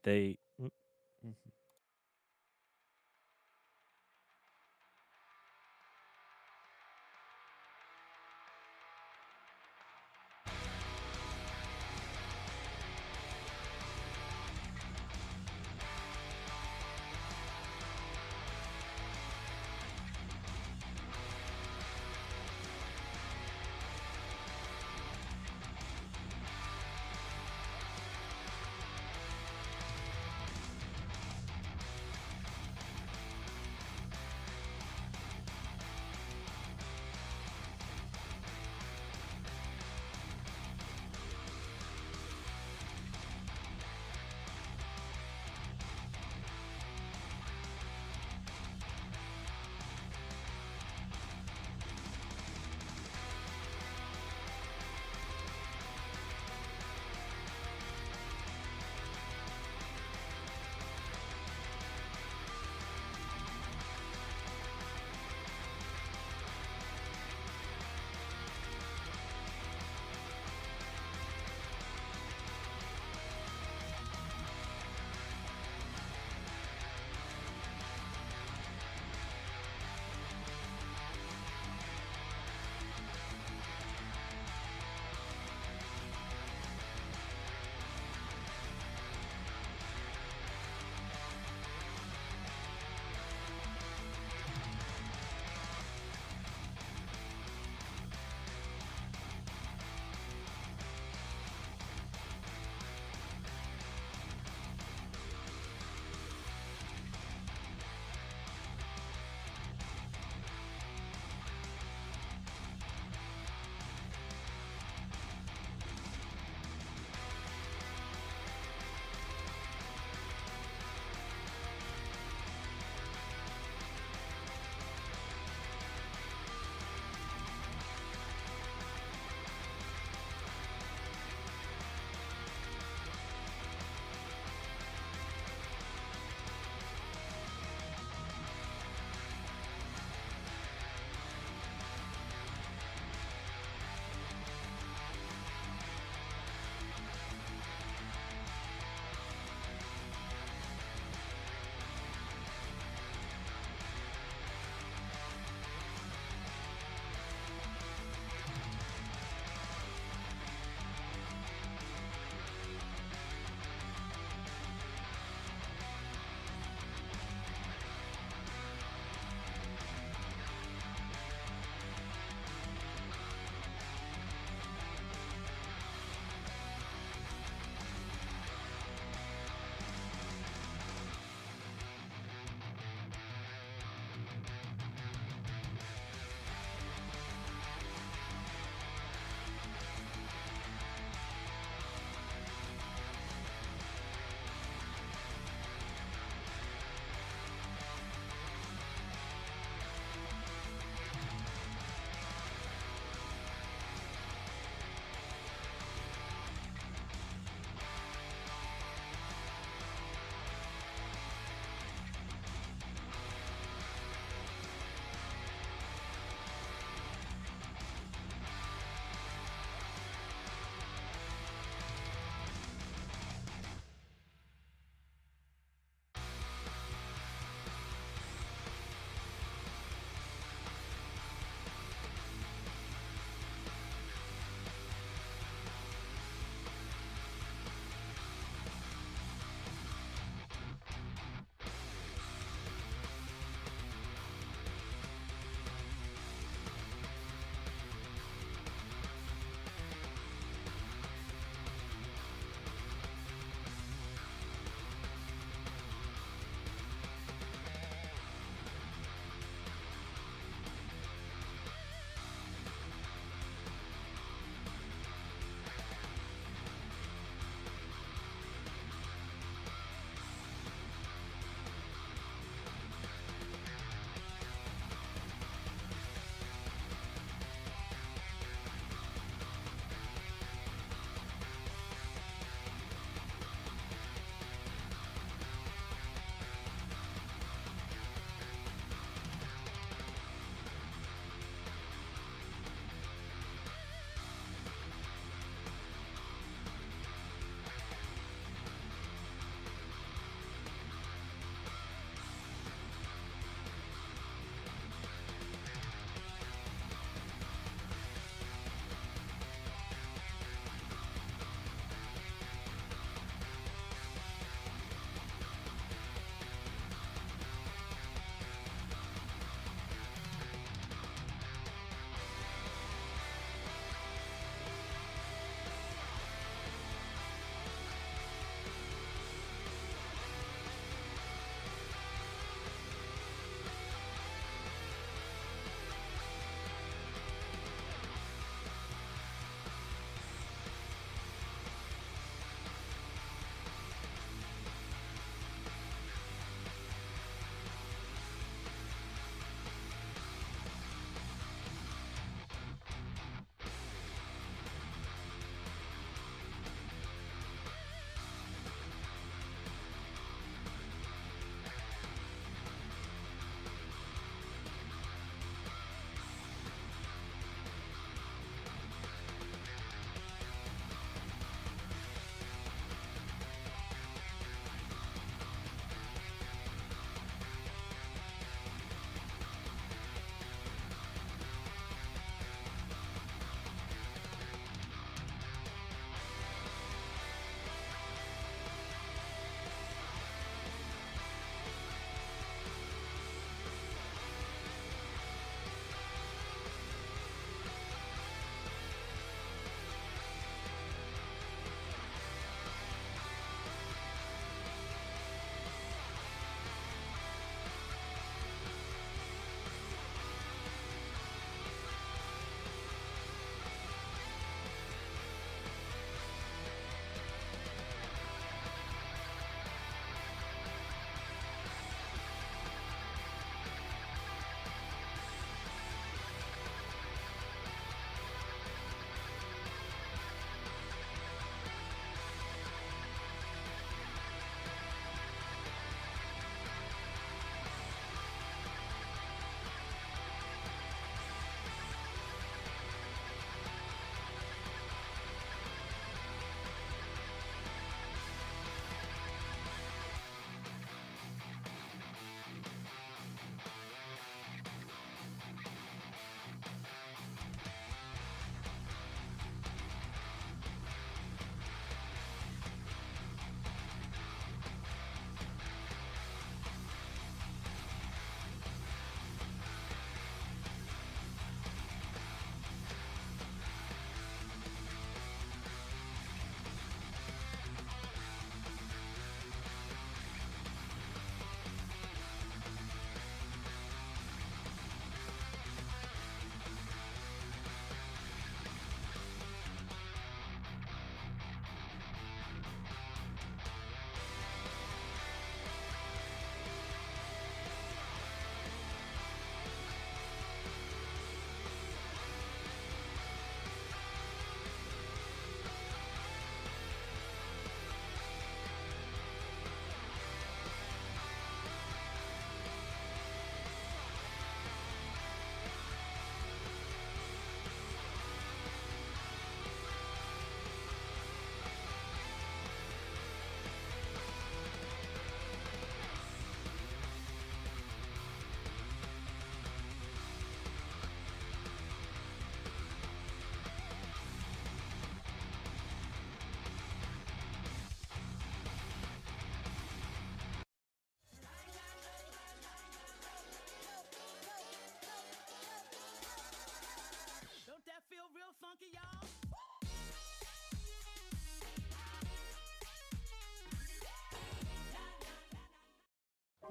They.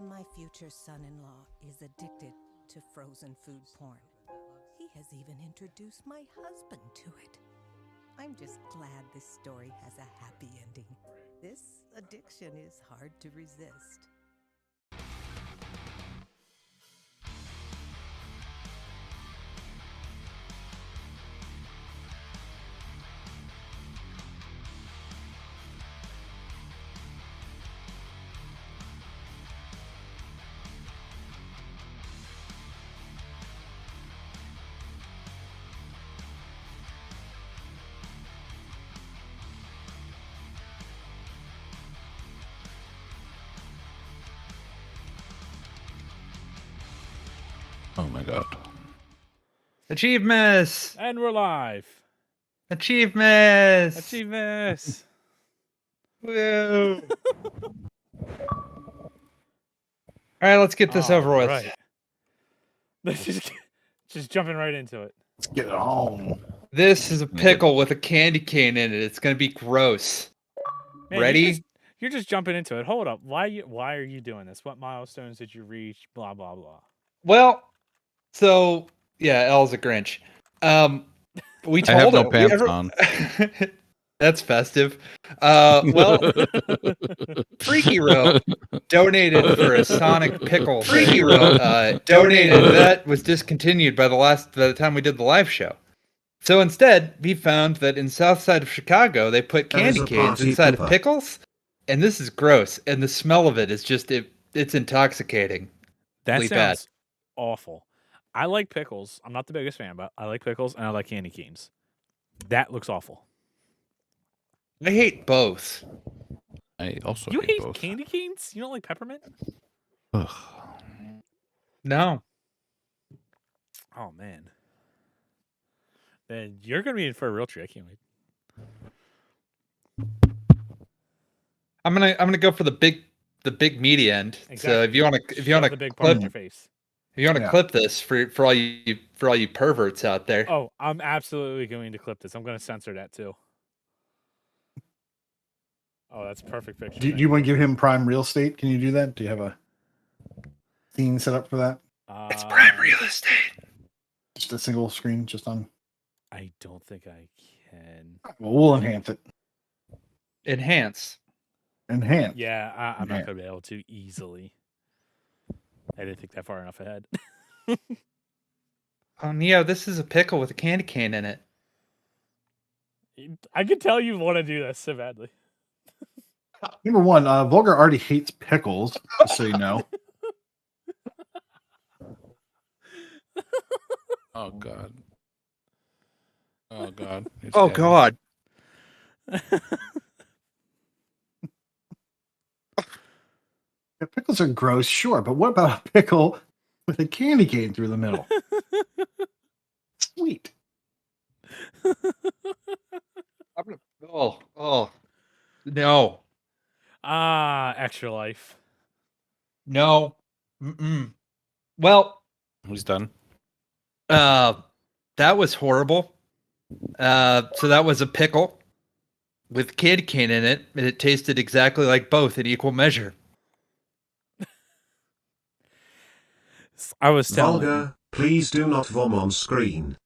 My future son-in-law is addicted to frozen food porn. He has even introduced my husband to it. I'm just glad this story has a happy ending. This addiction is hard to resist. Oh my god. Achievements! And we're live. Achievements! Achievements. Woo! Alright, let's get this over with. Right. Let's just jumping right into it. Let's get it on. This is a pickle with a candy cane in it. It's gonna be gross. Man, Ready? You're just jumping into it. Hold up. Why are you doing this? What milestones did you reach? Blah blah blah. Well, so yeah, L's a Grinch. We I have told no him. pants on. That's festive. Well, Freaky Row donated for a Sonic Pickle. Freaky Row donated. That was discontinued by the time we did the live show. So instead, we found that in South Side of Chicago, they put candy canes inside of pickles, and this is gross. And the smell of it is just it's intoxicating. That Really sounds awful. I like pickles. I'm not the biggest fan, but I like pickles and I like candy canes. That looks awful. I hate both. I also You hate both. candy canes? You don't like peppermint? Ugh. No. Oh man. Then you're gonna be in for a real treat. I can't wait. I'm gonna go for the big meaty end. Exactly. So if you want to the big part in your face. if you want to clip this for all you perverts out there. Oh, I'm absolutely going to clip this. I'm going to censor that too. Oh, that's a perfect picture. Do you want to give him prime real estate? Can you do that? Do you have a scene set up for that? It's prime real estate. Just a single screen, just on. I don't think I can. Well, we'll enhance it. Enhance. Yeah, I'm not going to be able to easily. I didn't think that far enough ahead. Oh, Neo, this is a pickle with a candy cane in it. I can tell you want to do this so badly. Number one, Vulgar already hates pickles, just so you know. Oh god. Oh god. Oh god. Yeah, pickles are gross, sure, but what about a pickle with a candy cane through the middle? Sweet. Oh no. Extra life. No. Mm-mm. Well, He's done. that was horrible. So that was a pickle with candy cane in it, and it tasted exactly like both in equal measure. I was telling. Vulgar, please do not vom on screen.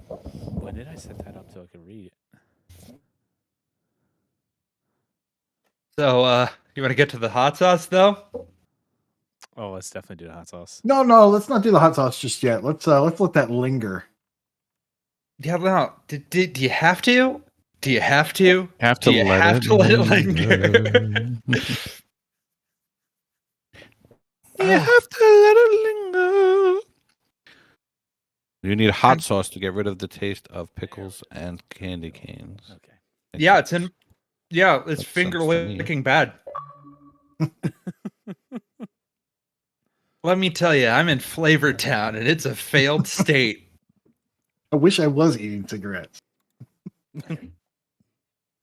When did I set that up so I could read it? So, you want to get to the hot sauce though? Oh, let's definitely do the hot sauce. No, let's not do the hot sauce just yet. Let's let that linger. Yeah, no. Do you have to? Do you have to? Have Do to you let have it to let it linger? You have to let it linger. You need hot sauce to get rid of the taste of pickles and candy canes. Okay. Yeah, it's in. Yeah, it's That finger sucks to me. licking bad. Let me tell you, I'm in Flavor Town, and it's a failed state. I wish I was eating cigarettes.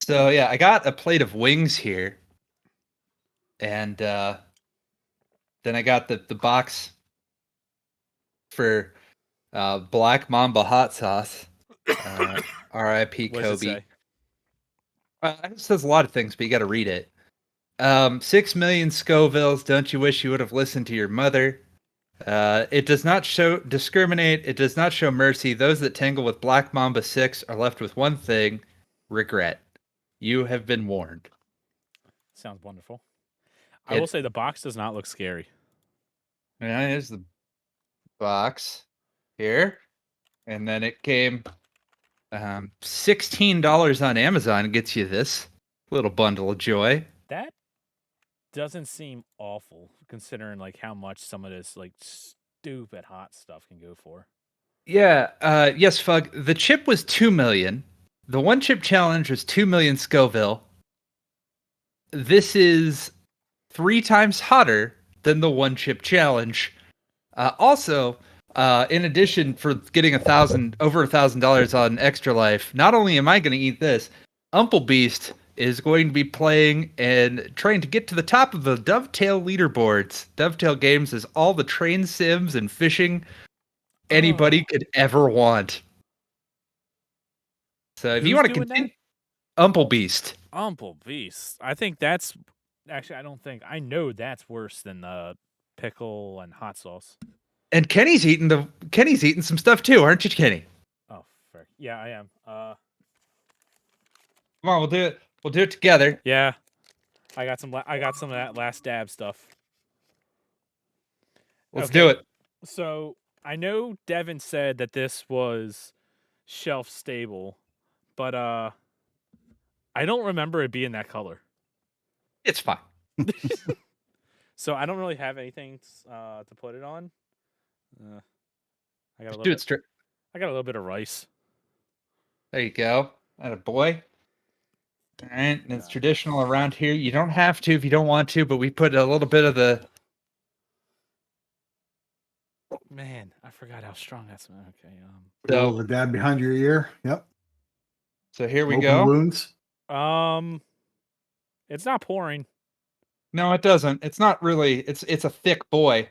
So yeah, I got a plate of wings here, and then I got the box for Black Mamba hot sauce. R.I.P. What does it Kobe. say? It says a lot of things, but you got to read it. 6 million Scovilles. Don't you wish you would have listened to your mother? It does not discriminate. It does not show mercy. Those that tangle with Black Mamba 6 are left with one thing: regret. You have been warned. Sounds wonderful. I will say the box does not look scary. Yeah, here's the box here, and then it came $16 on Amazon. Gets you this little bundle of joy. That doesn't seem awful, considering like how much some of this like stupid hot stuff can go for. Yeah. Yes, Fug. The chip was 2 million. The one chip challenge was 2 million Scoville. This is 3 times hotter than the one chip challenge. Also, in addition for getting over $1,000 on Extra Life, not only am I going to eat this, Beast is going to be playing and trying to get to the top of the Dovetail leaderboards. Dovetail Games is all the train sims and fishing anybody could ever want. So if you want to continue, Beast. Beast. I think that's actually. I know that's worse than the pickle and hot sauce. And Kenny's eating some stuff too, aren't you, Kenny? Oh, frick. Yeah, I am. Come on, we'll do it. We'll do it together. Yeah, I got some of that last dab stuff. Let's do it. So I know Devin said that this was shelf stable, but I don't remember it being that color. It's fine. So I don't really have anything to put it on. I got a little bit of rice. There you go. Atta boy. All right, and it's traditional around here. You don't have to if you don't want to, but we put a little bit of the. Man, I forgot how strong that's. Okay. So the dab behind your ear. Yep. So here we Open go. Wounds. It's not pouring. No, it doesn't. It's not really. It's a thick boy.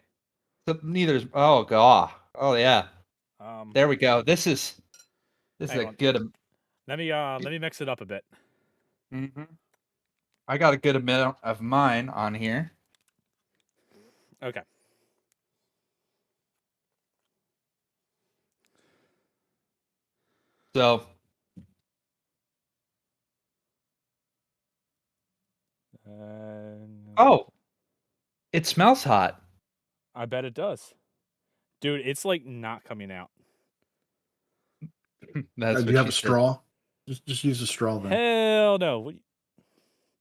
So neither is. Oh god. Oh yeah. There we go. This is a good. Let me mix it up a bit. Mm-hmm. I got a good amount of mine on here. Okay. So. Oh. It smells hot. I bet it does. Dude, it's like not coming out. Do you have a straw? Just use a straw then. Hell no.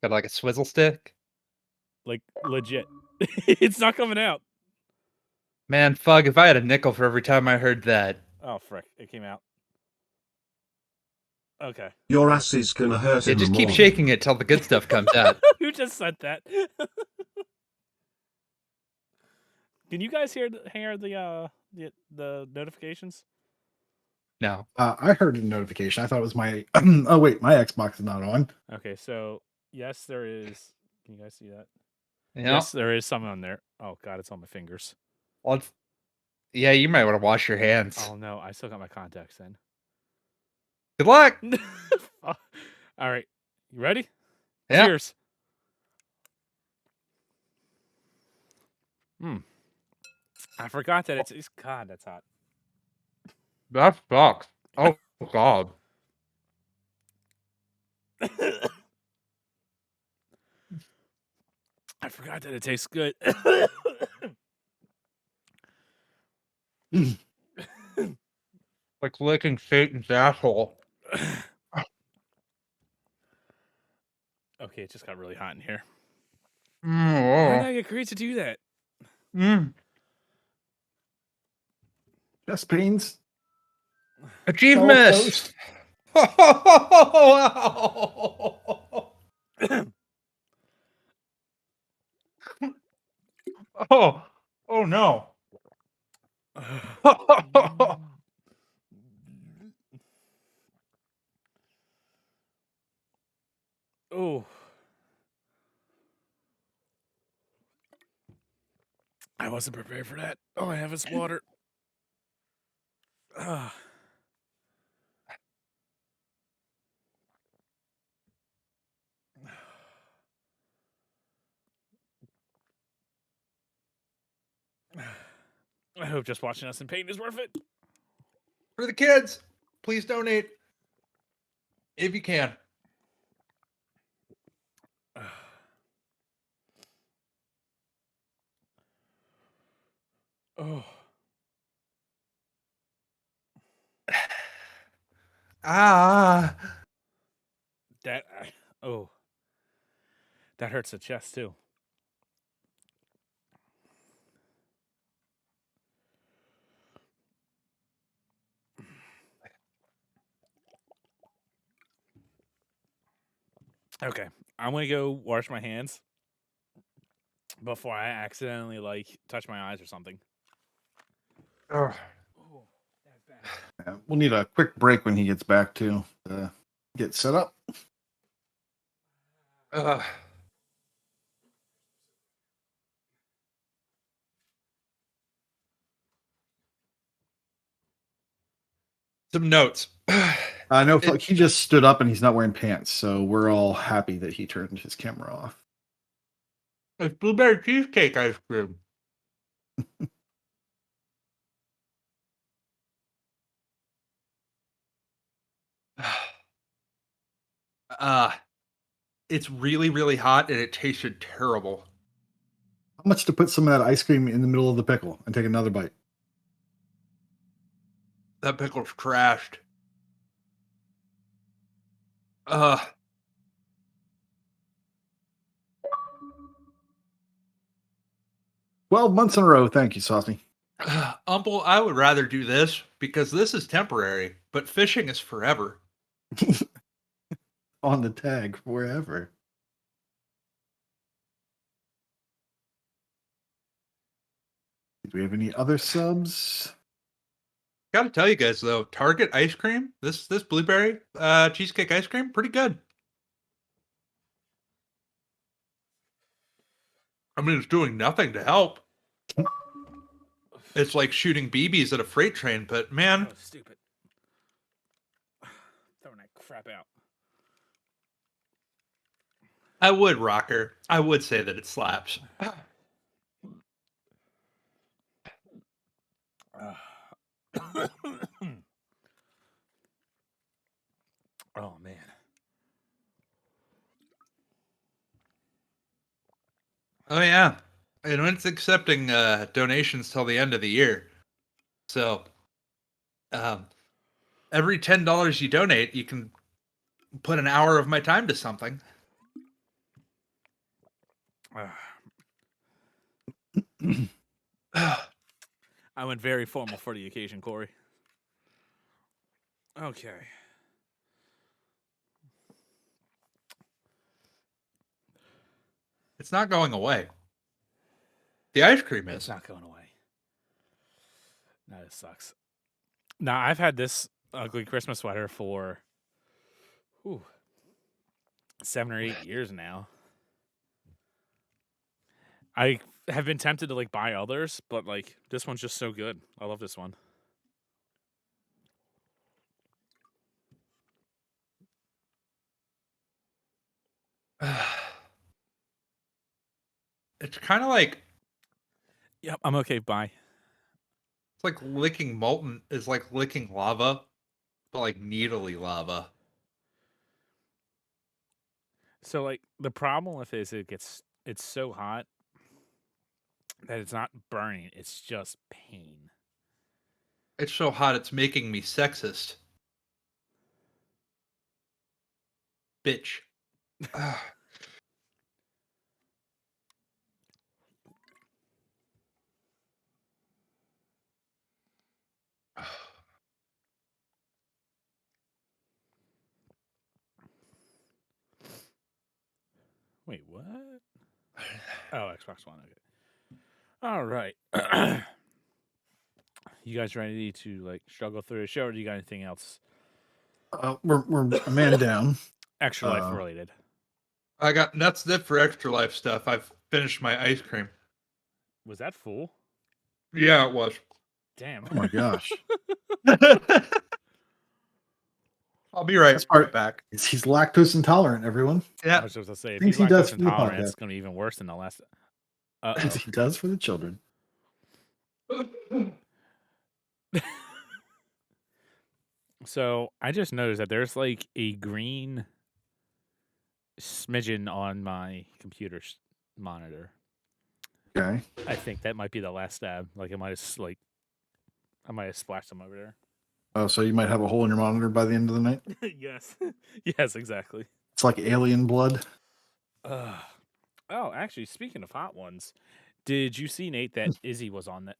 Got like a swizzle stick? Like legit. It's not coming out. Man, Fug, if I had a nickel for every time I heard that. Oh, frick. It came out. Okay. Your ass is gonna hurt in the just keep morning. shaking it till the good stuff comes out. Who just said that? Can you guys hear the notifications? No. I heard a notification. I thought it was my. Oh wait, my Xbox is not on. Okay, so yes, there is. Can you guys see that? Yeah. Yes, there is some on there. Oh god, it's on my fingers. Well, yeah, you might want to wash your hands. Oh no, I still got my contacts in. Good luck. All right, you ready? Yeah. Cheers. I forgot that it's God. That's hot. That sucks. Oh god. I forgot that it tastes good. Like licking Satan's asshole. Okay, it just got really hot in here. Why Mm. did I get Creed to do that? Chest pains. Achievement. Oh no. Oh. I wasn't prepared for that. All I have is water. I hope just watching us in pain is worth it. For the kids, please donate if you can. Oh. Ah. That that hurts the chest too. Okay, I'm gonna go wash my hands before I accidentally like touch my eyes or something. Oh. Yeah, we'll need a quick break when he gets back to get set up. Some notes. I know he just stood up and he's not wearing pants, so we're all happy that he turned his camera off. It's blueberry cheesecake ice cream. It's really, really hot and it tasted terrible. How much to put some of that ice cream in the middle of the pickle and take another bite? That pickle's trashed. 12 months in a row. Thank you, Saucy. Umple, I would rather do this because this is temporary, but fishing is forever. On the tag wherever. Do we have any other subs? Gotta tell you guys though, Target ice cream, this blueberry cheesecake ice cream, pretty good. I mean, it's doing nothing to help. It's like shooting BBs at a freight train, but man, Oh, stupid. Throwing that crap out. I would, Rocker. I would say that it slaps. Oh man. Oh yeah, and it's accepting donations till the end of the year. So, every $10 you donate, you can put an hour of my time to something. I went very formal for the occasion, Corey. Okay. It's not going away. The ice cream It's is. not going away. No, it sucks. Now, I've had this ugly Christmas sweater for 7 or 8 years now. I have been tempted to like buy others, but like this one's just so good. I love this one. It's kind of like Yep, I'm okay. Bye. it's like licking molten is like licking lava, but like needly lava. So like the problem with it is it's so hot that it's not burning, it's just pain. It's so hot it's making me sexist. Bitch. Wait, what? Oh, Xbox One. Okay. All right. You guys ready to like struggle through the show, or do you got anything else We're a man down. extra life related? That's it for extra life stuff. I've finished my ice cream. Was that full? Yeah, it was. Damn. Oh my gosh. I'll be right That's part back. He's lactose intolerant, everyone. I Yeah. was supposed to say, if Things he's he does lactose for the intolerant, podcast. it's going to be even worse than the last. As he does for the children. So I just noticed that there's like a green smidgen on my computer monitor. Okay. I think that might be the last stab. Like I might have splashed them over there. Oh, so you might have a hole in your monitor by the end of the night? Yes. Yes, exactly. It's like alien blood. Oh, actually, speaking of hot ones, did you see, Nate, that Izzy was on that?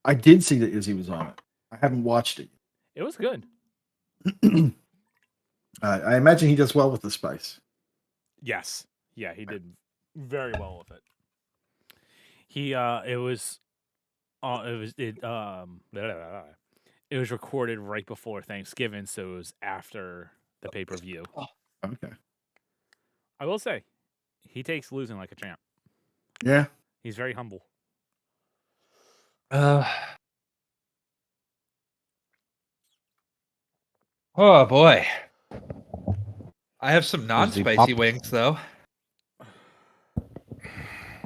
I did see that Izzy was on it. I haven't watched it. It was good. I imagine he does well with the spice. Yes. Yeah, he did very well with it. It was recorded right before Thanksgiving, so it was after the pay-per-view. Okay. I will say, he takes losing like a champ. Yeah. He's very humble. Oh boy. I have some Izzy non-spicy Pop. wings though.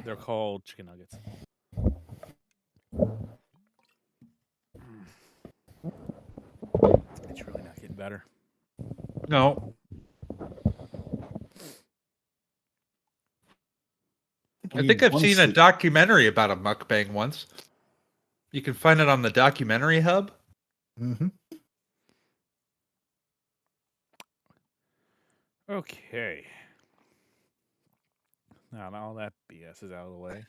They're called chicken nuggets. It's really not getting better. No. I think I've seen a documentary about a mukbang once. You can find it on the documentary hub. Mm-hmm. Okay. Now all that BS is out of the way.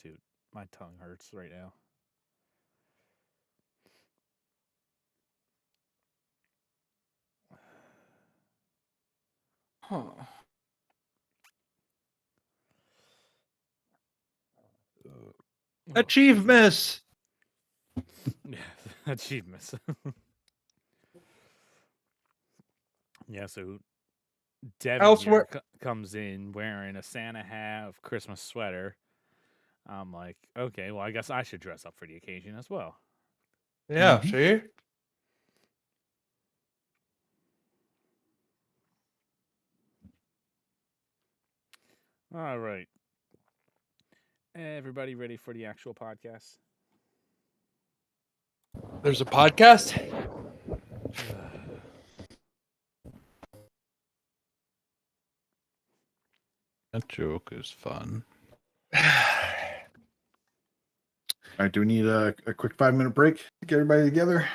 Dude, my tongue hurts right now. Huh. Achievements. Yeah, achievements. Yeah, so Devin Elsewhere- here comes in wearing a Santa hat, of Christmas sweater. I'm like, okay, well, I guess I should dress up for the occasion as well. Yeah, Mhm. see? All right. Everybody ready for the actual podcast? There's a podcast? That joke is fun. All right. Do we need a quick 5-minute break to get everybody together?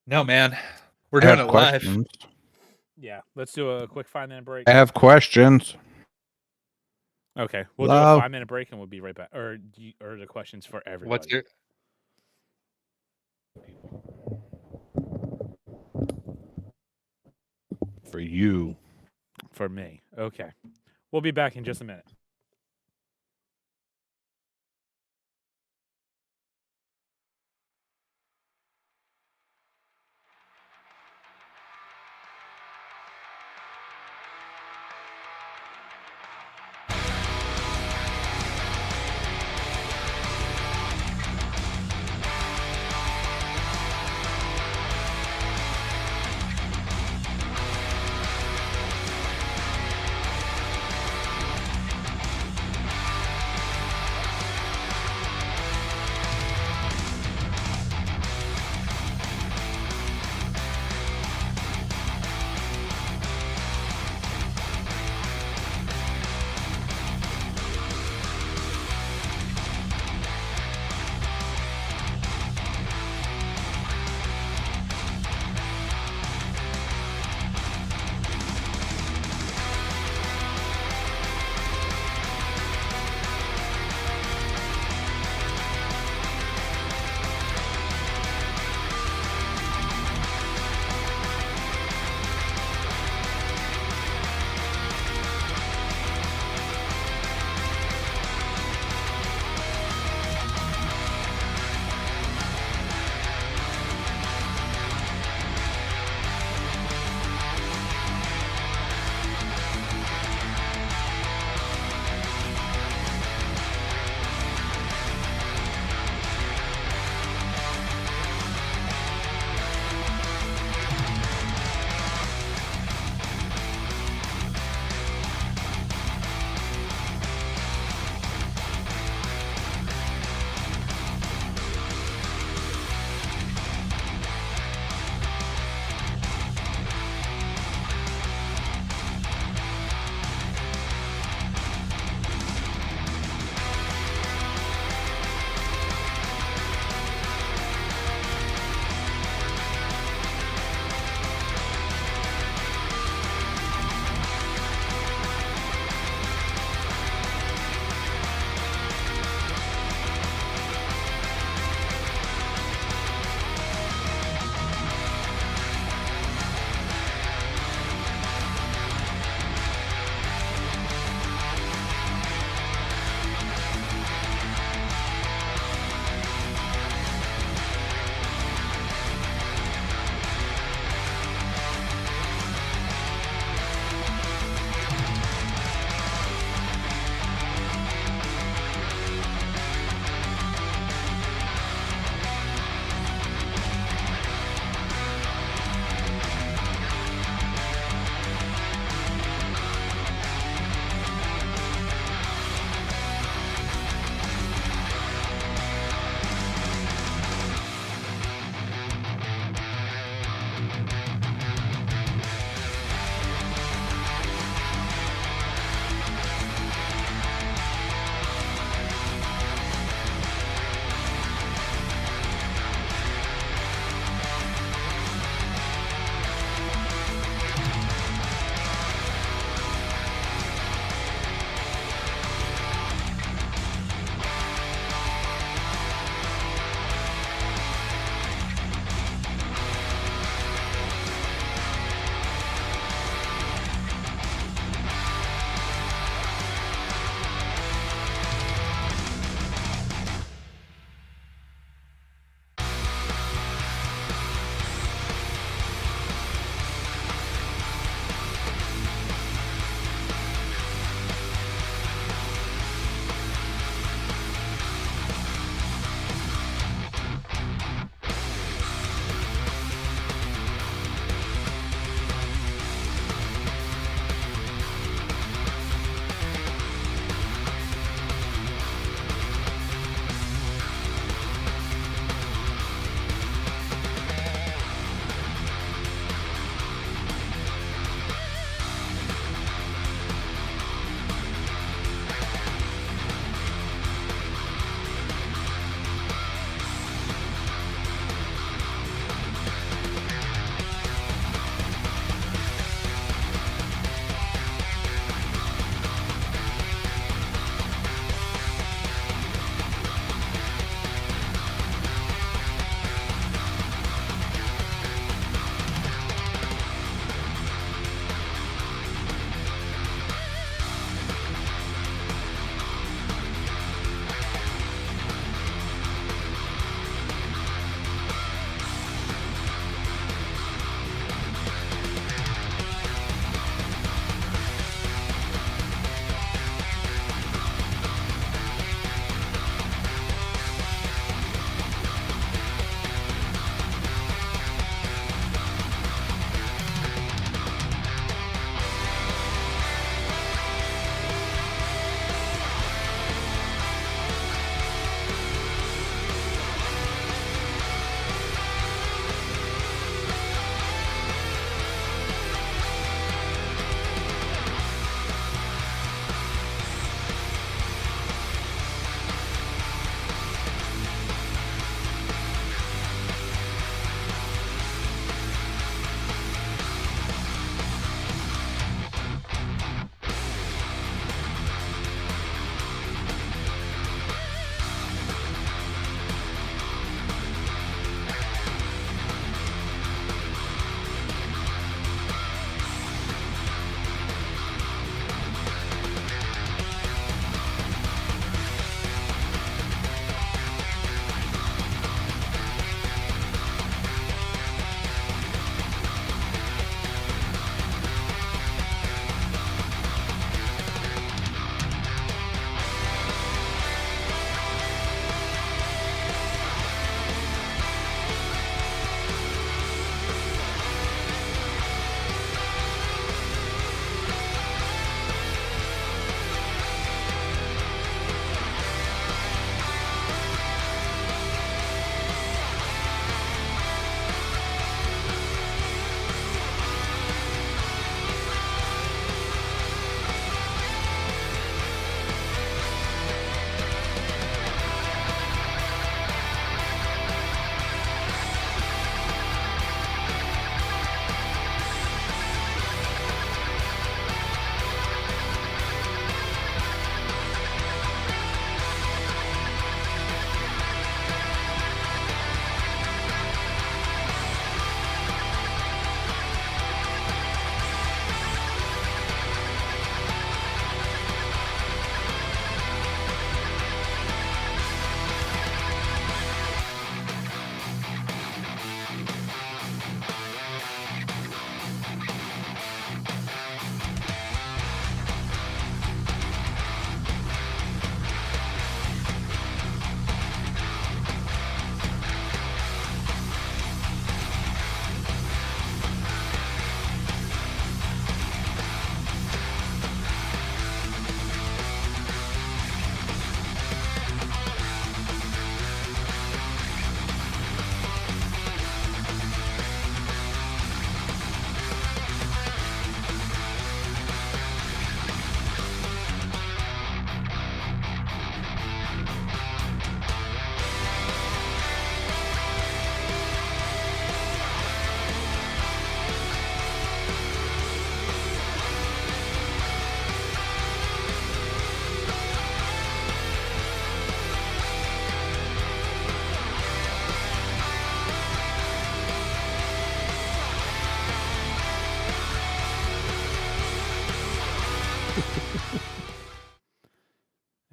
No, man. We're I doing have it live. questions. Yeah, let's do a quick 5-minute break. I have questions. Okay, we'll do Hello? a 5-minute break and we'll be right back. Or the questions for everybody. What's your... For you. For me. Okay. We'll be back in just a minute.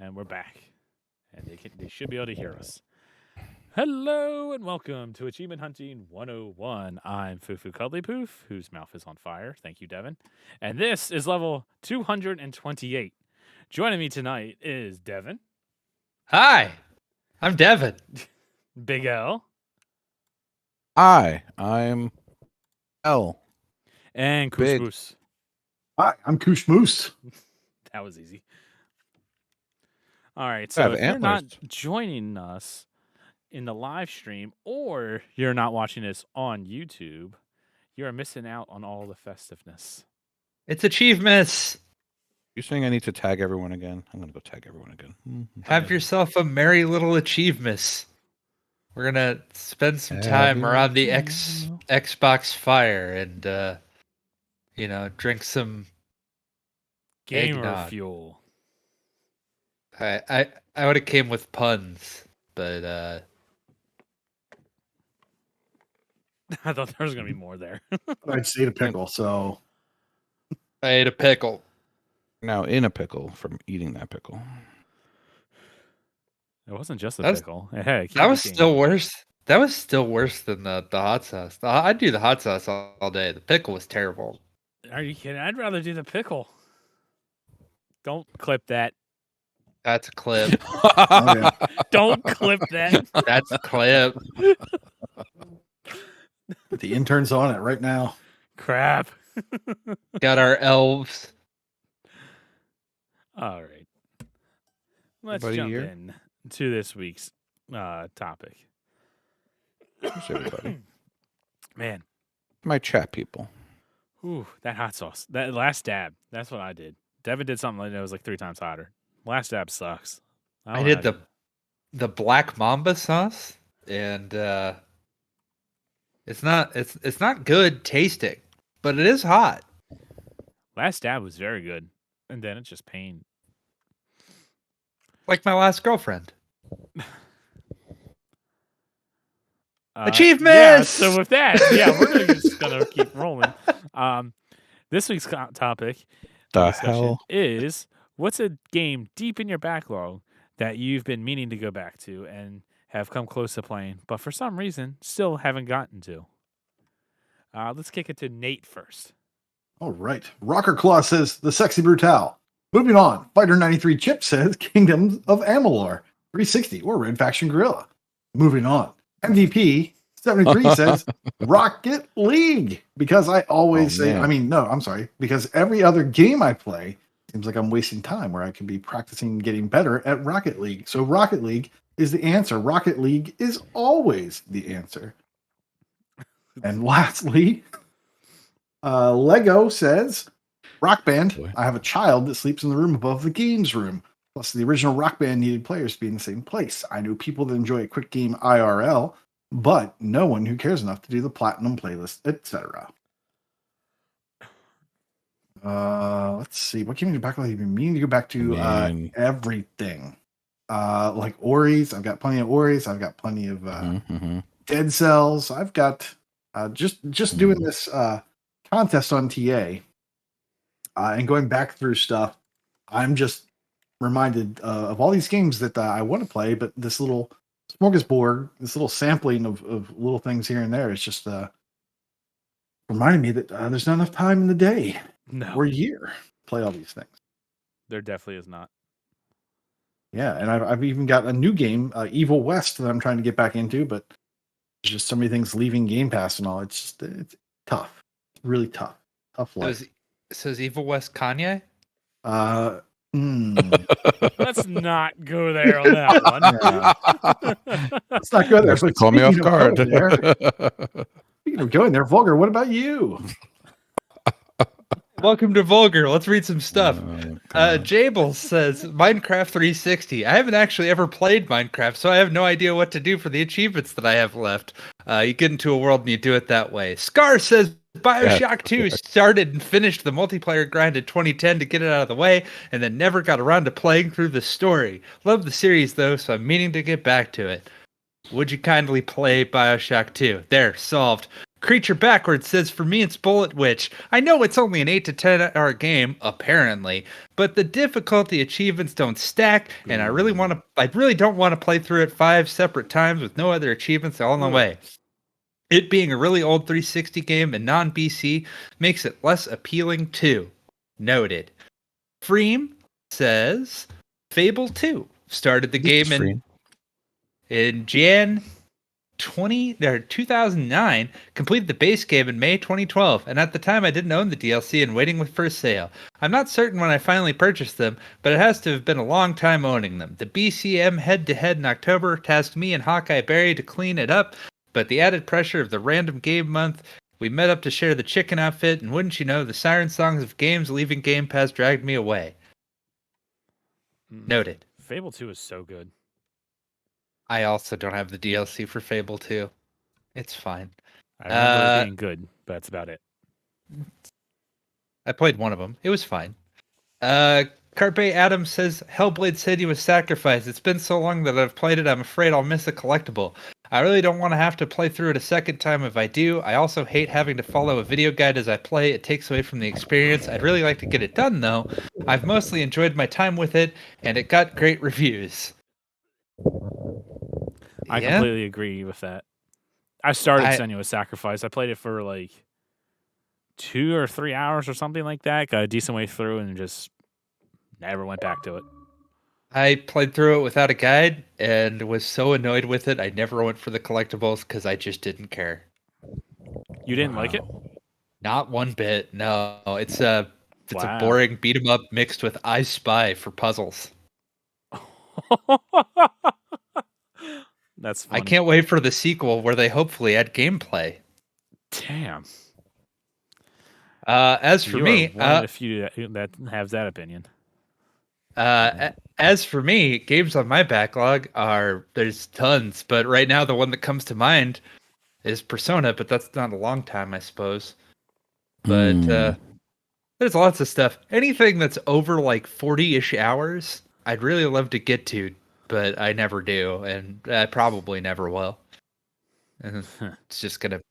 And we're back. And they should be able to hear us. Hello and welcome to Achievement Hunting 101. I'm FuFuCuddilyPoof, whose mouth is on fire. Thank you, Devin. And this is level 228. Joining me tonight is Devin. Hi, I'm Devin. Big L. Hi, I'm L. And Big. KooshMoose. Hi, I'm KooshMoose. That was easy. All right, I so have if you're not antlers. joining us in the live stream or you're not watching this on YouTube, you're missing out on all the festiveness. It's Achievements. You saying I need to tag everyone again? I'm gonna go tag everyone again. Have yourself a merry little Achievements. We're gonna spend some time around the Xbox Fire and drink some Gamer eggnog. fuel. I would have came with puns, but I thought there was going to be more there. I'd say a pickle, so I ate a pickle. Now in a pickle from eating that pickle. It wasn't just a That was- pickle. Hey, That was still worse. That was still worse than the hot sauce. I'd do the hot sauce all day. The pickle was terrible. Are you kidding? I'd rather do the pickle. Don't clip that. That's a clip. okay. Don't clip that. That's a clip. The intern's on it right now. Crap. Got our elves. All right. Let's Everybody jump here? in to this week's topic. Where's everybody? Man, My chat people. ooh, that hot sauce. That last dab. That's what I did. Devin did something like that was like 3 times hotter. Last dab sucks. I don't did know. the black mamba sauce, and it's not good tasting, but it is hot. Last dab was very good, and then it's just pain. Like my last girlfriend. Yeah, Achievements! so with that, we're just gonna keep rolling. This week's topic The discussion hell? is what's a game deep in your backlog that you've been meaning to go back to and have come close to playing, but for some reason still haven't gotten to. Let's kick it to Nate first. All right. Rocker Claw says the sexy brutal. Moving on. Fighter 93 Chip says Kingdoms of Amalur 360 or Red Faction Gorilla. Moving on. MVP 73 says Rocket League because I always say, man. I'm sorry, because every other game I play seems like I'm wasting time where I could be practicing getting better at Rocket League. So Rocket League is the answer. Rocket League is always the answer. And lastly, Lego says Rock Band. Boy. I have a child that sleeps in the room above the games room. Plus, the original Rock Band needed players to be in the same place. I know people that enjoy a quick game IRL, but no one who cares enough to do the platinum playlist, etc. Let's see. What game in your backlog have you been meaning to go back to? Man. Everything. Like Ori's. I've got plenty of Ori's. I've got plenty of Dead Cells. I've got just doing this contest on TA and going back through stuff. I'm just reminded of all these games that I want to play, but this little smorgasbord, this little sampling of little things here and there, it's just reminding me that there's not enough time in the day or year to play all these things. There definitely is not. Yeah, and I've even got a new game, Evil West, that I'm trying to get back into, but there's just so many things leaving Game Pass and all. It's tough, really tough life. So is Evil West Kanye? Let's not go there on that one. Let's not go there. Actually, But call me off speaking of guard. going there- Speaking of going there, Vulgar, what about you? Welcome to Vulgar. Let's read some stuff. God. Jable says Minecraft 360. I haven't actually ever played Minecraft, so I have no idea what to do for the achievements that I have left. You get into a world and you do it that way. Scar says Bioshock 2 started and finished the multiplayer grind in 2010 to get it out of the way, and then never got around to playing through the story. Love the series though, so I'm meaning to get back to it. Would you kindly play Bioshock 2? There, solved. Creature Backwards says, for me, it's Bullet Witch. I know it's only an 8 to 10 hour game, apparently, but the difficulty achievements don't stack, and I really don't want to play through it 5 separate times with no other achievements along the way. It being a really old 360 game and non-BC makes it less appealing too. Noted. Freem says, Fable 2 started the game in Jan 2009, completed the base game in May 2012, and at the time I didn't own the DLC and waiting for a sale. I'm not certain when I finally purchased them, but it has to have been a long time owning them. The BCM head-to-head in October tasked me and Hawkeye Berry to clean it up, but the added pressure of the random game month, we met up to share the chicken outfit, and wouldn't you know, the siren songs of games leaving Game Pass dragged me away. Noted. Fable 2 is so good. I also don't have the DLC for Fable 2. It's fine. I remember it being good, but that's about it. I played one of them. It was fine. Carpe Adams says, Hellblade Senua's Sacrifice. It's been so long that I've played it, I'm afraid I'll miss a collectible. I really don't want to have to play through it a second time if I do. I also hate having to follow a video guide as I play. It takes away from the experience. I'd really like to get it done, though. I've mostly enjoyed my time with it, and it got great reviews. I completely agree with that. I started Senua's Sacrifice. I played it for like 2 or 3 hours or something like that. Got a decent way through and just never went back to it. I played through it without a guide and was so annoyed with it, I never went for the collectibles because I just didn't care. You didn't like it? Not one bit. No, it's a boring beat 'em up mixed with I Spy for puzzles. That's funny. I can't wait for the sequel where they hopefully add gameplay. Damn. As for me, one of the few that have that opinion. As for me, games on my backlog there's tons, but right now the one that comes to mind is Persona, but that's not a long time, I suppose. But there's lots of stuff. Anything that's over like 40-ish hours, I'd really love to get to, but I never do, and I probably never will. And it's just gonna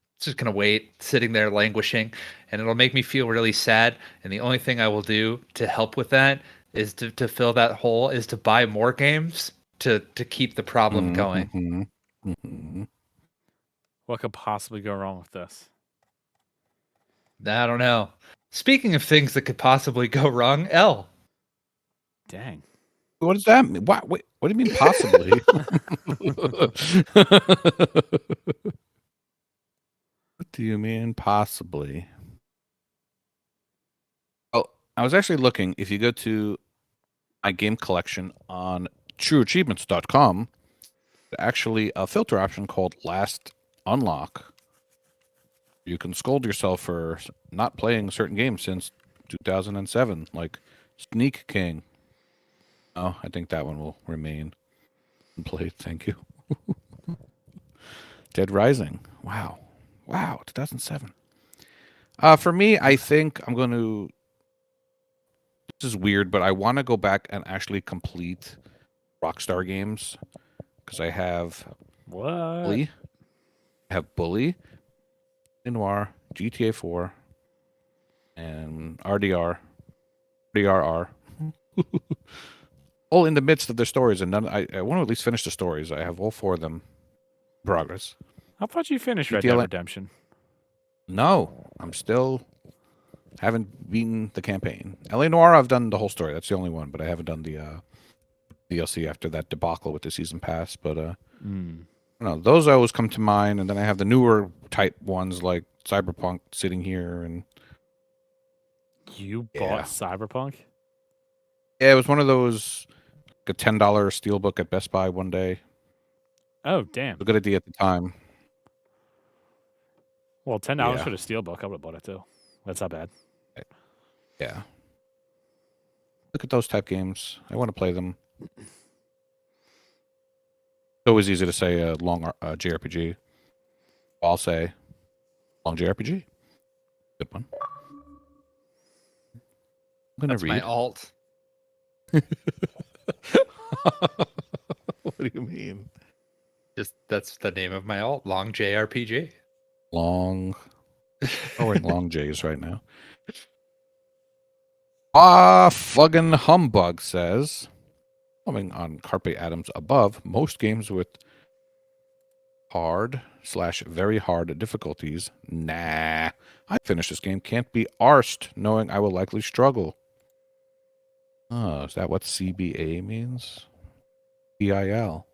wait, sitting there languishing, and it'll make me feel really sad. And the only thing I will do to help with that is to fill that hole is to buy more games to keep the problem going. What could possibly go wrong with this? I don't know. Speaking of things that could possibly go wrong, L. Dang. What does that mean? What do you mean possibly? What do you mean possibly? Oh, I was actually looking. If you go to my game collection on trueachievements.com, actually a filter option called Last Unlock. You can scold yourself for not playing certain games since 2007, like Sneak King. Oh, I think that one will remain unplayed. Thank you. Dead Rising. Wow. 2007. For me, I think I'm going to... This is weird, but I want to go back and actually complete Rockstar games. Because I have... Bully. I have Bully, Noir, GTA 4, and RDR. RDRR. All in the midst of their stories, and I want to at least finish the stories. I have all 4 of them in progress. I thought you finished Red Dead Redemption. No, I'm still haven't beaten the campaign. LA Noire, I've done the whole story. That's the only one, but I haven't done the DLC after that debacle with the season pass. But no, those always come to mind, and then I have the newer type ones like Cyberpunk sitting here. And you bought Cyberpunk? Yeah, it was one of those. A $10 steelbook at Best Buy one day. Oh, damn. A good idea at the time. Well, $10 for the steelbook, I would have bought it too. That's not bad. Yeah. Look at those type games. I want to play them. It's always easy to say a long JRPG. I'll say long JRPG. Good one. I'm going to read. My alt. What do you mean? That's the name of my alt, Long JRPG. Long. Throwing long J's right now. Fucking Humbug says, coming on Carpe Adams above, most games with hard/very hard difficulties. Nah, I finished this game. Can't be arsed knowing I will likely struggle. Oh, is that what CBA means? BIL.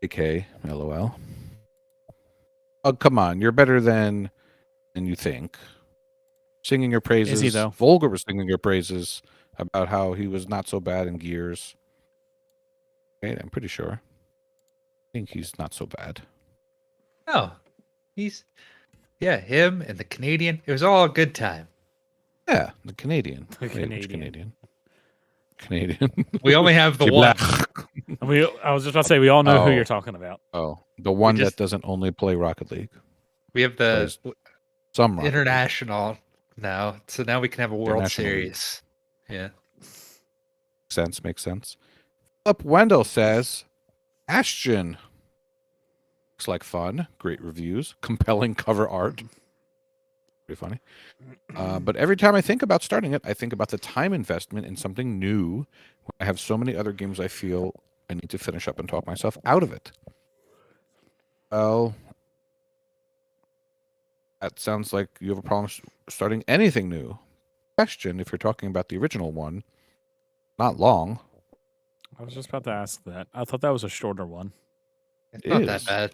AK, LOL. Oh, come on. You're better than you think. Singing your praises. Is he, though? Vulgar was singing your praises about how he was not so bad in Gears. Okay, I'm pretty sure. I think he's not so bad. Oh, him and the Canadian. It was all a good time. Yeah, the Canadian. The Wait, which Canadian. Canadian. We only have the one. I was just about to say, we all know who Oh. you're talking about. Oh, the one that doesn't only play Rocket League. We have the Some Rocket international now, so now we can have a World International Series. Yeah. Makes sense. Philip Wendell says, Ashton. Looks like fun. Great reviews. Compelling cover art. Pretty funny. But every time I think about starting it, I think about the time investment in something new. I have so many other games I feel I need to finish up and talk myself out of it. Well, that sounds like you have a problem starting anything new. Question, if you're talking about the original one, not long. I was just about to ask that. I thought that was a shorter one. It's not that bad.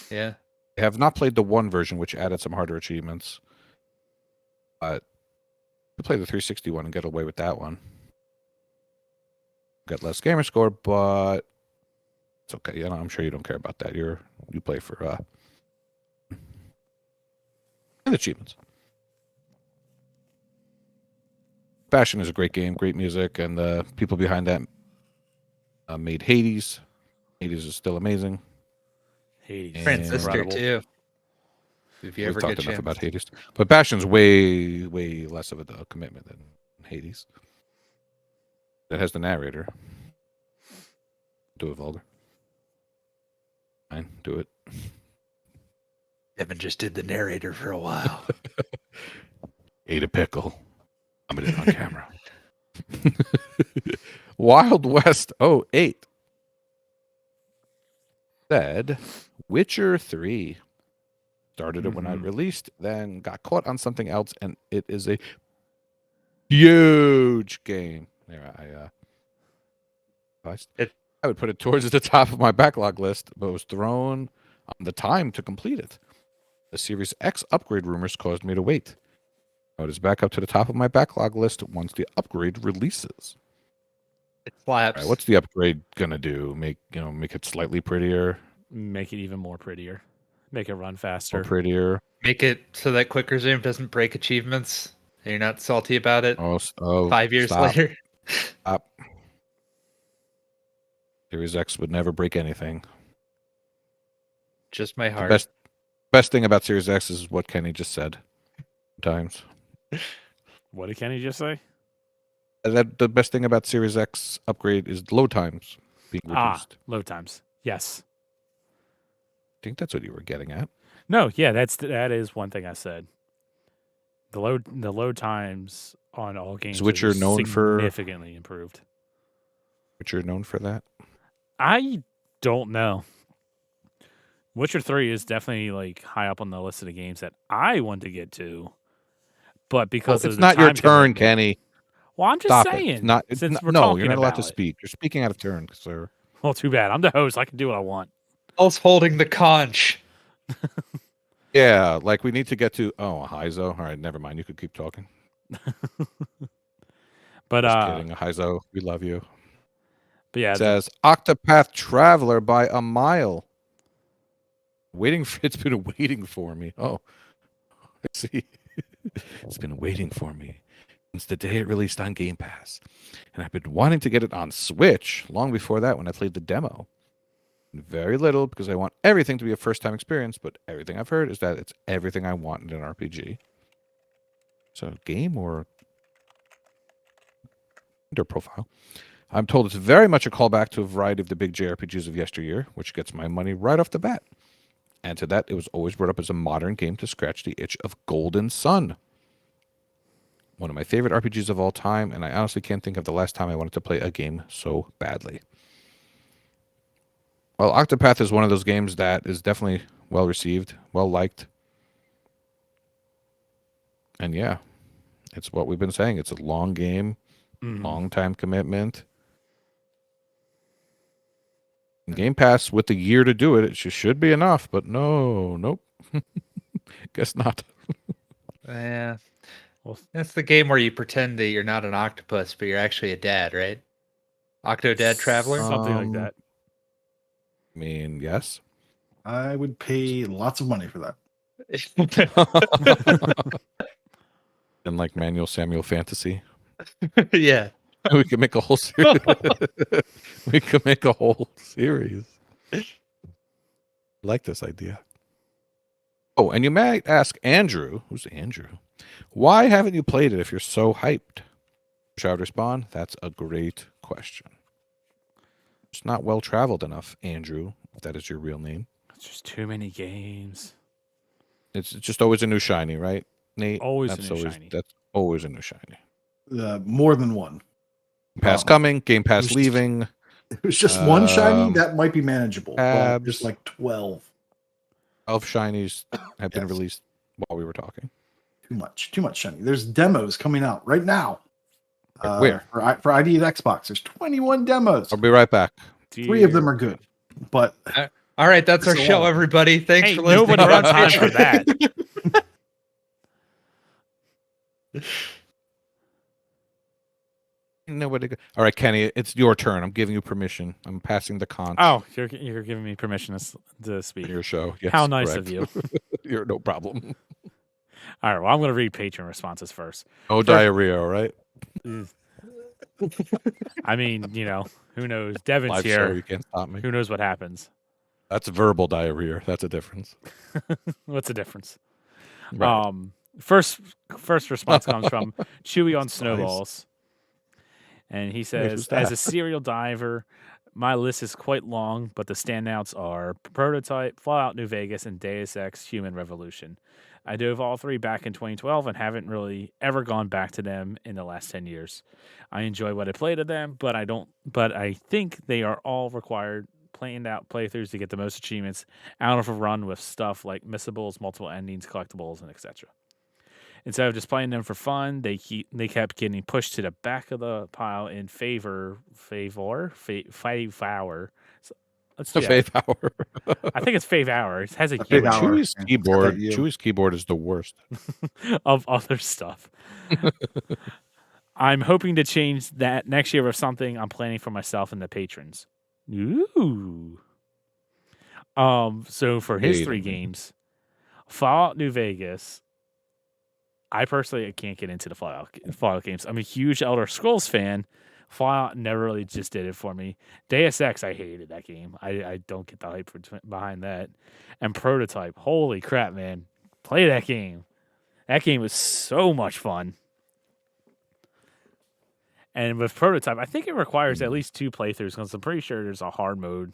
Yeah. I have not played the one version, which added some harder achievements. But you play the 360 one and get away with that one. Get less gamer score, but it's okay. You know, I'm sure you don't care about that. You play for achievements. Bastion is a great game, great music, and the people behind that made Hades. Hades is still amazing. Hades. Transistor, too. If you We've ever talked get enough chance. about Hades. But Bastion's way, way less of a commitment than Hades. That has the narrator. Do it, Vulgar. Fine, do it. Evan just did the narrator for a while. Ate a pickle. I'm in on camera. Wild West 08 said Witcher 3. Started it when I released, then got caught on something else, and it is a huge game. There, I would put it towards the top of my backlog list, but was thrown on the time to complete it. The Series X upgrade rumors caused me to wait. Now it is back up to the top of my backlog list once the upgrade releases. It slaps. Right, what's the upgrade gonna do? Make it slightly prettier, Make it even more prettier. Make it run faster. more prettier. Make it so that quick resume doesn't break achievements. And you're not salty about it. Oh, 5 years stop. later. Stop. Series X would never break anything. Just my The heart. best thing about Series X is what Kenny just said. Times. What did Kenny just say? That the best thing about Series X upgrade is load times being reduced. Load times. Yes. I think that's what you were getting at. No, yeah, that is one thing I said. The load times on all games which are you're known for- significantly improved. But you're known for that. I don't know. Witcher 3 is definitely like high up on the list of the games that I want to get to. But because It's of the not your time turn, commitment- Kenny. Well, I'm just Stop saying. it. It's since not, we're no, talking you're not allowed to about it. speak. You're speaking out of turn, sir. Well, too bad. I'm the host. I can do what I want. Paul's holding the conch. Yeah, like we need to get to. Oh, Heizo. All right, never mind. You could keep talking. But Just kidding, Heizo. We love you. but yeah, It says Octopath Traveler by a mile. It's been waiting for me. Oh, I see. It's been waiting for me since the day it released on Game Pass, and I've been wanting to get it on Switch long before that when I played the demo. Very little because I want everything to be a first-time experience, but everything I've heard is that it's everything I want in an RPG. So, game or profile. I'm told it's very much a callback to a variety of the big JRPGs of yesteryear, which gets my money right off the bat. And to that, it was always brought up as a modern game to scratch the itch of Golden Sun. One of my favorite RPGs of all time, and I honestly can't think of the last time I wanted to play a game so badly. Well, Octopath is one of those games that is definitely well received, well liked. And yeah, it's what we've been saying. It's a long game, long time commitment. Game Pass with the year to do it, it should be enough, but nope. Guess not. Yeah. Well, that's the game where you pretend that you're not an octopus, but you're actually a dad, right? Octodad Traveler? Something like that. I mean, yes. I would pay lots of money for that. And like Manuel Samuel Fantasy. Yeah. We could make a whole series. We could make a whole series. I like this idea. Oh, and you might ask Andrew, who's Andrew, why haven't you played it if you're so hyped? I would respond, that's a great question. It's not well traveled enough, Andrew, if that is your real name. It's just too many games. It's just always a new shiny, right, Nate? Always a new shiny. That's always a new shiny. More than one. Game Pass coming, Game Pass leaving. If it was just one shiny, that might be manageable. But just like 12. 12 shinies have been released while we were talking. Too much shiny. There's demos coming out right now. Where? For ID of Xbox, there's 21 demos. I'll be right back. 3 of them are good. But all right, that's our show, everybody. Thanks for listening. Nobody got time for that. Nobody. All right, Kenny, it's your turn. I'm giving you permission. I'm passing the con. Oh, you're giving me permission to speak. Your show. Yes, how nice correct. of you. You're no problem. All right, well, I'm going to read Patreon responses first. Diarrhea, all right? I mean, who knows? Devin's Live here. show, you can't stop me. Who knows what happens? That's verbal diarrhea. That's a difference. What's the difference? Right. First response comes from Chewy on Snowballs. And he says, as a serial diver, my list is quite long, but the standouts are Prototype, Fallout New Vegas, and Deus Ex Human Revolution. I dove all 3 back in 2012 and haven't really ever gone back to them in the last 10 years. I enjoy what I played of them, but I think they are all required planned out playthroughs to get the most achievements out of a run with stuff like missables, multiple endings, collectibles, and etc. Instead of just playing them for fun, they kept getting pushed to the back of the pile in favor. Let's do Fave Hour. I think it's Fave Hour. It has a Fave Hour. Chewy's keyboard is the worst. of other stuff. I'm hoping to change that next year with something I'm planning for myself and the patrons. Ooh. So for his 3 games, Fallout New Vegas. I personally can't get into the Fallout games. I'm a huge Elder Scrolls fan. Fallout never really just did it for me. Deus Ex, I hated that game. I don't get the hype behind that. And Prototype, holy crap, man. Play that game. That game was so much fun. And with Prototype, I think it requires at least 2 playthroughs because I'm pretty sure there's a hard mode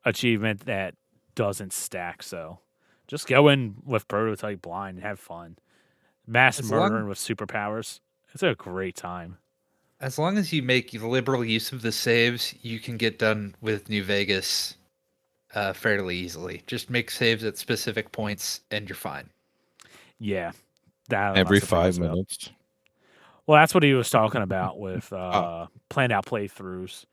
achievement that doesn't stack. So just go in with Prototype blind and have fun. Mass murdering with superpowers. It's a great time. As long as you make liberal use of the saves, you can get done with New Vegas fairly easily. Just make saves at specific points and you're fine. Yeah. That Every 5 minutes. Well, that's what he was talking about with planned out playthroughs.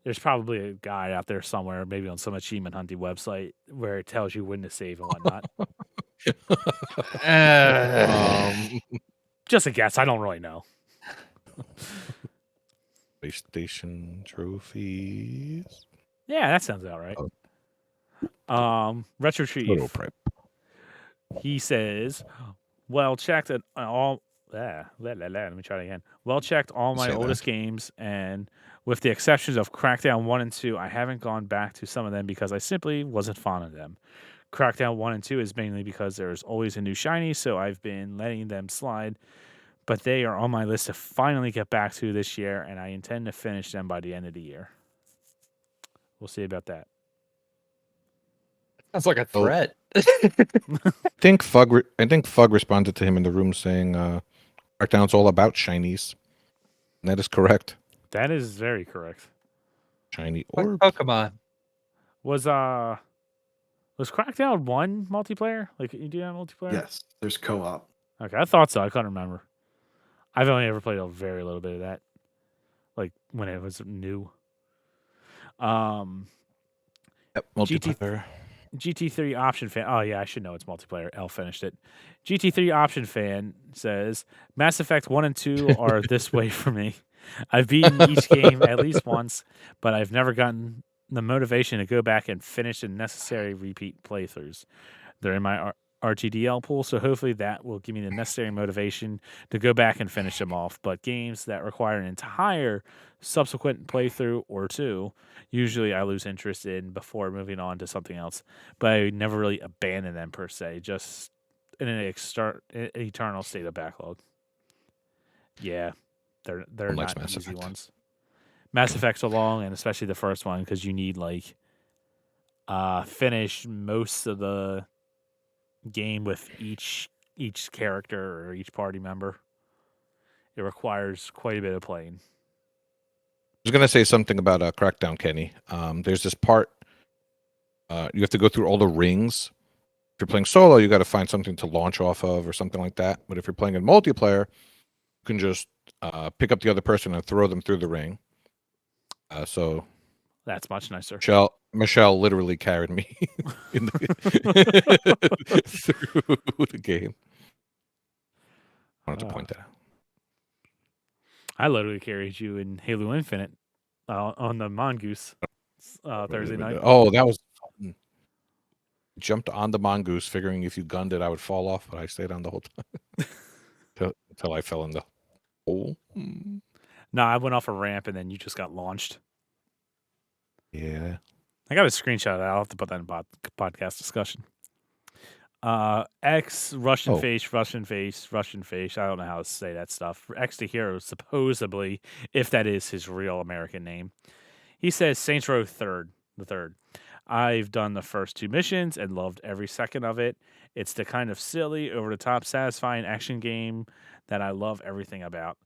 There's probably a guide out there somewhere, maybe on some achievement hunting website, where it tells you when to save and whatnot. Just a guess. I don't really know. PlayStation trophies. Yeah, that sounds about right. Retro Chief. He says, well checked at all. Let me try it again. Well checked all my oldest games, and with the exceptions of Crackdown 1 and 2, I haven't gone back to some of them because I simply wasn't fond of them. Crackdown 1 and 2 is mainly because there's always a new shiny, so I've been letting them slide. but they are on my list to finally get back to this year, and I intend to finish them by the end of the year. We'll see about that. Sounds like a threat. I think Fug responded to him in the room saying, "Crackdown's all about shinies." And that is correct. That is very correct. Shiny Like orb. Pokemon. Was Crackdown 1 multiplayer? Like, you do that multiplayer? Yes, there's co-op. Okay, I thought so. I couldn't remember. I've only ever played a very little bit of that, like when it was new. Yep, multiplayer. GT3 option fan. Oh yeah, I should know it's multiplayer. L finished it. GT3 option fan says Mass Effect 1 and 2 are this way for me. I've beaten each game at least once, but I've never gotten the motivation to go back and finish the necessary repeat playthroughs. They're in my RTDL pool, so hopefully that will give me the necessary motivation to go back and finish them off. But games that require an entire subsequent playthrough or two, usually I lose interest in before moving on to something else. But I never really abandon them per se, just in an eternal state of backlog. Yeah, they're Likes not Mass easy Effect. ones. Mass Effect's so long, and especially the first one, because you need finish most of the game with each character or each party member. It requires quite a bit of playing. I was going to say something about Crackdown, Kenny. There's this part you have to go through all the rings. If you're playing solo, you got to find something to launch off of or something like that. But if you're playing in multiplayer, you can just pick up the other person and throw them through the ring. So That's much nicer. Michelle literally carried me through the game. I wanted to point that out. I literally carried you in Halo Infinite on the Mongoose Thursday night. Oh, that was fun. Jumped on the mongoose, figuring if you gunned it, I would fall off, but I stayed on the whole time until I fell in the hole. No, I went off a ramp and then you just got launched. Yeah. I got a screenshot of that. I'll have to put that in podcast discussion. X Russian face. I don't know how to say that stuff. X the Hero, supposedly, if that is his real American name. He says Saints Row the third. I've done the first 2 missions and loved every second of it. It's the kind of silly, over-the-top, satisfying action game that I love everything about.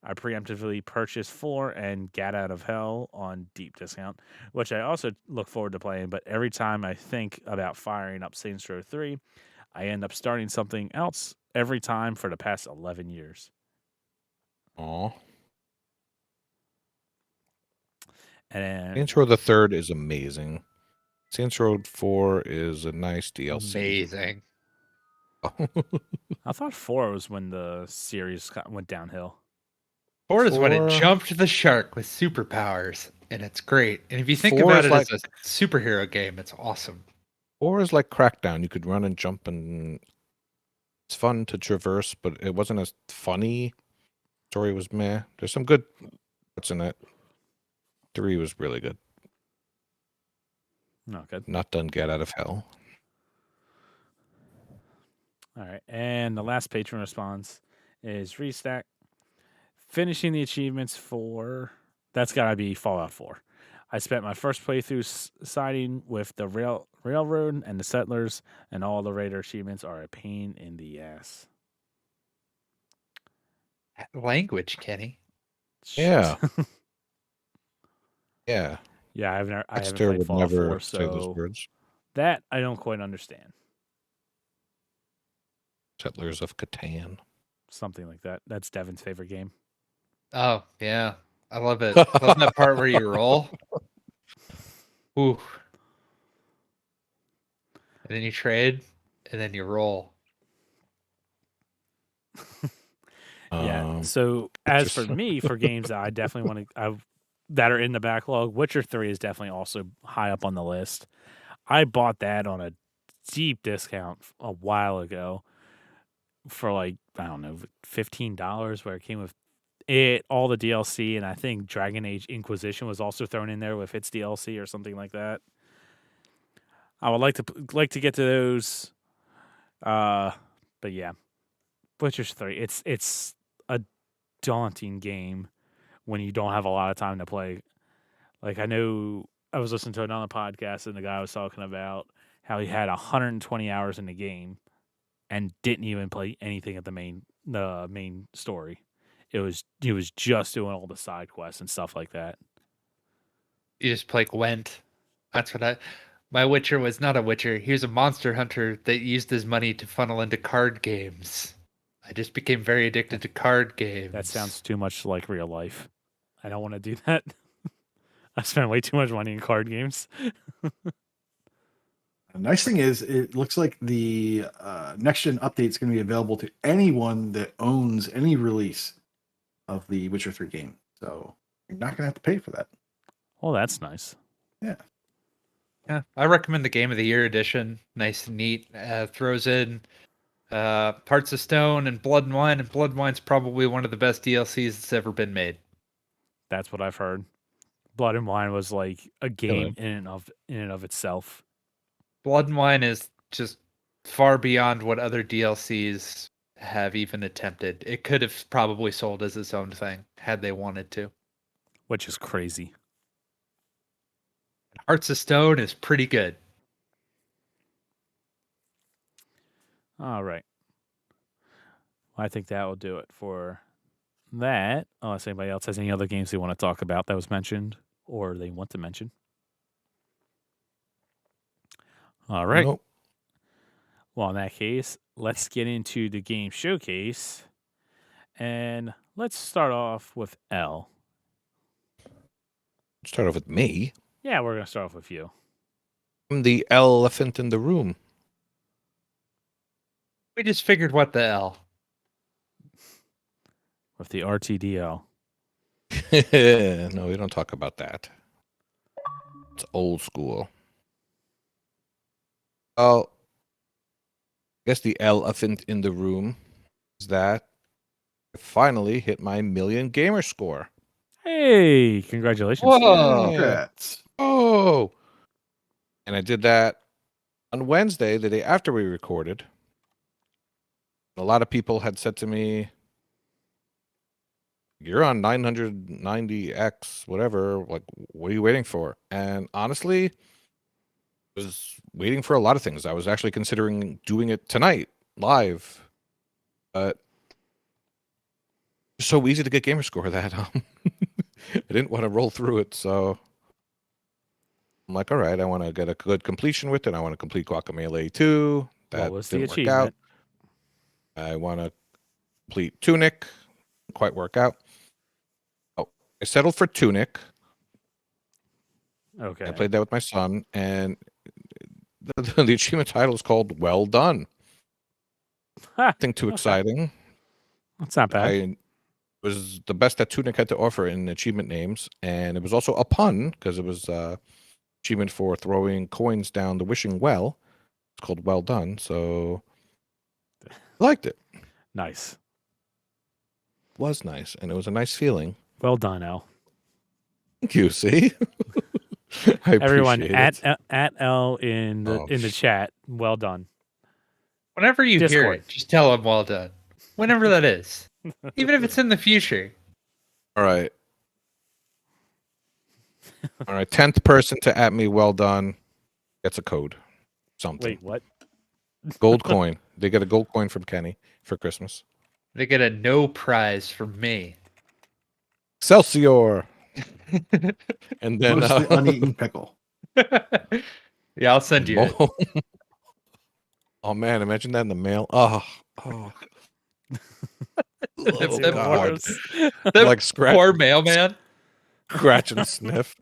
I preemptively purchased 4 and Gat Out of Hell on deep discount, which I also look forward to playing, but every time I think about firing up Saints Row 3, I end up starting something else every time for the past 11 years. Aw. And Saints Row the Third is amazing. Saints Row 4 is a nice DLC. Amazing. I thought 4 was when the series went downhill. 4 is when it 4 jumped the shark with superpowers, and it's great. And if you think 4 about is it as a superhero game, it's awesome. 4 is like Crackdown. You could run and jump, and it's fun to traverse, but it wasn't as funny. Story was meh. There's some good parts in it. 3 was really good. No, good. Not done Get Out of Hell. All right. And the last patron response is Restack. Finishing the achievements for... That's got to be Fallout 4. I spent my first playthrough siding with the railroad and the settlers, and all the raider achievements are a pain in the ass. Language, Kenny. Yeah. Yeah. Yeah, I haven't Dexter played would Fallout never 4, say those so words. that I don't quite understand. Settlers of Catan. Something like that. That's Devin's favorite game. Oh, yeah. I love it. I love that part where you roll. Ooh. And then you trade, and then you roll. Yeah. So as for me, for games that I definitely want to, that are in the backlog, Witcher 3 is definitely also high up on the list. I bought that on a deep discount a while ago for like, I don't know, $15, where it came with all the DLC, and I think Dragon Age Inquisition was also thrown in there with its DLC or something like that. I would like to get to those, but yeah, Witcher 3. It's daunting game when you don't have a lot of time to play. Like, I know I was listening to another podcast, and the guy was talking about how he had 120 hours in the game and didn't even play anything at the main story. He was just doing all the side quests and stuff like that. You just play Gwent. That's what my Witcher was not a Witcher. He was a monster hunter that used his money to funnel into card games. I just became very addicted to card games. That sounds too much like real life. I don't want to do that. I spent way too much money in card games. The nice thing is, it looks like the next gen update is going to be available to anyone that owns any release of the Witcher 3 game. So you're not going to have to pay for that. Oh, that's nice. Yeah. Yeah, I recommend the Game of the Year edition. Nice and neat. Throws in Parts of Stone and Blood and Wine, and Blood and Wine's probably one of the best DLCs that's ever been made. That's what I've heard. Blood and Wine was like a game in and of itself. Blood and Wine is just far beyond what other DLCs have even attempted. It could have probably sold as its own thing had they wanted to. Which is crazy. Hearts of Stone is pretty good. All right. Well, I think that will do it for that. Unless anybody else has any other games they want to talk about that was mentioned or they want to mention. All right. Nope. Well, in that case, let's get into the game showcase. And let's start off with L. Start off with me. Yeah, we're going to start off with you. I'm the elephant in the room. We just figured what the hell. With the RTDL. No, we don't talk about that. It's old school. Well, I guess the elephant in the room is that I finally hit my 1,000,000 gamer score. Hey, congratulations. Whoa. Congrats. Oh! And I did that on Wednesday, the day after we recorded. A lot of people had said to me, you're on 990X, whatever. Like, what are you waiting for? And honestly, I was waiting for a lot of things. I was actually considering doing it tonight, live. But it's so easy to get gamer score that I didn't want to roll through it, so I'm like, all right, I want to get a good completion with it. I want to complete Guacamelee 2. That What was the didn't work out. achievement? I want to complete Tunic. Didn't quite work out. Oh, I settled for Tunic. Okay. I played that with my son, and the achievement title is called Well Done. Nothing too exciting. That's not bad. It was the best that Tunic had to offer in achievement names, and it was also a pun because it was achievement for throwing coins down the wishing well. It's called Well Done, so I liked it. Nice. It was nice, and it was a nice feeling. Well done, L. Thank you. See, I Everyone appreciate it. at L in the chat. Well done. Whenever you hear Discord. it, just tell them well done. Whenever that is. Even if it's in the future. All right. All right. 10th person to at me, well done, gets a code. Something. Wait, what? Gold coin. They get a gold coin from Kenny for Christmas. They get a no prize from me. Excelsior. And then Mostly uneaten pickle. Yeah, I'll send you it. Oh man, imagine that in the mail. Oh. That's that God. worse. That Like scratch, poor mailman. scratch and sniff.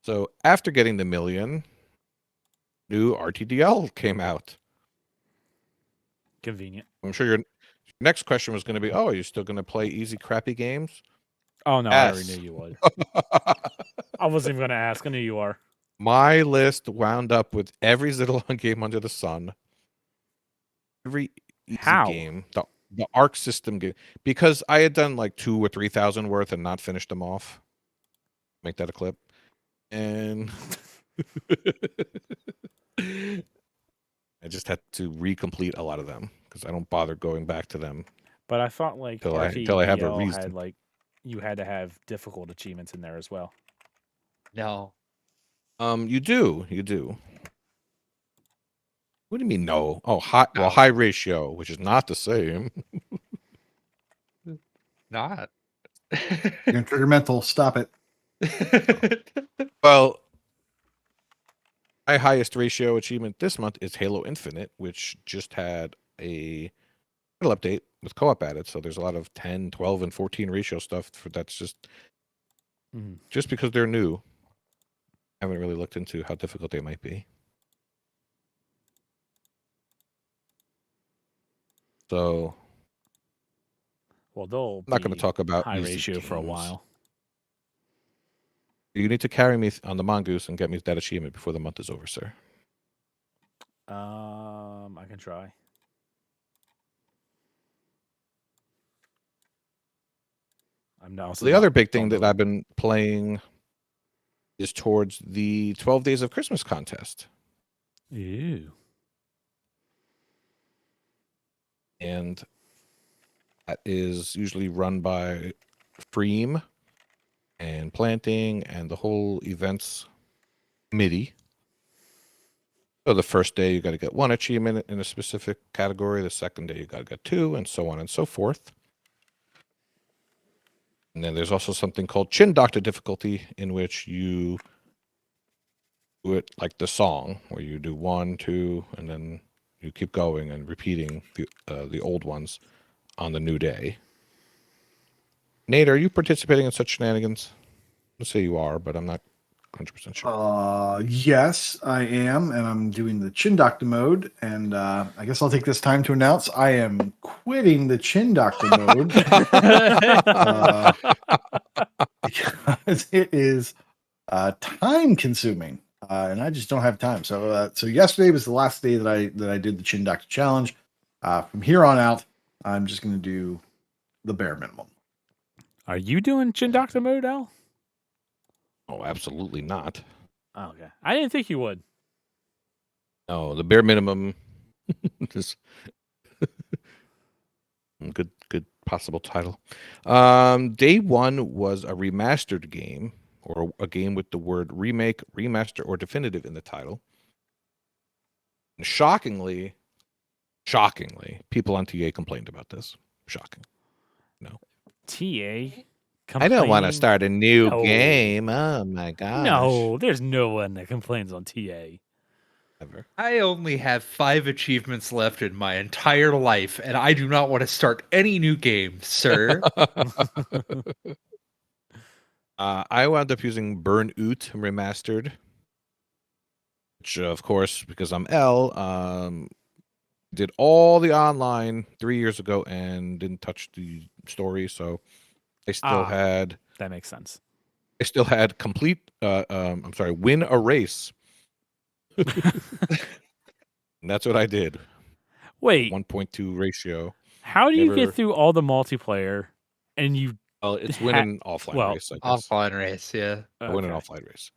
So after getting the 1,000,000, new RTDL came out. Convenient. I'm sure your next question was going to be, oh, are you still going to play easy, crappy games? Oh, no, I already Yes. knew you would. I wasn't even going to ask. I knew you are. My list wound up with every Zidalon game under the sun. Every easy How? game. the ARC system game, because I had done like 2,000 or 3,000 worth and not finished them off. Make that a clip. And I just had to recomplete a lot of them because I don't bother going back to them. But I thought like Till I have a RTBL reason. had like you had to have difficult achievements in there as well. No. You do. What do you mean no? Oh, high ratio, which is not the same. Not. You're trigger mental. Stop it. Well, my highest ratio achievement this month is Halo Infinite, which just had a little update with co-op added. So there's a lot of 10, 12, and 14 ratio stuff. That's just because they're new. I haven't really looked into how difficult they might be. So, Well, they'll I'm not going to talk about high easy ratio for a games. while. You need to carry me on the mongoose and get me that achievement before the month is over, sir. I can try. I'm now The other big thing that I've been playing is towards the 12 Days of Christmas contest. Ew. And that is usually run by Freem and Planting and the whole events committee. So the first day you got to get 1 achievement in a specific category. The second day you got to get 2, and so on and so forth. And then there's also something called Chin Doctor difficulty, in which you do it like the song, where you do 1, 2, and then you keep going and repeating the old ones on the new day. Nate, are you participating in such shenanigans? Let's say you are, but I'm not 100% sure. Yes, I am, and I'm doing the Chin Doctor mode. And I guess I'll take this time to announce I am quitting the Chin Doctor mode because it is time consuming, and I just don't have time. So yesterday was the last day that I did the Chin Doctor challenge. From here on out, I'm just going to do the bare minimum. Are you doing Chin Doctor mode, Al? Oh, absolutely not. Oh, okay. I didn't think you would. No, the bare minimum is good possible title. Day 1 was a remastered game, or a game with the word remake, remaster, or definitive in the title. And shockingly, people on TA complained about this. Shocking. No. TA? I don't want to complaining? start a new No. game. Oh my gosh. No, there's no one that complains on TA. Ever. I only have 5 achievements left in my entire life, and I do not want to start any new game, sir. I wound up using Burn Oot Remastered, which, of course, because I'm L, did all the online 3 years ago and didn't touch the story, so I still had... That makes sense. I still had complete, win a race. And that's what I did. Wait, 1.2 ratio. how do you get through all the multiplayer and you... Well, it's win an offline race, I guess. Offline race, yeah. Win an offline race.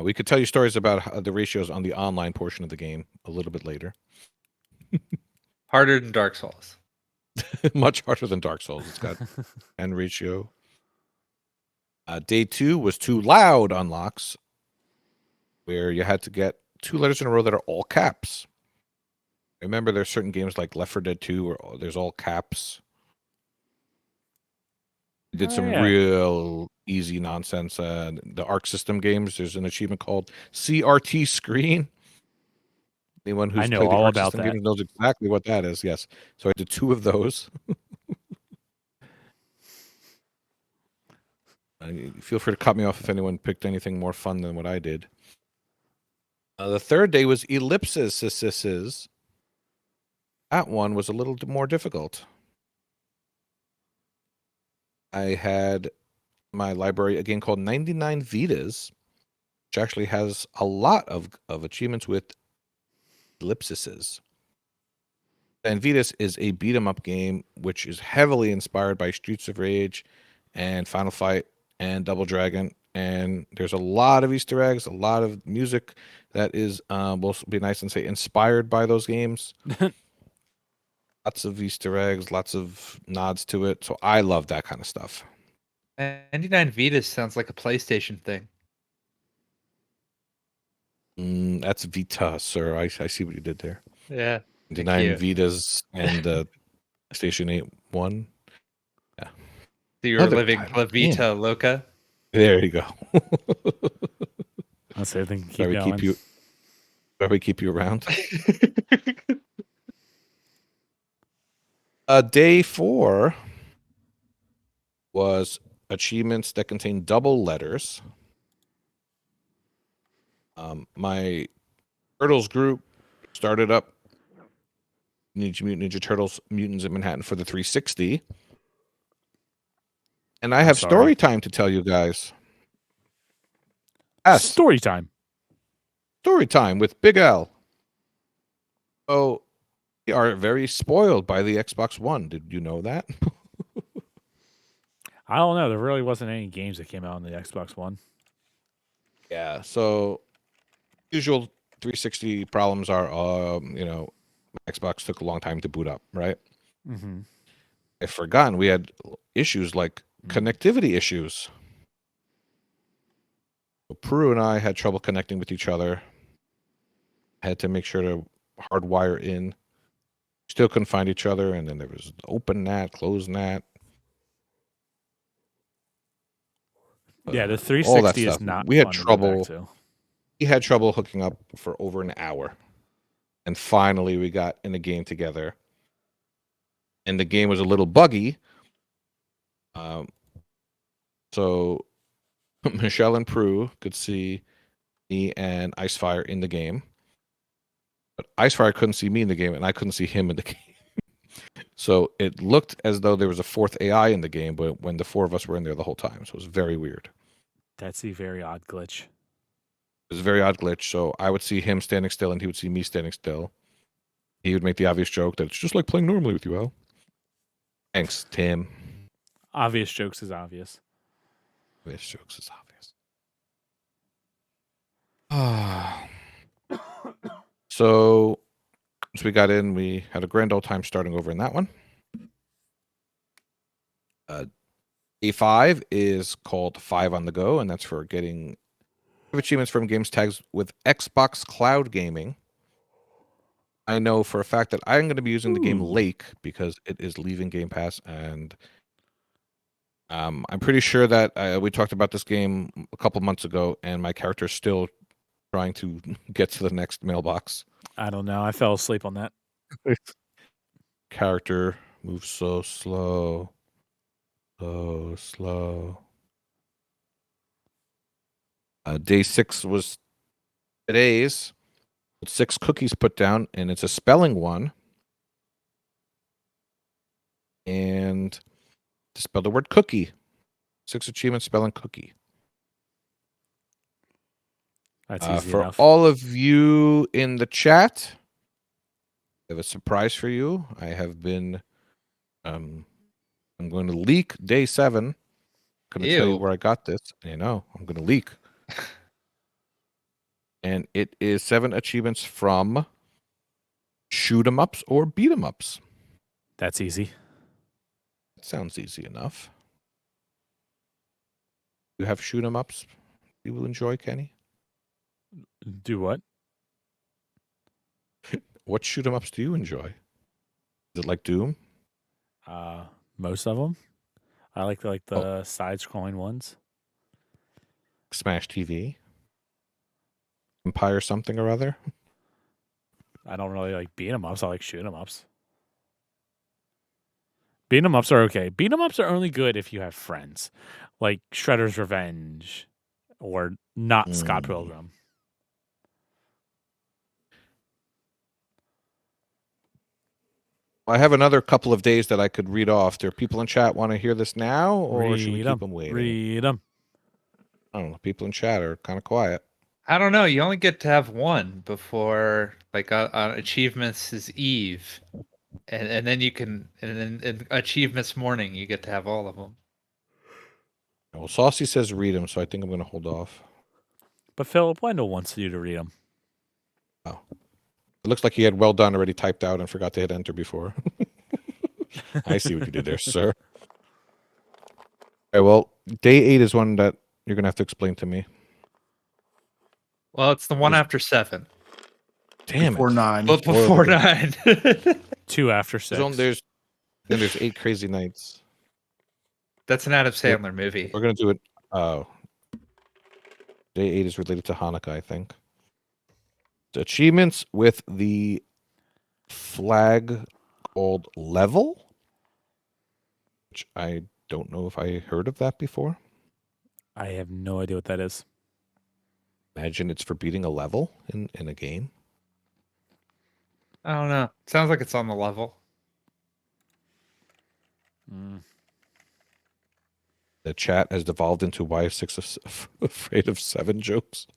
We could tell you stories about the ratios on the online portion of the game a little bit later. Harder than Dark Souls. Much harder than Dark Souls. It's got 10 ratio. Day 2 was 2 loud unlocks, where you had to get 2 letters in a row that are all caps. Remember, there's certain games like Left 4 Dead 2 where there's all caps. We did some real easy nonsense. The Arc System games, there's an achievement called CRT Screen. Anyone who's played the Arc System games knows exactly what that is. Yes. So I did 2 of those. Feel free to cut me off if anyone picked anything more fun than what I did. The third day was ellipses. That one was a little more difficult. I had my library a game called 99 Vidas, which actually has a lot of achievements with ellipses. And Vitas is a beat 'em up game which is heavily inspired by Streets of Rage and Final Fight and Double Dragon. And there's a lot of Easter eggs, a lot of music that is, will be nice and say, inspired by those games. Lots of Easter eggs, lots of nods to it. So I love that kind of stuff. 99 Vitas sounds like a PlayStation thing. That's Vita, sir. I see what you did there. Yeah. 99 Vitas and Station 8-1. So you were Other living title, La Vita Loca. There you go. That's everything. Why we keep you around. Day 4 was achievements that contain double letters. My Turtles group started up Ninja Turtles Mutants in Manhattan for the 360. And I have story time to tell you guys. Yes. Story time. Story time with Big L. Oh, we are very spoiled by the Xbox One. Did you know that? I don't know. There really wasn't any games that came out on the Xbox One. Yeah. So usual 360 problems are, Xbox took a long time to boot up, right? Mm-hmm. I've forgotten we had issues like connectivity issues. So Prue and I had trouble connecting with each other. Had to make sure to hardwire in. Still couldn't find each other, and then there was open NAT, closed NAT. Yeah, the all that 360 is stuff. not. We had fun to go trouble. back to. We had trouble hooking up for over an hour, and finally we got in a game together. And the game was a little buggy. So Michelle and Prue could see me and Icefire in the game. But Icefire couldn't see me in the game, and I couldn't see him in the game. So it looked as though there was a fourth AI in the game, but when the four of us were in there the whole time. So it was very weird. That's a very odd glitch. It was a very odd glitch. So I would see him standing still, and he would see me standing still. He would make the obvious joke that it's just like playing normally with you, Al. Thanks, Tim. Obvious jokes is obvious. Obvious jokes is obvious. So once we got in, we had a grand old time starting over in that one. Day 5 is called 5 on the Go, and that's for getting achievements from games tags with Xbox Cloud Gaming. I know for a fact that I'm going to be using the game Lake because it is leaving Game Pass, and I'm pretty sure that we talked about this game a couple months ago, and my character is still trying to get to the next mailbox. I don't know. I fell asleep on that. Character moves so slow. So slow. Day 6 was today's. 6 cookies put down, and it's a spelling one. And to spell the word cookie. 6 achievements spelling cookie. That's easy for enough. all of you in the chat, I have a surprise for you. I have been I'm going to leak day 7. I'm going to tell you where I got this. I'm going to leak. And it is 7 achievements from shoot 'em ups or beat 'em ups. That's easy. That sounds easy enough. You have shoot 'em ups you will enjoy, Kenny? Do what? What shoot 'em ups do you enjoy? Is it like Doom? Most of them. I like the side-scrolling ones. Smash TV? Empire something or other? I don't really like beat 'em ups. I like shoot 'em ups. Beat 'em ups are okay. Beat 'em ups are only good if you have friends, like Shredder's Revenge, or not Scott Pilgrim. I have another couple of days that I could read off. Do people in chat want to hear this now, or should we keep them waiting? Read them. I don't know. People in chat are kind of quiet. I don't know. You only get to have one before, like, on Achievements' Eve. and then you can, and then in achievements morning, you get to have all of them. Well, Saucy says read them, so I think I'm going to hold off. But Philip Wendell wants you to read them. Oh. It looks like he had well done already typed out and forgot to hit enter before. I see what you did there, sir. Okay, well, day 8 is one that you're going to have to explain to me. Well, it's the one after 7. Damn Before it. 9. But before 9. 2 after 6. Then there's 8 Crazy Nights. That's an Adam Sandler movie. We're going to do it. Day 8 is related to Hanukkah, I think. The achievements with the flag called level, which I don't know if I heard of that before. I have no idea what that is. Imagine it's for beating a level in a game. I don't know. Sounds like it's on the level. The chat has devolved into why is 6 afraid of 7 jokes.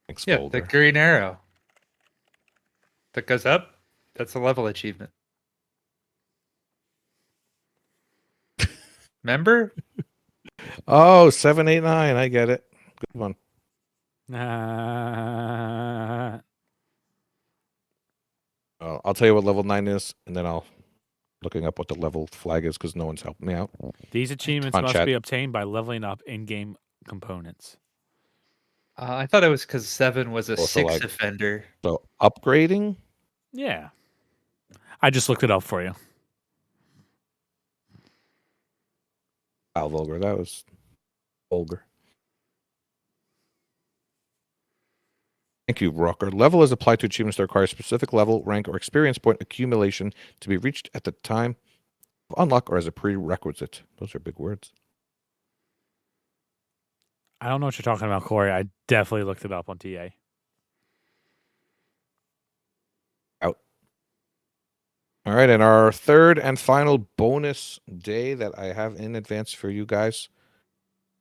Thanks, Yeah, Vulgar. the green arrow that goes up. That's a level achievement. Remember? Oh, 7, 8, 9. I get it. Good one. I'll tell you what level 9 is, and then I'll looking up what the level flag is because no one's helped me out. These achievements Come on, must chat. be obtained by leveling up in-game components. I thought it was because 7 was a Also, 6 like- offender. So upgrading. Yeah. I just looked it up for you. Wow, Vulgar. That was vulgar. Thank you, Rocker. Level is applied to achievements that require a specific level, rank, or experience point accumulation to be reached at the time of unlock or as a prerequisite. Those are big words. I don't know what you're talking about, Corey. I definitely looked it up on TA. Out. All right, and our third and final bonus day that I have in advance for you guys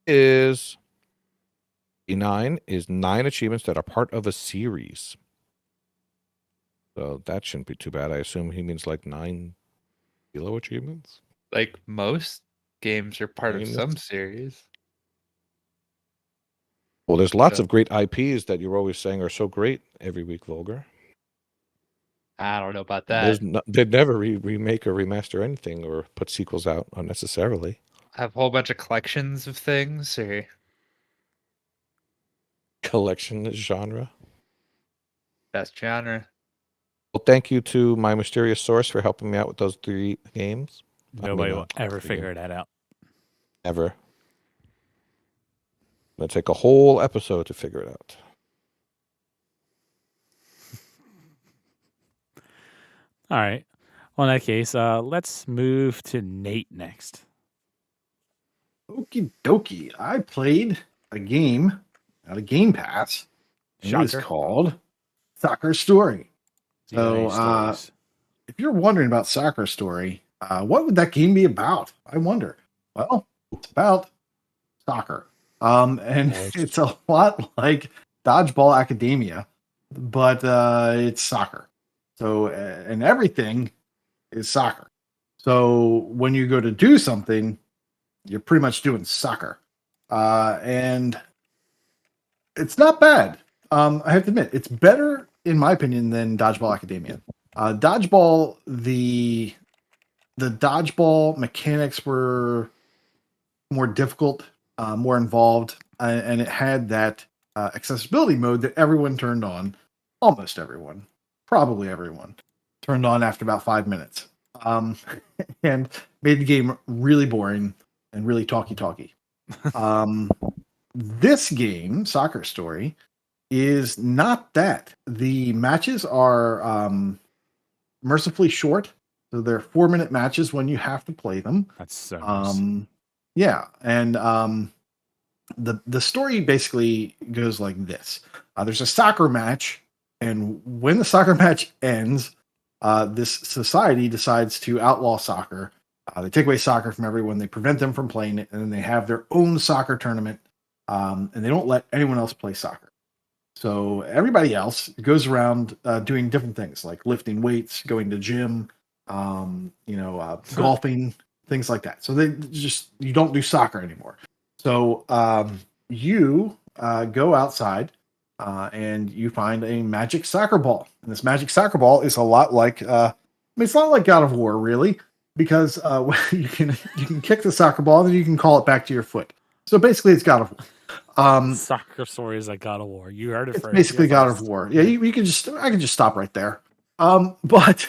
is 9 is 9 achievements that are part of a series. So that shouldn't be too bad. I assume he means like 9 kilo achievements. Like most games are part of Famous. some series. Well, there's lots Yeah. of great IPs that you're always saying are so great every week, Vulgar. I don't know about that. They'd never remake or remaster anything or put sequels out unnecessarily. I have a whole bunch of collections of things, or Collection genre. best genre. Well, thank you to my mysterious source for helping me out with those 3 games. Nobody will ever three figure that out. Ever. It'll take a whole episode to figure it out. All right. Well, in that case, let's move to Nate next. Okie dokie. I played a game out of Game Pass. It is Shocker. called Soccer Story. DNA So, stories. if you're wondering about Soccer Story, what would that game be about? I wonder. Well, it's about soccer. And Nice. it's a lot like Dodgeball Academia, but it's soccer. So, and everything is soccer. So when you go to do something, you're pretty much doing soccer. And it's not bad. I have to admit, it's better, in my opinion, than Dodgeball Academia. Dodgeball, the dodgeball mechanics were more difficult, more involved, and it had that accessibility mode that everyone turned on. Almost everyone, probably everyone, turned on after about 5 minutes, and made the game really boring and really talky. This game, Soccer Story, is not that. The matches are mercifully short, so they're 4-minute matches when you have to play them. That's so nice. Yeah, and the story basically goes like this: there's a soccer match, and when the soccer match ends, this society decides to outlaw soccer. They take away soccer from everyone. They prevent them from playing it, and then they have their own soccer tournament, and they don't let anyone else play soccer. So everybody else goes around doing different things like lifting weights, going to gym, golfing, things like that. So you don't do soccer anymore. So you go outside and you find a magic soccer ball. And this magic soccer ball is a lot like, it's not like God of War really, because you can kick the soccer ball and then you can call it back to your foot. So basically it's God of War. Soccer stories like God of War. You heard it It's first. basically God of War. Yeah, I can just stop right there. But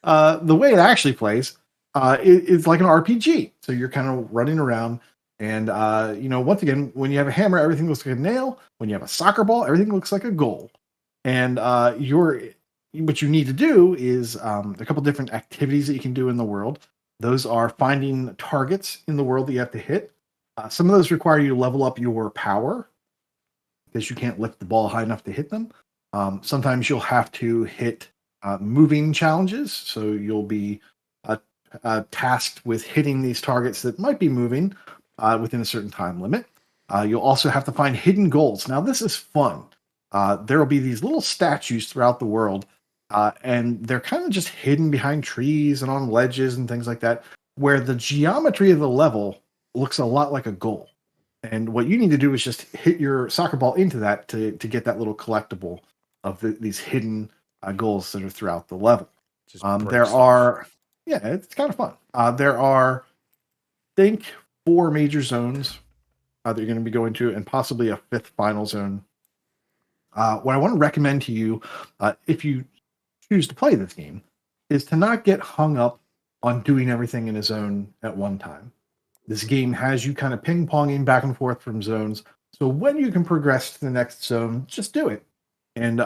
the way it actually plays it's like an RPG. So you're kind of running around, and once again, when you have a hammer, everything looks like a nail. When you have a soccer ball, everything looks like a goal. And what you need to do is a couple different activities that you can do in the world. Those are finding targets in the world that you have to hit. Some of those require you to level up your power because you can't lift the ball high enough to hit them. Sometimes you'll have to hit moving challenges. So you'll be tasked with hitting these targets that might be moving within a certain time limit. You'll also have to find hidden goals. Now, this is fun. There will be these little statues throughout the world, and they're kind of just hidden behind trees and on ledges and things like that, where the geometry of the level looks a lot like a goal. And what you need to do is just hit your soccer ball into that to get that little collectible of these hidden goals that are throughout the level. It's kind of fun. There are, I think, 4 major zones that you're going to be going to, and possibly a 5th final zone. What I want to recommend to you, if you choose to play this game, is to not get hung up on doing everything in a zone at one time. This game has you kind of ping-ponging back and forth from zones. So when you can progress to the next zone, just do it. And,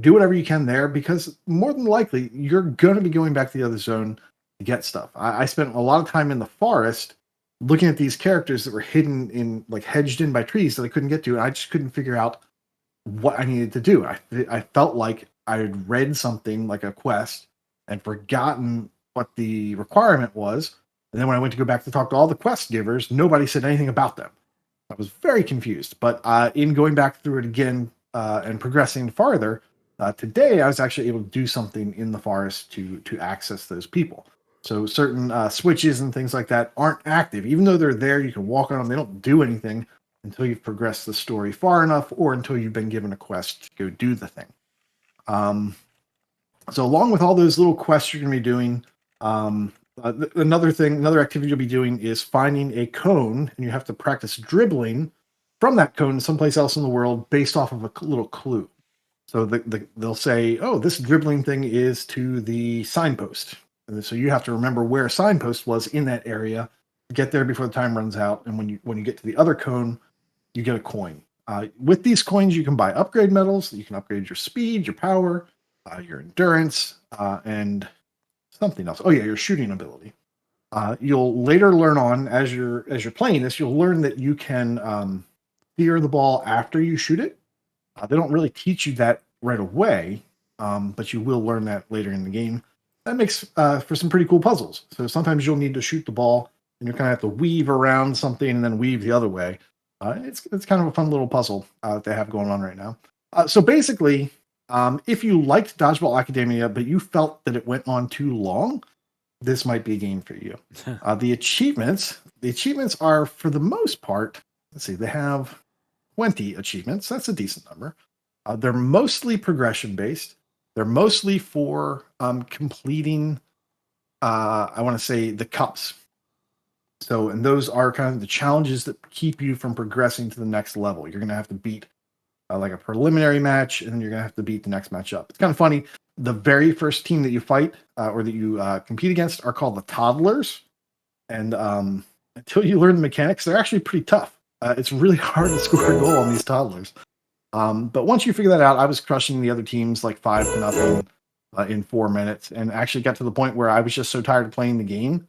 do whatever you can there, because more than likely, you're going to be going back to the other zone to get stuff. I spent a lot of time in the forest looking at these characters that were hidden in, like, hedged in by trees that I couldn't get to, and I just couldn't figure out what I needed to do. I felt like I had read something like a quest and forgotten what the requirement was. And then when I went to go back to talk to all the quest givers, nobody said anything about them. I was very confused. But in going back through it again and progressing farther, today I was actually able to do something in the forest to access those people. So certain switches and things like that aren't active. Even though they're there, you can walk on them. They don't do anything until you've progressed the story far enough or until you've been given a quest to go do the thing. So along with all those little quests you're going to be doing, another activity you'll be doing is finding a cone, and you have to practice dribbling from that cone to someplace else in the world based off of a little clue. So they'll say, oh, this dribbling thing is to the signpost. And so you have to remember where a signpost was in that area, get there before the time runs out. And when you get to the other cone, you get a coin. With these coins, you can buy upgrade medals. You can upgrade your speed, your power, your endurance, and something else. Oh yeah, your shooting ability. You'll later learn on as you're playing this. You'll learn that you can steer the ball after you shoot it. They don't really teach you that right away, but you will learn that later in the game. That makes for some pretty cool puzzles. So sometimes you'll need to shoot the ball, and you kind of have to weave around something and then weave the other way. It's kind of a fun little puzzle that they have going on right now. So basically, if you liked Dodgeball Academia, but you felt that it went on too long, this might be a game for you. The achievements are, for the most part, let's see, they have 20 achievements. That's a decent number. They're mostly progression based. They're mostly for completing, I want to say, the cups. So, and those are kind of the challenges that keep you from progressing to the next level. You're going to have to beat like a preliminary match, and then you're going to have to beat the next match up. It's kind of funny. The very first team that you fight or that you compete against are called the Toddlers. And until you learn the mechanics, they're actually pretty tough. It's really hard to score a goal on these Toddlers. But once you figure that out, I was crushing the other teams like 5-0 in 4 minutes, and actually got to the point where I was just so tired of playing the game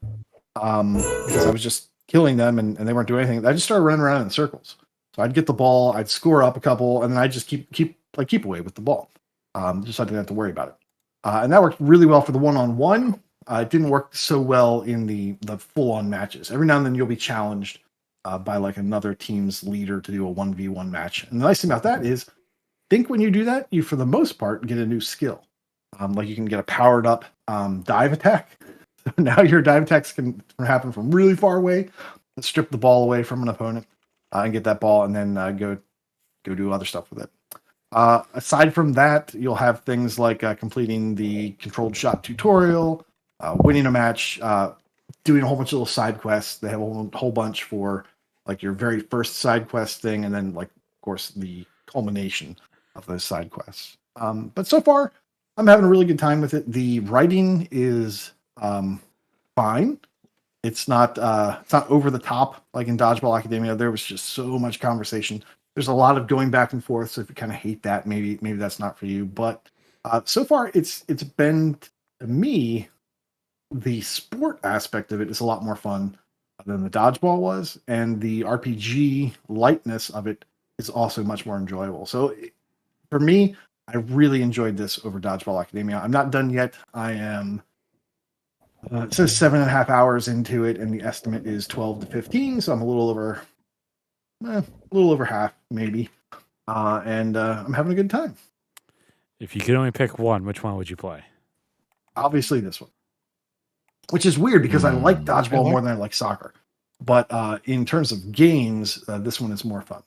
because I was just killing them and they weren't doing anything. I just started running around in circles. So I'd get the ball, I'd score up a couple, and then I'd just keep away with the ball. Just so I didn't have to worry about it. And that worked really well for the one-on-one. It didn't work so well in the full-on matches. Every now and then you'll be challenged by like another team's leader to do a 1v1 match. And the nice thing about that is, I think when you do that, you for the most part get a new skill. Like you can get a powered up dive attack. So now your dive attacks can happen from really far away, strip the ball away from an opponent, and get that ball, and then go do other stuff with it. Aside from that, you'll have things like completing the controlled shot tutorial, winning a match, doing a whole bunch of little side quests. They have a whole bunch for like your very first side quest thing, and then like of course the culmination of those side quests. But so far, I'm having a really good time with it. The writing is fine. It's not over the top like in Dodgeball Academia. There was just so much conversation. There's a lot of going back and forth. So if you kind of hate that, maybe that's not for you. But so far, it's been, to me, the sport aspect of it is a lot more fun than the dodgeball was, and the RPG lightness of it is also much more enjoyable. So for me, I really enjoyed this over Dodgeball Academia. I'm not done yet. I am. It says 7.5 hours into it, and the estimate is 12 to 15. So I'm a little over half, maybe. And I'm having a good time. If you could only pick one, which one would you play? Obviously, this one, which is weird because I like dodgeball more than I like soccer. But in terms of games, this one is more fun.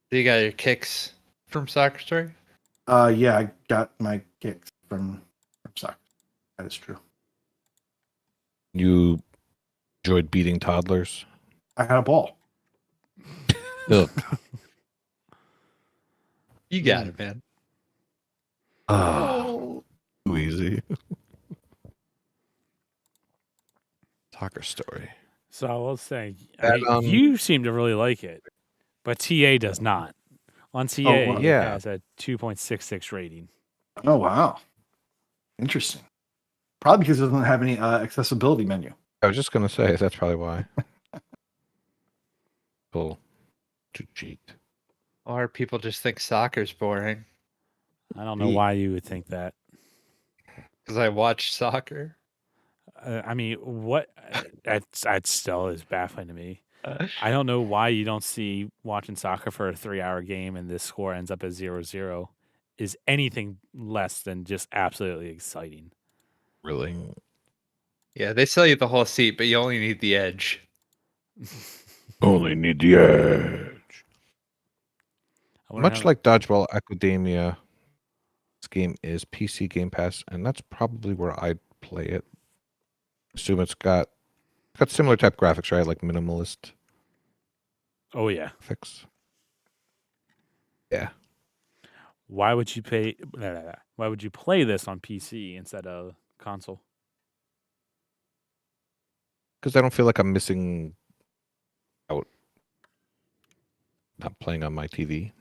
Do you got your kicks from Soccer Story? Yeah, I got my kicks from soccer. That is true. You enjoyed beating toddlers? I had a ball. Ugh. You got it, man. Oh, too easy. Soccer Story. So I will say, That, you seem to really like it, but TA does not. On TA, it has a 2.66 rating. Oh, wow. Interesting. Probably because it doesn't have any accessibility menu. I was just going to say, that's probably why. Cool. To cheat. Or people just think soccer's boring. I don't know why you would think that. Because I watch soccer. I mean, what? That still is baffling to me. I don't know why you don't see watching soccer for a 3-hour game and this score ends up as 0-0 is anything less than just absolutely exciting. Really? Yeah, they sell you the whole seat, but you only need the edge. Only need the edge. Much like Dodgeball Academia, this game is PC Game Pass, and that's probably where I'd play it. Assume it's got similar type graphics, right? Like minimalist. Oh yeah. Graphics. Yeah. Why would you pay? Why would you play this on PC instead of console? Because I don't feel like I'm missing out. Not playing on my TV.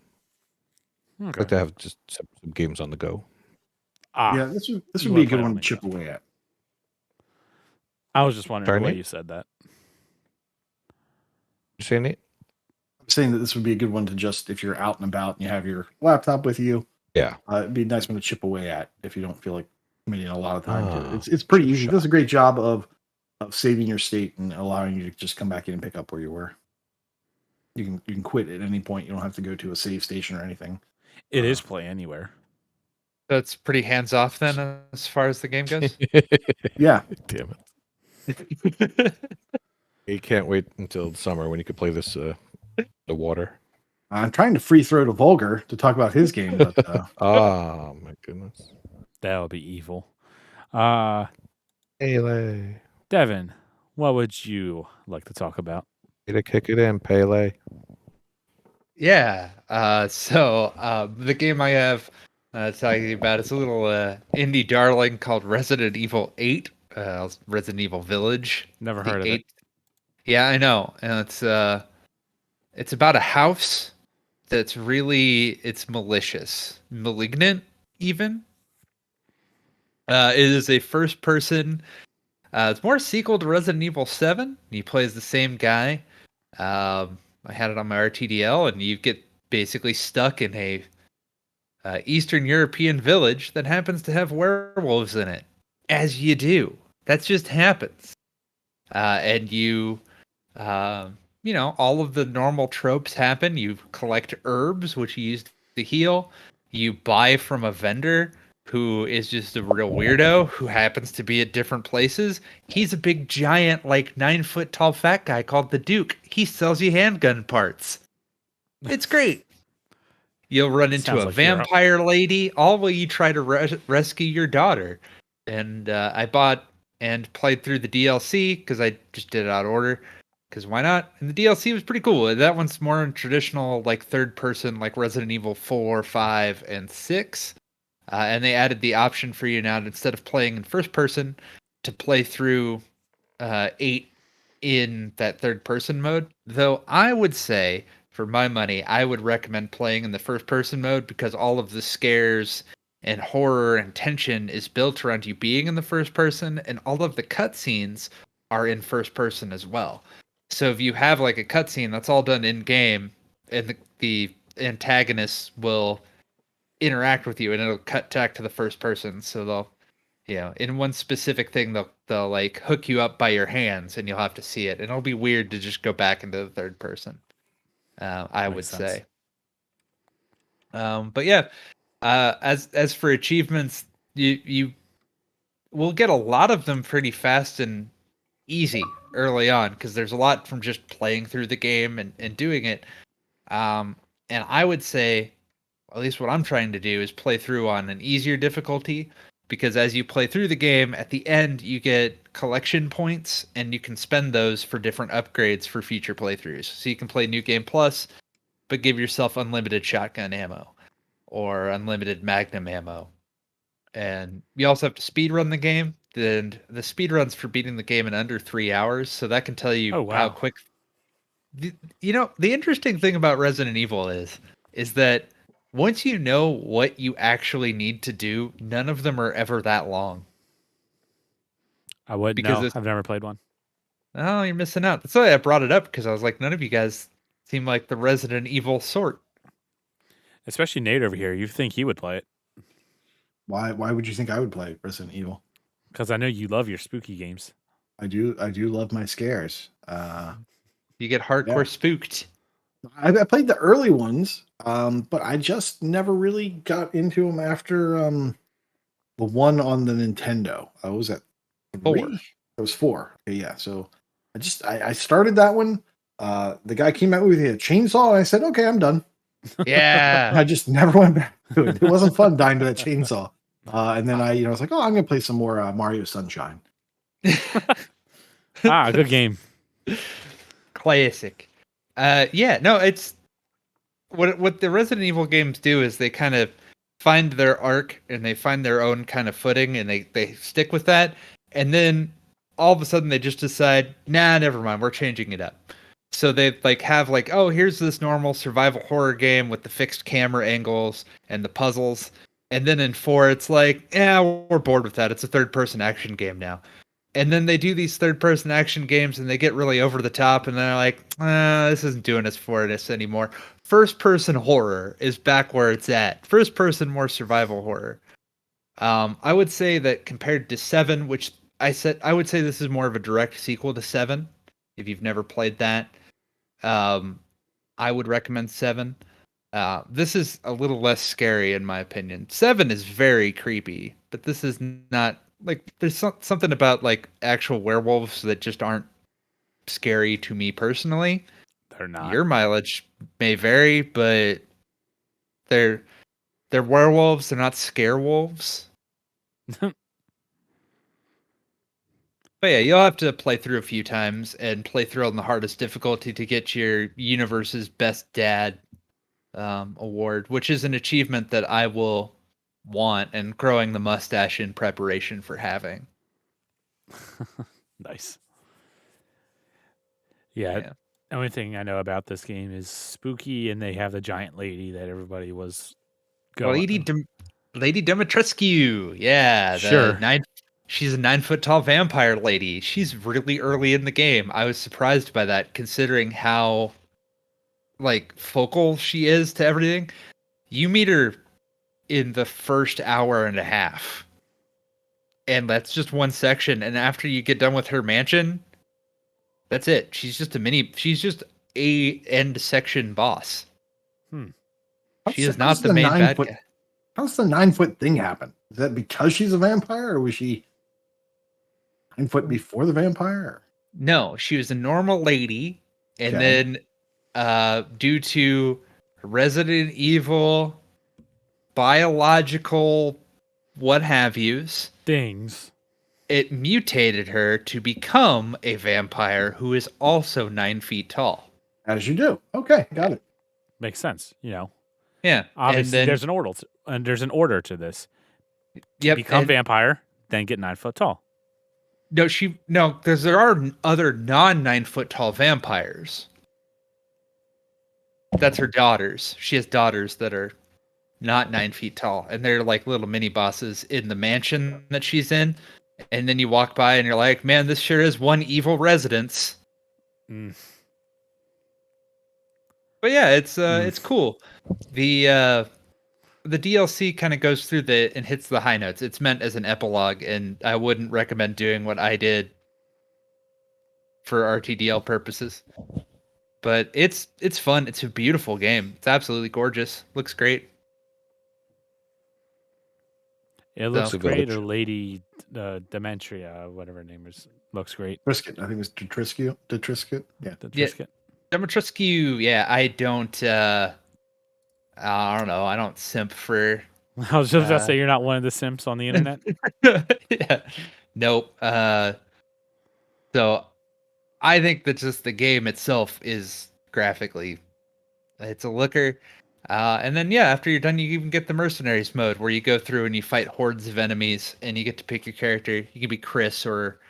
Okay. I'd like to have just some games on the go. Yeah, this would be a good one to chip away at. I was just wondering why you said that. You saying it? I'm saying that this would be a good one to just, if you're out and about and you have your laptop with you. Yeah. It'd be a nice one to chip away at if you don't feel like committing a lot of time to it. It's pretty easy. It does a great job of saving your state and allowing you to just come back in and pick up where you were. You can quit at any point. You don't have to go to a save station or anything. It is play anywhere. That's pretty hands off then, as far as the game goes. Yeah. Damn it. You can't wait until summer when you could play this the water. I'm trying to free throw to Vulgar to talk about his game, but oh my goodness. That would be evil. Pele. Devin, what would you like to talk about? Way to kick it in, Pele. Yeah. So the game I have to tell you about is a little indie darling called Resident Evil 8. Resident Evil Village. Never heard of it. Yeah, I know. And it's about a house that's it's malicious, malignant even. It is a first person. It's more a sequel to Resident Evil 7. He plays the same guy. I had it on my RTDL, and you get basically stuck in a Eastern European village that happens to have werewolves in it, as you do. That just happens. And you all of the normal tropes happen. You collect herbs, which you use to heal. You buy from a vendor who is just a real weirdo who happens to be at different places. He's a big, giant, like 9-foot tall fat guy called the Duke. He sells you handgun parts. It's great. You'll run into Sounds a like you're vampire lady, all while you try to rescue your daughter. And I bought and played through the DLC because I just did it out of order. Because why not? And the DLC was pretty cool. That one's more in traditional, like, third person, like Resident Evil 4, 5, and 6. And they added the option for you now, instead of playing in first person, to play through 8 in that third person mode. Though I would say, for my money, I would recommend playing in the first person mode because all of the scares and horror and tension is built around you being in the first person, and all of the cutscenes are in first person as well. So if you have like a cutscene, that's all done in game, and the antagonists will interact with you, and it'll cut back to the first person. So they'll, in one specific thing, they'll like hook you up by your hands, and you'll have to see it, and it'll be weird to just go back into the third person. I would say. But yeah, as for achievements, you will get a lot of them pretty fast and easy early on because there's a lot from just playing through the game and doing it. And I would say, at least what I'm trying to do is play through on an easier difficulty, because as you play through the game, at the end you get collection points, and you can spend those for different upgrades for future playthroughs. So you can play New Game Plus, but give yourself unlimited shotgun ammo or unlimited magnum ammo. And you also have to speed run the game. And the speed runs for beating the game in under 3 hours, so that can tell you how quick. The interesting thing about Resident Evil is that once you know what you actually need to do, none of them are ever that long. I wouldn't know. I've never played one. Oh, you're missing out. That's why I brought it up, because I was like, none of you guys seem like the Resident Evil sort. Especially Nate over here. You think he would play it. Why would you think I would play Resident Evil? Because I know you love your spooky games. I do love my scares. You get hardcore spooked. I played the early ones, but I just never really got into them after the one on the Nintendo. I was at 4. It was 4. Okay, yeah. So I started that one. The guy came out with a chainsaw, and I said, "Okay, I'm done." Yeah. I just never went back to it. It wasn't fun dying to that chainsaw. And then I was like, "Oh, I'm gonna play some more Mario Sunshine." Good game. Classic. It's what the Resident Evil games do is they kind of find their arc, and they find their own kind of footing, and they stick with that. And then all of a sudden they just decide, nah, never mind, we're changing it up. So they have here's this normal survival horror game with the fixed camera angles and the puzzles. And then in 4, it's like, yeah, we're bored with that. It's a third-person action game now. And then they do these third-person action games, and they get really over the top, and they're like, this isn't doing us for us anymore. First-person horror is back where it's at. First-person, more survival horror. I would say that compared to 7, which I would say this is more of a direct sequel to 7, if you've never played that. I would recommend 7. This is a little less scary, in my opinion. 7 is very creepy, but this is not... there's something about actual werewolves that just aren't scary to me personally. They're not. Your mileage may vary, but they're werewolves. They're not scare wolves. But yeah, you'll have to play through a few times and play through on the hardest difficulty to get your universe's best dad award, which is an achievement that I will want, and growing the mustache in preparation for having. Nice. Yeah. The only thing I know about this game is spooky, and they have the giant lady that everybody was going. Lady Dimitrescu. Yeah. Sure. She's a 9-foot tall vampire lady. She's really early in the game. I was surprised by that, considering how focal she is to everything. You meet her in the first hour and a half, and that's just one section. And after you get done with her mansion, That's it. She's just a end section boss. She is not the main bad guy. How's the 9-foot thing happen? Is that because she's a vampire, or was she 9 foot before the vampire? No, she was a normal lady, and then due to Resident Evil, biological, what have yous, things, it mutated her to become a vampire who is also 9 feet tall. As you do. Okay, got it. makes sense. Yeah, Obviously, and then, there's an order to this. Yep, Become vampire, then get 9 foot tall. No, because there are other non 9 foot tall vampires. That's her daughters. She has daughters that are not 9 feet tall, and they're like little mini bosses in the mansion that she's in. And then you walk by, and you're like, "Man, this sure is one evil residence." Mm. But yeah, it's cool. The DLC kind of goes through and hits the high notes. It's meant as an epilogue, and I wouldn't recommend doing what I did for RTDL purposes. But it's fun. It's a beautiful game. It's absolutely gorgeous. Looks great. It looks great, or Lady Demetria, whatever her name is, looks great. Trisket. I think it's Detrisket. Yeah. Detrisket. Demetrescu, yeah, I don't know. I don't simp for. I was just about to say you're not one of the simps on the internet. Yeah. Nope. So I think that just the game itself is graphically, it's a looker. And then after you're done, you even get the mercenaries mode where you go through and you fight hordes of enemies, and you get to pick your character. You can be Chris or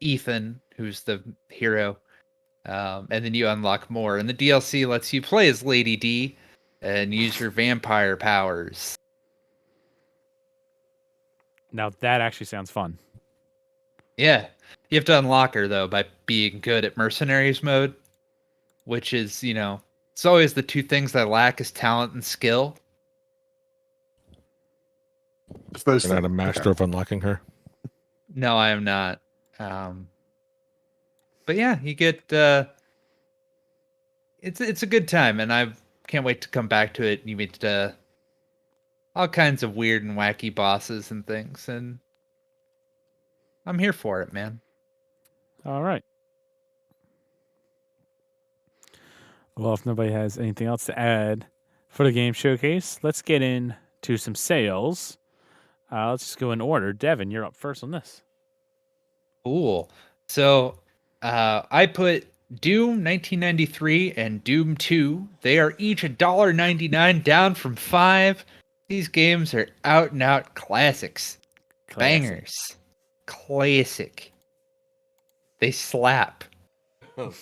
Ethan, who's the hero. And then you unlock more. And the DLC lets you play as Lady D and use your vampire powers. Now that actually sounds fun. Yeah. You have to unlock her, though, by being good at mercenaries mode, which is, it's always the two things I lack is talent and skill. You're not a master of unlocking her? No, I am not. But yeah, you get it's a good time, and I can't wait to come back to it. You meet all kinds of weird and wacky bosses and things, and I'm here for it, man. All right. Well, if nobody has anything else to add for the game showcase, let's get into some sales. Let's just go in order. Devin, you're up first on this. Cool. So I put Doom 1993 and Doom 2. They are each $1.99, down from $5. These games are out and out classics. Bangers. Classic. They slap. And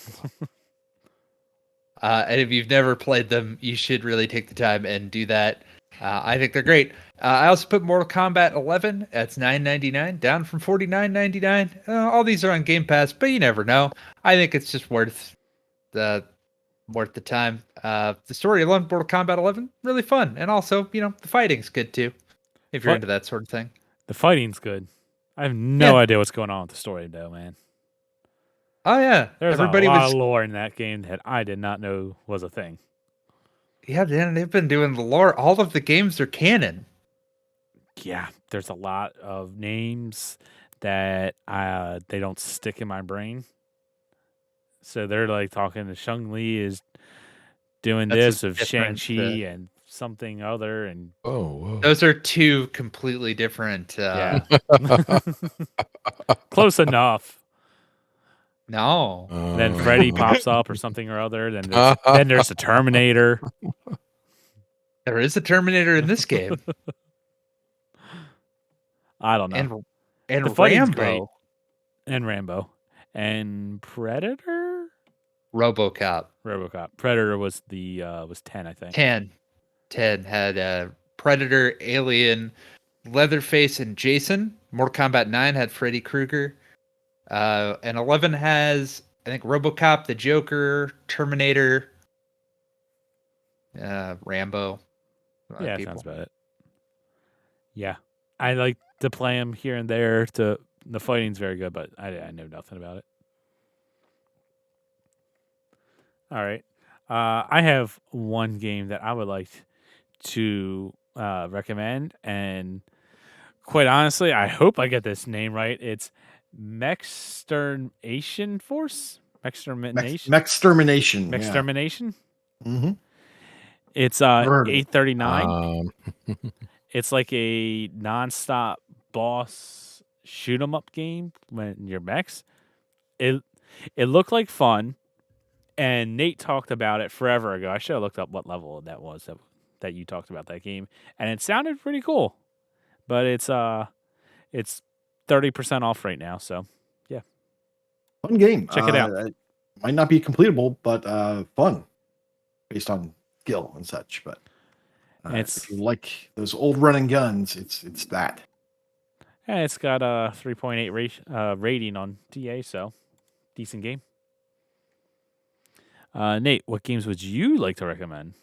if you've never played them, you should really take the time and do that. I think they're great. I also put Mortal Kombat 11. That's $9.99, down from $49.99. All these are on Game Pass, but you never know. I think it's just worth the time. The story alone, Mortal Kombat 11, really fun, and also the fighting's good too, if you're into that sort of thing. The fighting's good. I have no idea what's going on with the story, though, man. Oh yeah, there's a lot of lore in that game that I did not know was a thing. Yeah, Dan, they've been doing the lore. All of the games are canon. Yeah, there's a lot of names that they don't stick in my brain. So they're like talking to Shang Li is doing this of Shang-Chi and something other, and those are two completely different. Close enough. No. Then Freddy pops up or something or other. Then there's the Terminator. There is a Terminator in this game. I don't know. And the Rambo. Great. And Rambo. And Predator? RoboCop. Predator was 10, I think. 10 had Predator, Alien, Leatherface, and Jason. Mortal Kombat 9 had Freddy Krueger. And 11 has, I think, RoboCop, the Joker, Terminator, Rambo. Yeah, sounds about it. Yeah, I like to play them here and there. The fighting's very good, but I know nothing about it. All right. I have one game that I would like to recommend, and quite honestly, I hope I get this name right. It's Mextermination Force? Mextermination? Mextermination. Yeah. Mextermination? Mm-hmm. It's Never heard of it. 839. It's like a nonstop boss shoot 'em up game when you're mechs. It looked like fun, and Nate talked about it forever ago. I should have looked up what level that was that you talked about that game, and it sounded pretty cool. But it's 30% off right now, so Fun game. Check it out. It might not be completable, but fun based on skill and such. But if you like those old running guns, it's that. yeah, it's got a 3.8 rating on TA, so decent game. Nate, what games would you like to recommend?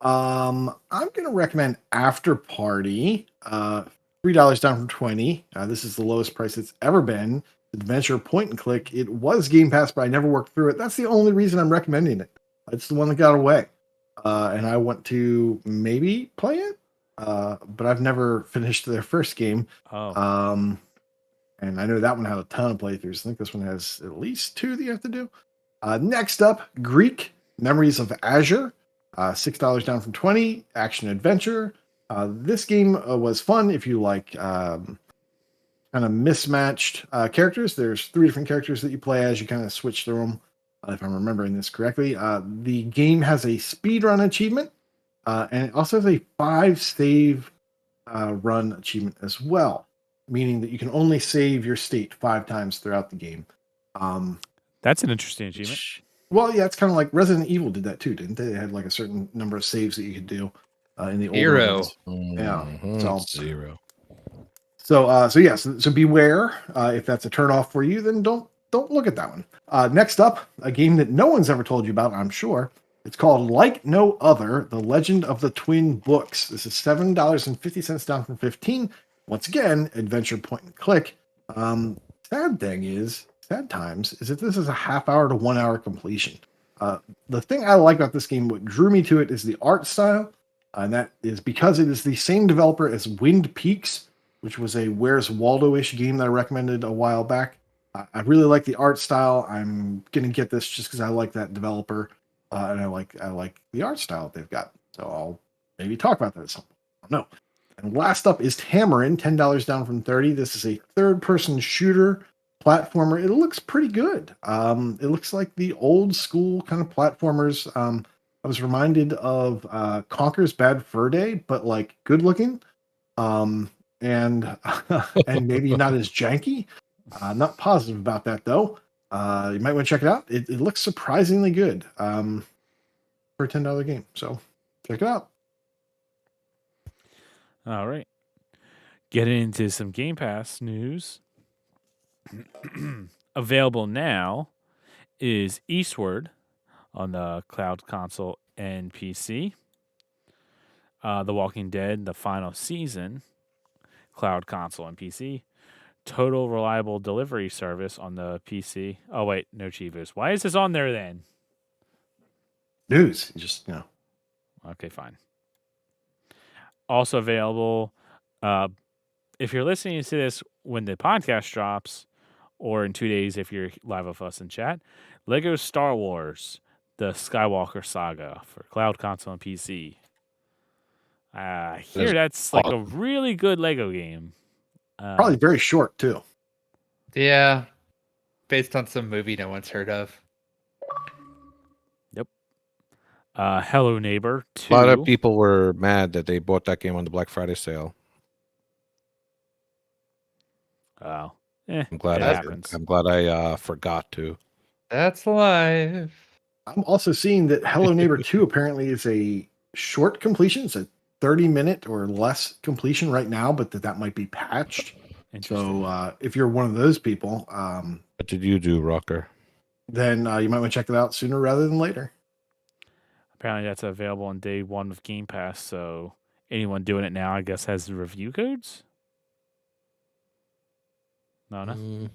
I'm gonna recommend After Party. $3 down from 20. This is the lowest price it's ever been. Adventure point and click. It was Game Pass, but I never worked through it. That's the only reason I'm recommending it. It's the one that got away, and I want to maybe play it, but I've never finished their first game. Oh, And I know that one had a ton of playthroughs. I think this one has at least 2 that you have to do. Next up, Greek Memories of Azure. $6 down from 20. Action adventure. This game was fun if you like kind of mismatched characters. There's 3 different characters that you play as. You kind of switch through them, if I'm remembering this correctly. The game has a speedrun achievement, and it also has a 5 save run achievement as well, meaning that you can only save your state 5 times throughout the game. that's an interesting achievement. Well, yeah, it's kind of like Resident Evil did that too, didn't they? They had like a certain number of saves that you could do in the older 0. ones. Yeah, so 0. So beware. If that's a turnoff for you, then don't look at that one. Next up, a game that no one's ever told you about, I'm sure. It's called Like No Other: The Legend of the Twin Books. This is $7.50 down from 15. Once again, adventure point and click. Sad times is that this is a half-hour to 1 hour completion. The thing I like about this game, what drew me to it, is the art style, and that is because it is the same developer as Wind Peaks, which was a Where's Waldo-ish game that I recommended a while back. I really like the art style. I'm gonna get this just because I like that developer, and I like the art style that they've got. So I'll maybe talk about that at some point. I don't know. And last up is Tamarin, $10 down from 30. This is a third-person shooter platformer. It looks pretty good. It looks like the old school kind of platformers. I was reminded of Conker's Bad Fur Day, but like good looking, and and maybe not as janky. Not positive about that though. You might want to check it out. It looks surprisingly good for a $10 game. So check it out. All right. Getting into some Game Pass news. Available now is Eastward on the cloud console and PC. The Walking Dead, the final season, cloud console and PC. Total Reliable Delivery Service on the PC. Oh, wait, no Chivas. Why is this on there then? News, just Okay, fine. Also available, if you're listening to this when the podcast drops, or in 2 days if you're live with us in chat, Lego Star Wars, the Skywalker Saga for cloud console and PC. I hear that's like a really good Lego game. probably very short too. Yeah. Based on some movie no one's heard of. Yep. Hello Neighbor 2. A lot of people were mad that they bought that game on the Black Friday sale. Oh. I'm glad it I happens. I'm glad I forgot to. That's live. I'm also seeing that Hello Neighbor 2 apparently is a short completion. It's a 30-minute or less completion right now, but that might be patched. So if you're one of those people, What did you do, Rocker? then you might want to check it out sooner rather than later. Apparently that's available on day 1 of Game Pass, so anyone doing it now, I guess, has the review codes? No.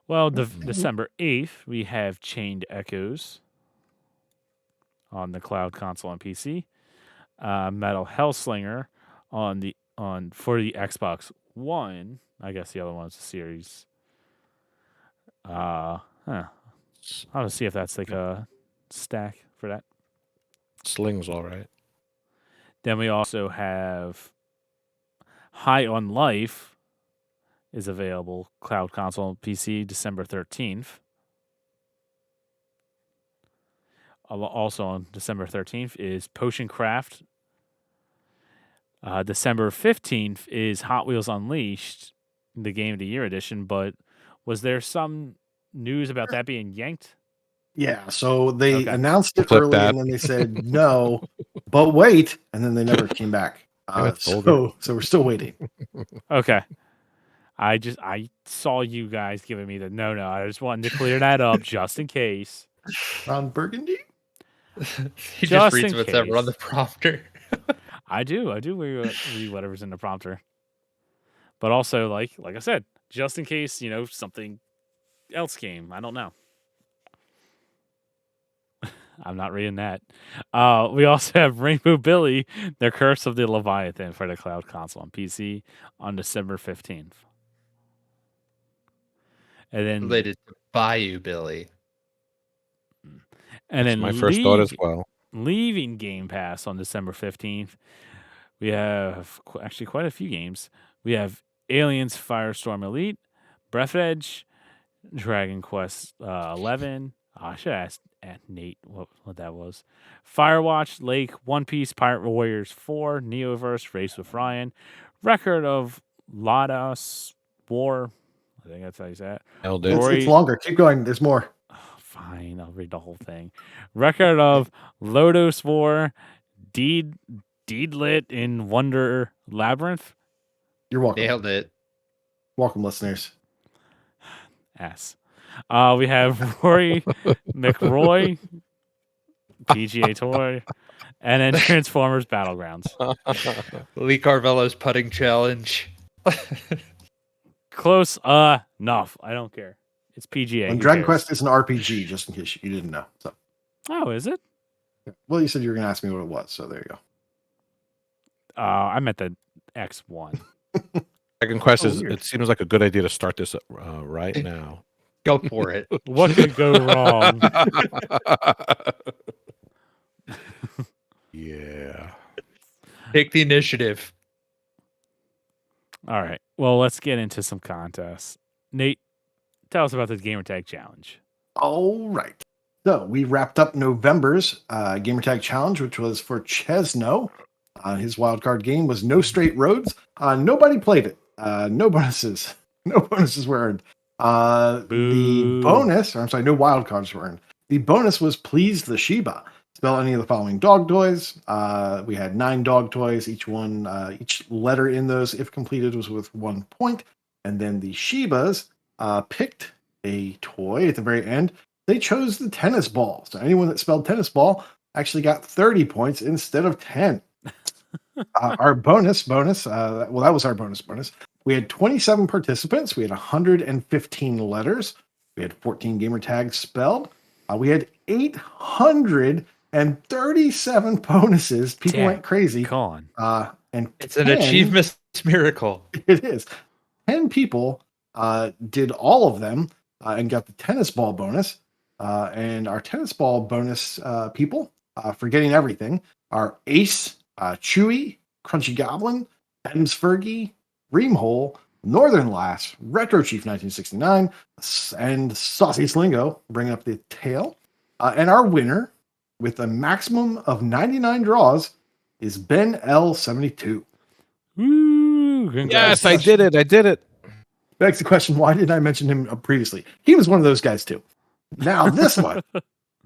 Well, December 8th, we have Chained Echoes on the cloud console and PC. Metal Hellslinger for the Xbox One. I guess the other one's a series. I'll see if that's like a stack for that. Sling's all right. Then we also have High on Life is available, cloud console and PC, December 13th. Also on December 13th is Potion Craft. December 15th is Hot Wheels Unleashed, the Game of the Year edition, but was there some news about that being yanked? Yeah, so they Okay. announced it Clip early, that. and then they said no, but wait, and then they never came back. So we're still waiting. Okay. I saw you guys giving me the no. I just wanted to clear that up just in case. Ron Burgundy? He Just just reads in whatever on case. the prompter. I do read whatever's in the prompter. But also, like I said, just in case, something else came. I don't know. I'm not reading that. We also have Rainbow Billy, The Curse of the Leviathan for the cloud console on PC on December 15th. And then Related to Bayou Billy. And That's then my first thought as well. Leaving Game Pass on December 15th, we have actually quite a few games. We have Aliens Firestorm Elite, Breath Edge, Dragon Quest 11. I should ask Nate what that was. Firewatch, Lake, One Piece, Pirate Warriors 4, Neoverse, Race with Ryan, Record of Ladas War. I think that's how you say it. Nailed It's, it. it's longer. Keep going. There's more. Fine, I'll read the whole thing. Record of Lodos War, Deedlit in Wonder Labyrinth. You're welcome. Nailed it. Welcome, listeners. S. We have Rory McRoy, PGA Tour, and then Transformers Battlegrounds. Lee Carvello's putting challenge. Close enough. I don't care. It's PGA. And Who Dragon cares? Quest is an RPG, just in case you didn't know. So, Oh, is it? well, you said you were going to ask me what it was, so there you go. I meant the X1. Dragon Quest Oh, is. weird. It seems like a good idea to start this right now. Go for it. What could go wrong? Yeah. Take the initiative. All right. Well, let's get into some contests. Nate, tell us about the Gamertag Challenge. All right. So we wrapped up November's Gamertag Challenge, which was for Chesno. His wildcard game was No Straight Roads. Nobody played it. No bonuses. No bonuses were earned. The Boo. bonus, or I'm sorry, no wildcards were earned. The bonus was Please the Shiba. Spell any of the following dog toys. We had 9 dog toys. Each letter in those, if completed, was worth 1 point. And then the Shibas picked a toy at the very end. They chose the tennis ball. So anyone that spelled tennis ball actually got 30 points instead of 10. Our bonus, that was our bonus. We had 27 participants. We had 115 letters. We had 14 gamer tags spelled. We had 837 bonuses. People went crazy. Come on. And It's an achievement miracle. It is. 10 people did all of them and got the tennis ball bonus. And our tennis ball bonus people for getting everything are Ace, Chewy, Crunchy Goblin, Ems Fergie, Reamhole, Northern Lass, Retro Chief 1969, and Saucy Slingo, bringing up the tail. And our winner, with a maximum of 99 draws, is Ben L72. Woo! Congrats. Yes, I did it. Begs the question, why didn't I mention him previously? He was one of those guys too. Now this one,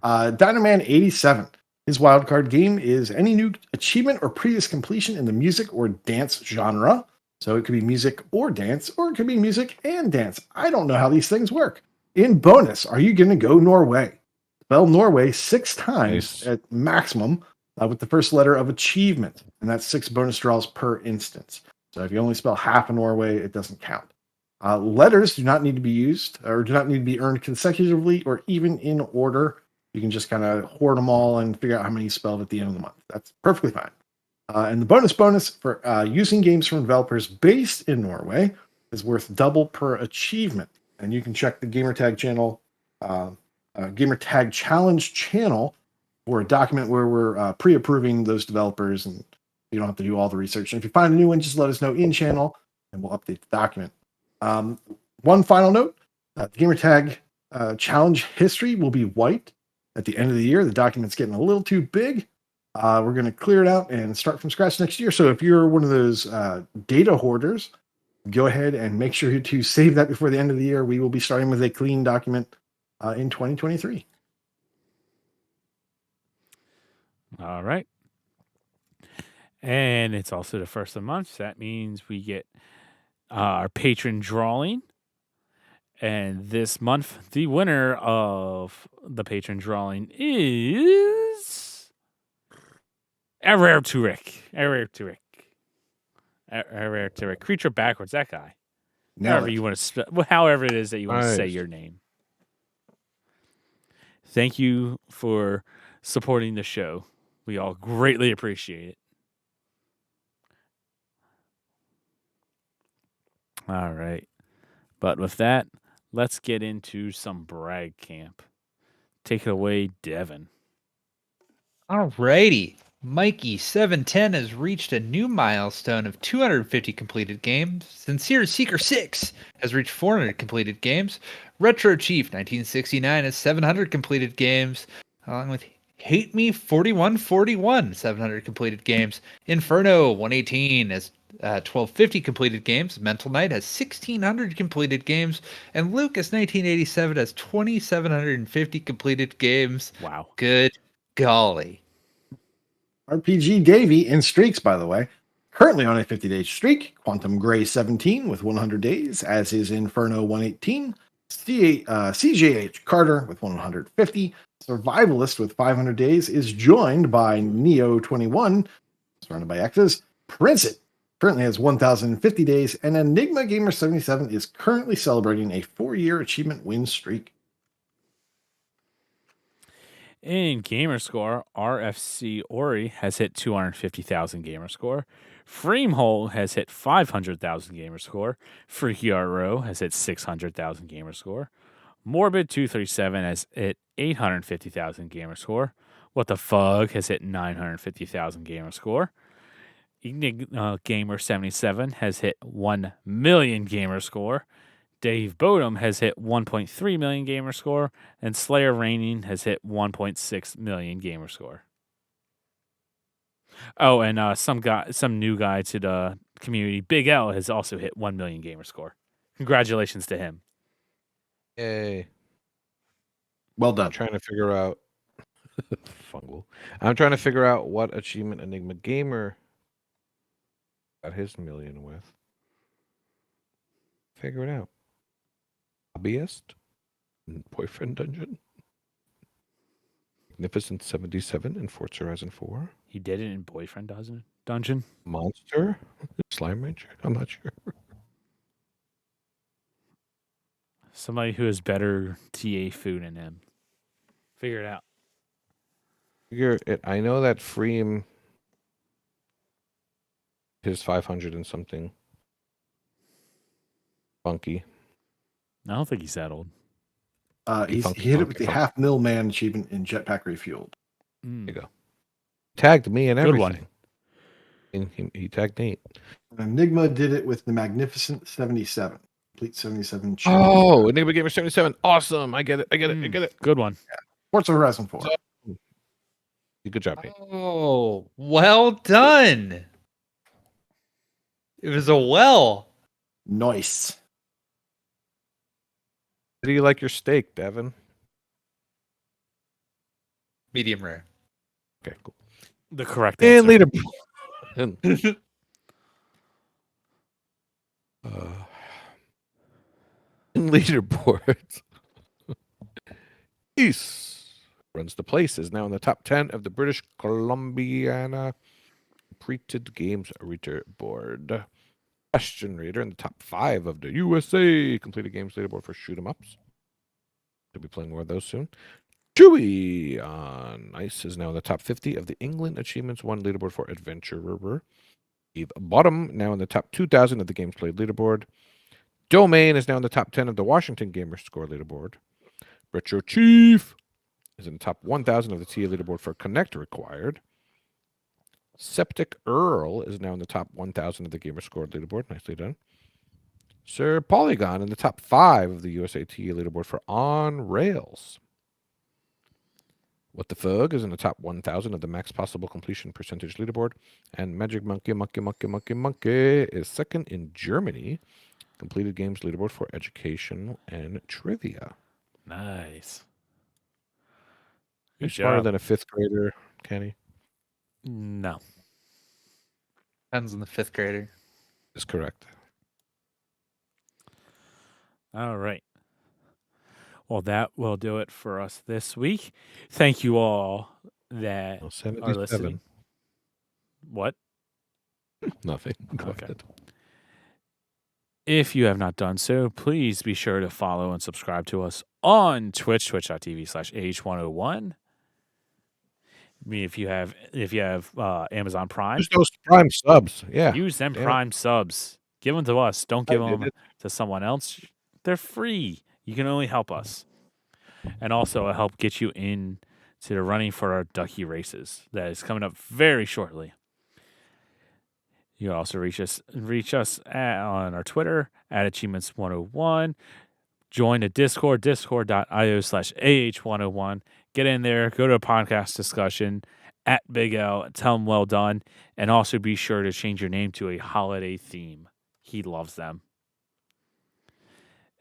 Dynaman 87. His wildcard game is any new achievement or previous completion in the music or dance genre. So it could be music or dance, or it could be music and dance. I don't know how these things work. In bonus, are you going to go Norway? Spell Norway 6 times at maximum with the first letter of achievement. And that's 6 bonus draws per instance. So if you only spell half of Norway, it doesn't count. Letters do not need to be used or do not need to be earned consecutively or even in order. You can just kind of hoard them all and figure out how many you spelled at the end of the month. That's perfectly fine. And the bonus for using games from developers based in Norway is worth double per achievement. And you can check the Gamertag channel, Gamertag Challenge channel for a document where we're pre-approving those developers, and you don't have to do all the research. And if you find a new one, just let us know in channel, and we'll update the document. One final note, the Gamertag Challenge history will be wiped at the end of the year. The document's getting a little too big. We're going to clear it out and start from scratch next year. So if you're one of those data hoarders, go ahead and make sure to save that before the end of the year. We will be starting with a clean document in 2023. All right. And it's also the first of the month. So that means we get our patron drawing. And this month, the winner of the patron drawing is erutaerc. Creature backwards, that guy. However you want to however it is that you want to say your name. Thank you for supporting the show. We all greatly appreciate it. All right. But with that, let's get into some brag camp. Take it away, Devin. Alrighty. Mikey710 has reached a new milestone of 250 completed games. Sincere Seeker 6 has reached 400 completed games. Retro Chief 1969 has 700 completed games, along with Hate Me 4141, 700 completed games. Inferno 118 has 1250 completed games. Mental Knight has 1600 completed games. And Lucas 1987 has 2750 completed games. Wow. Good golly. RPG Davey in streaks, by the way, currently on a 50-day streak. Quantum Gray 17 with 100 days, as is Inferno 118. CJH Carter with 150. Survivalist with 500 days is joined by Neo 21, surrounded by X's. Princet currently has 1,050 days, and Enigma Gamer 77 is currently celebrating a 4-year achievement win streak. In Gamerscore, RFC Ori has hit 250,000 Gamerscore. Freemhole has hit 500,000 Gamerscore. Freaky Ro has hit 600,000 Gamerscore. Morbid237 has hit 850,000 Gamerscore. What the Fug has hit 950,000 Gamerscore. Gamer 77 has hit 1 million Gamerscore. Dave Bodum has hit 1.3 million Gamerscore, and Slayer Raining has hit 1.6 million Gamerscore. Oh, and some new guy to the community, Big L, has also hit 1 million Gamerscore. Congratulations to him. Yay. Well done. I'm trying to figure out fungal. I'm trying to figure out what achievement Enigma Gamer got his million with. Figure it out. Hobbyist? Boyfriend Dungeon? Magnificent 77 in Forza Horizon 4? He did it in Boyfriend Dungeon? Monster? Slime Ranger? I'm not sure. Somebody who has better TA food than him. Figure it out. Figure it. I know that Freem is 500 and something. Funky. I don't think he's that old. He hit it with the half mil man achievement in Jetpack Refueled. There you go. Tagged me and everything. Good one. And he tagged Nate. Enigma did it with the Magnificent 77. Complete 77. Oh, Enigma Gamer 77. Awesome. I get it. Good one. Yeah. Forza Horizon 4. Good job, Nate. Oh, well done. It was a well. Nice. How do you like your steak, Devin? Medium rare. Okay, cool. The correct And answer. leaderboard. In leaderboards. East runs the place, is now in the top 10 of the British Columbiana Completed Games Reader Board. Question Reader in the top 5 of the USA completed games leaderboard for shoot 'em ups. We'll be playing more of those soon. Chewy on Ice is now in the top 50 of the England Achievements 1 leaderboard for Adventurer. Eve Bottom now in the top 2,000 of the games played leaderboard. Domain is now in the top 10 of the Washington Gamer Score leaderboard. Retro Chief is in the top 1,000 of the TA leaderboard for Connect Required. Septic Earl is now in the top 1,000 of the Gamer Score leaderboard. Nicely done. Sir Polygon in the top 5 of the USA TA leaderboard for On Rails. What the Fug is in the top 1,000 of the max possible completion percentage leaderboard. And Magic Monkey is second in Germany. Completed games leaderboard for education and trivia. Nice. You're Good smarter job. than a 5th grader, Kenny. No. Depends on the 5th grader. Is correct. All right. Well, that will do it for us this week. Thank you all that Well, are listening. 77. What? Nothing. Go Okay. ahead. If you have not done so, please be sure to follow and subscribe to us on Twitch, twitch.tv/AH101. I mean, if you have Amazon Prime, Use those Prime subs. Yeah. use them damn it. Prime subs. Give them to us. Don't give I did them it. to someone else. They're free. You can only help us. And also it'll help get you in to the running for our Duckie races that is coming up very shortly. You can also reach us on our Twitter at Achievements101. Join the Discord, discord.io/AH101. Get in there, go to a podcast discussion at Big L, tell him well done, and also be sure to change your name to a holiday theme. He loves them.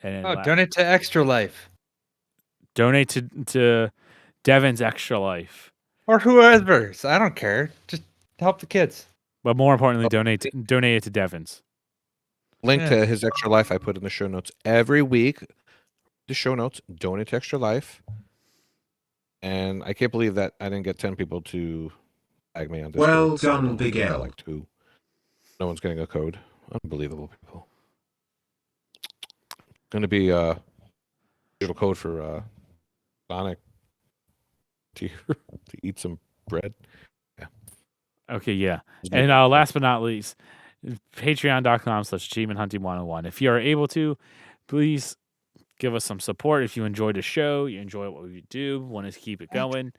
And Oh, donate to Extra Life. donate to Devin's Extra Life. Or whoever. I don't care. Just help the kids. But more importantly, donate it to Devin's. Link Yeah. to his Extra Life I put in the show notes every week. The show notes, donate to Extra Life. And I can't believe that I didn't get 10 people to tag me on Discord. Well done, Big I got L. like 2. No one's getting a code. Unbelievable, people. Going to be a digital code for Sonic to eat some bread. Okay, yeah. And last but not least, patreon.com/achievementhunting101. If you are able to, please give us some support. If you enjoy the show, you enjoy what we do, want to keep it going,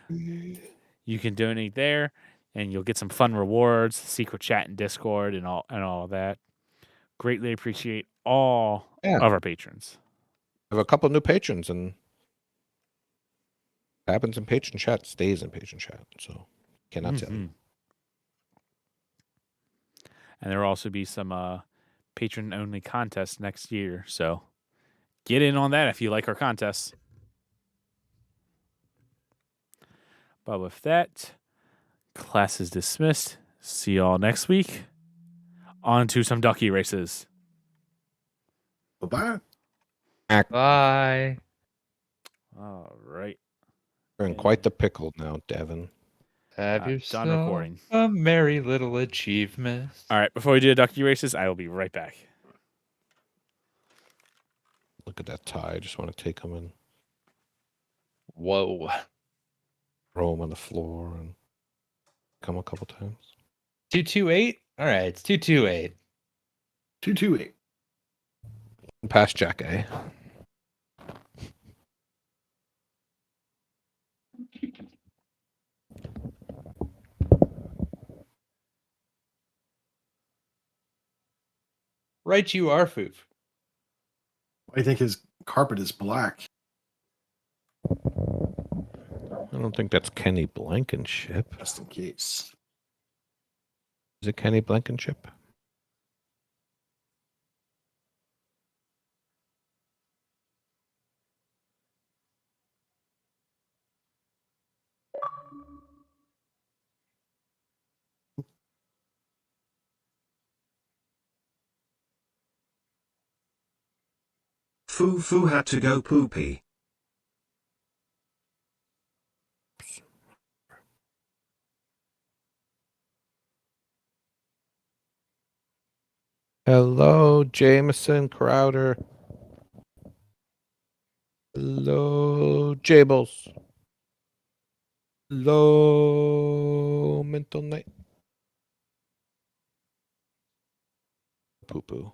you can donate there, and you'll get some fun rewards, secret chat and Discord, and all of that. Greatly appreciate all of our patrons. I have a couple new patrons, and what happens in patron chat stays in patron chat. So cannot tell you. And there will also be some patron-only contests next year. So get in on that if you like our contests. But with that, class is dismissed. See y'all next week. On to some Duckie races. Bye-bye. Bye. All right. You're in quite the pickle now, Devin. Have Done yourself recording. a merry little achievement. All right. Before we do the Duckie races, I will be right back. Look at that tie. I just want to take him and Whoa. throw him on the floor and come a couple times. 228? All right, it's 228. 228. Past Jack A. Right, you are, Foof. I think his carpet is black. I don't think that's Kenny Blankenship. Just in case. Is it Kenny Blankenship? FuFu had to go poopy. Hello, Jameson Crowder. Hello, Jables. Hello, Mental Night. Poo poo.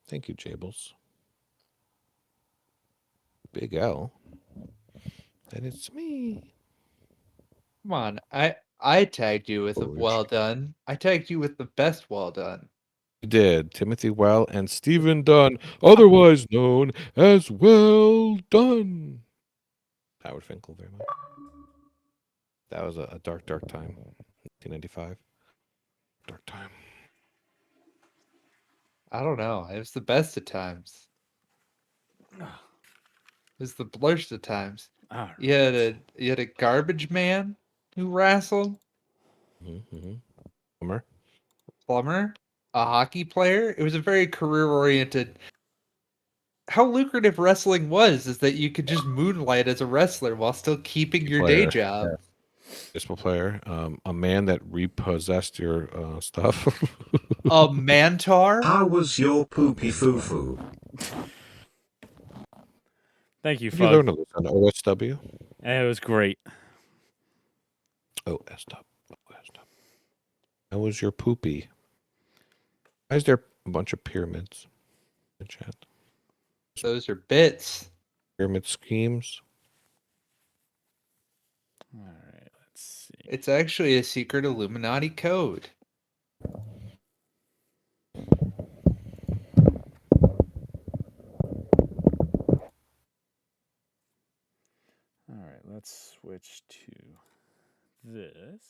Thank you, Jables. Big L. And it's me. Come on, I tagged you with a Koosh. well done. I tagged you with the best well done. You did. Timothy Well and Stephen Dunn, otherwise known as Well Done. Howard Finkel, very much. That was a dark, dark time. 1995. Dark time. I don't know. It was the best of times. It was the worst of times. All right. You had a garbage man who wrestled, Bummer. plumber, a hockey player. It was a very career oriented. How lucrative wrestling was is that you could just moonlight as a wrestler while still keeping your day Player. job. Baseball player. A man that repossessed your stuff. A mantar. How was your poopy FuFu? Thank you, Did you Fug. learn to listen on OSW? It was great. OSW. How was your poopy? Why is there a bunch of pyramids in chat? Those are bits. Pyramid schemes? All right, let's see. It's actually a secret Illuminati code. All right, let's switch to this.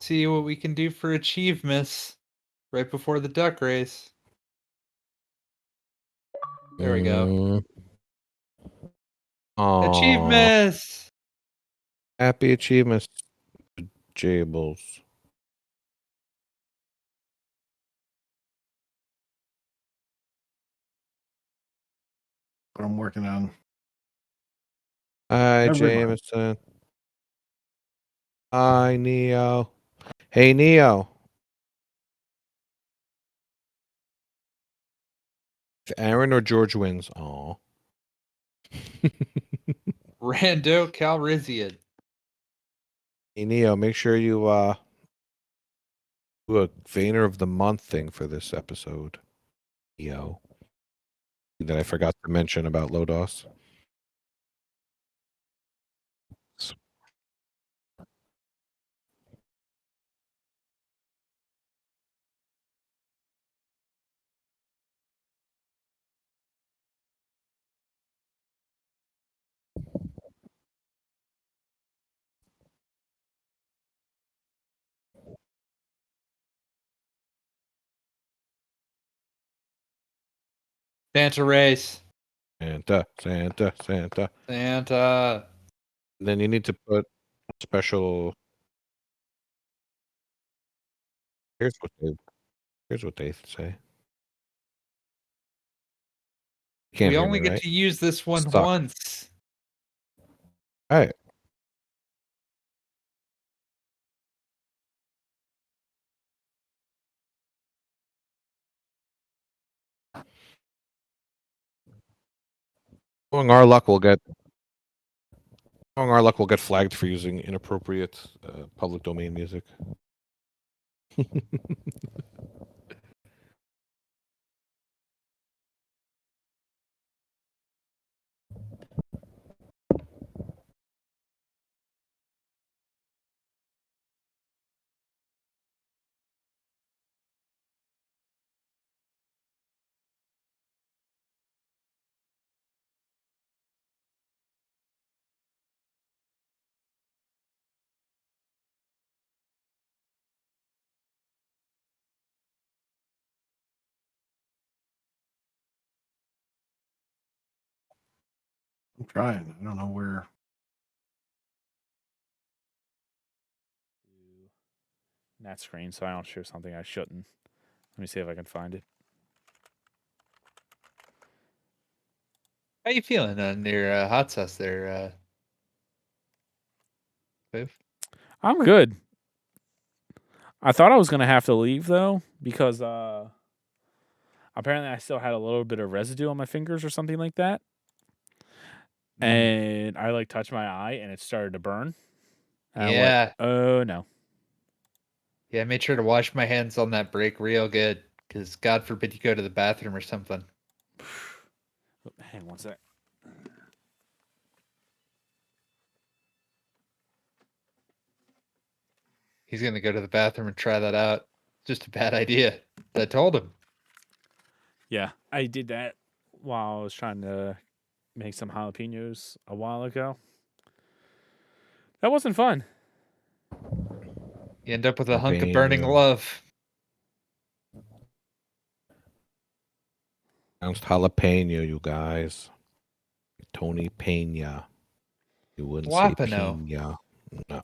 See what we can do for achievements right before the duck race. There we go. Achievements! Happy achievements, Jables. What I'm working on. Hi, Everyone. Jameson. Hi, Neo. Hey, Neo. If Aaron or George wins, aw. Rando Calrissian. Hey, Neo, make sure you do a Vayner of the Month thing for this episode. Neo. That I forgot to mention about Lodos. Santa race. Santa, Santa, Santa. Santa. Then you need to put special. Here's what they say. You can't We hear only me, get right? to use this one Suck. once. All right. Knowing our luck, we'll get flagged for using inappropriate public domain music. I'm trying. I don't know where. That screen, so I don't share something I shouldn't. Let me see if I can find it. How you feeling on your hot sauce there, Poof? I'm good. I thought I was gonna have to leave though because apparently I still had a little bit of residue on my fingers or something like that, and I like touched my eye and it started to burn. And I went, oh no. Yeah, I made sure to wash my hands on that break real good, because God forbid you go to the bathroom or something. Hang on one sec. He's gonna go to the bathroom and try that out. Just a bad idea. I told him. Yeah, I did that while I was trying to make some jalapenos a while ago. That wasn't fun. You end up with a hunk of burning love. Pronounced jalapeno, you guys. Tony Pena. You wouldn't say Guapano. pina. No.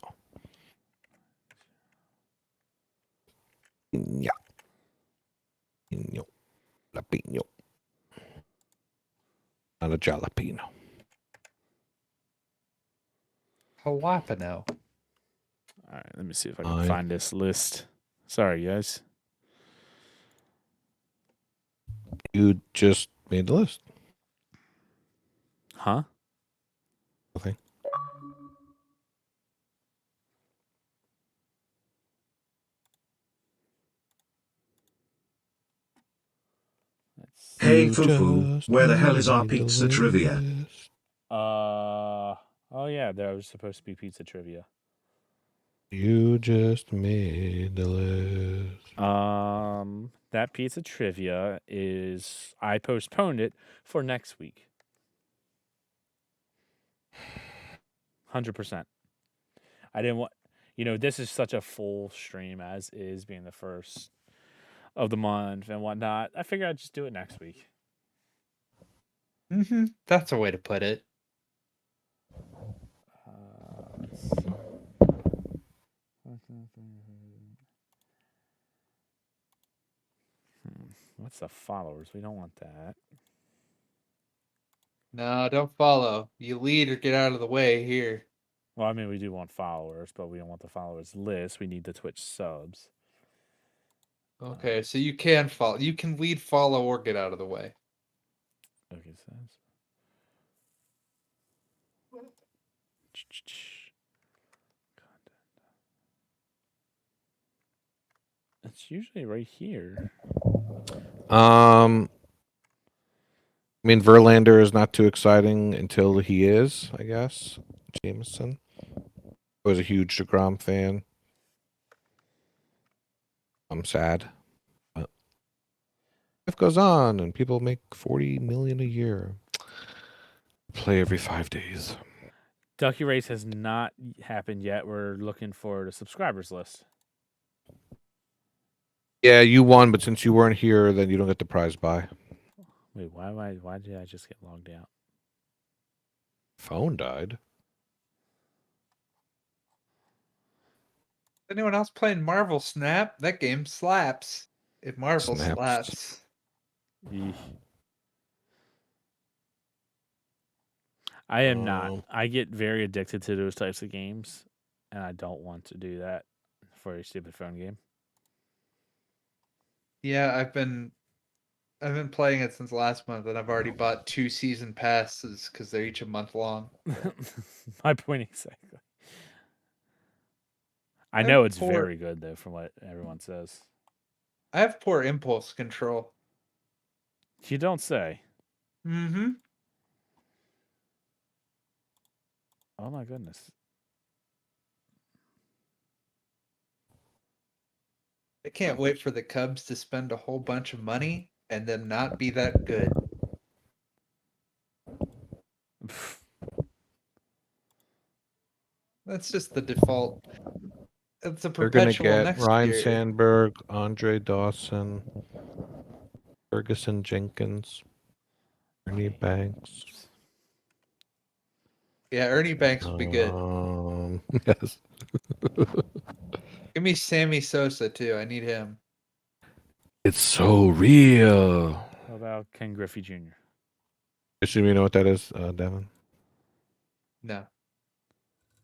Pina. Pino. Jalapeno. Not a jalapeno. Jalapeno. All right, let me see if I can find this list. Sorry, guys. You just made the list. Huh? Okay. Hey FuFu, where the hell is our pizza trivia? Oh yeah, there was supposed to be pizza trivia. You just made the list. That pizza trivia is I postponed it for next week. 100%. I didn't want, this is such a full stream as is being the first of the month and whatnot. I figured I'd just do it next week. Mm-hmm. That's a way to put it. What's the followers? We don't want that. No, don't follow. You lead or get out of the way here. Well, I mean, we do want followers, but we don't want the followers list. We need the Twitch subs. Okay, so you can follow. You can lead, follow, or get out of the way. Okay, says. It's usually right here. I mean, Verlander is not too exciting until he is, I guess. Jameson. I was a huge DeGrom fan. I'm sad. But life goes on, and people make $40 million a year. Play every 5 days. Duckie Race has not happened yet. We're looking for the subscribers list. Yeah, you won, but since you weren't here, then you don't get the prize buy. Wait, why did I just get logged out? Phone died. Anyone else playing Marvel Snap? That game slaps. If Marvel Snaps. slaps. Eesh. I am not. I get very addicted to those types of games, and I don't want to do that for a stupid phone game. Yeah, I've been playing it since last month, and I've already bought 2 season passes because they're each a month long. My point exactly. I know it's very good though, from what everyone says. I have poor impulse control. You don't say. Mm-hmm. Oh my goodness. I can't wait for the Cubs to spend a whole bunch of money and then not be that good. That's just the default. It's a perpetual They're going to next get Ryan year. Sandberg, Andre Dawson, Ferguson Jenkins, Ernie Banks. Yeah, Ernie Banks would be good. Yes. Give me Sammy Sosa too. I need him. It's so real. How about Ken Griffey Jr.? Assume you know what that is, Devin? No.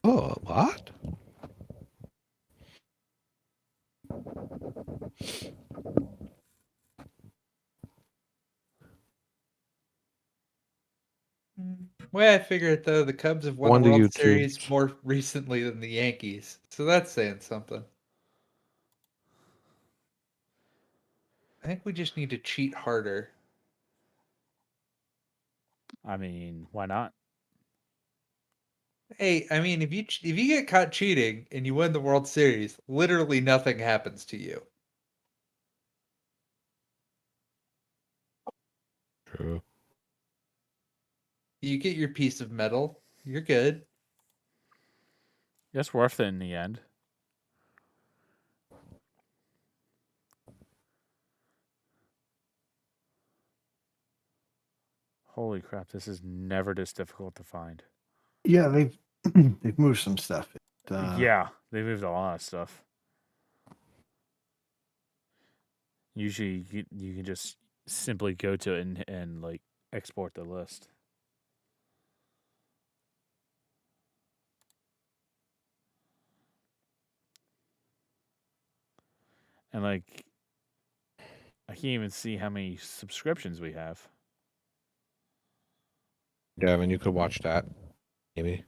Oh, what? Way I figure it though, the Cubs have won One a to World you, Series Cubes. more recently than the Yankees, so that's saying something. I think we just need to cheat harder. I mean, why not? Hey, I mean, if you get caught cheating and you win the World Series, literally nothing happens to you. True. You get your piece of metal. You're good. It's worth it in the end. Holy crap! This is never this difficult to find. Yeah, they've moved some stuff. Yeah, they moved a lot of stuff. Usually, you can just simply go to it and like export the list. And like, I can't even see how many subscriptions we have. Devin, you could watch that. Maybe.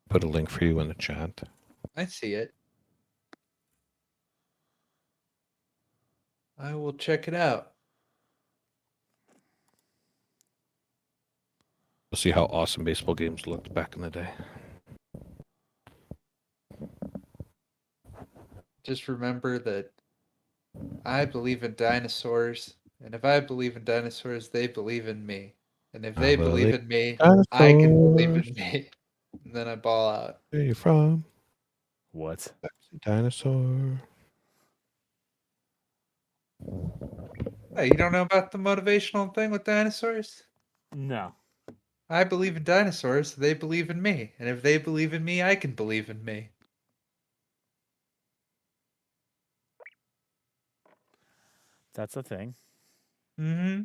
Put a link for you in the chat. I see it. I will check it out. We'll see how awesome baseball games looked back in the day. Just remember that I believe in dinosaurs, and if I believe in dinosaurs, they believe in me. And if they believe in me, I can believe in me. And then I ball out. Where are you from? What? Dinosaur. Hey, you don't know about the motivational thing with dinosaurs? No. I believe in dinosaurs, they believe in me. And if they believe in me, I can believe in me. That's a thing. Mm-hmm.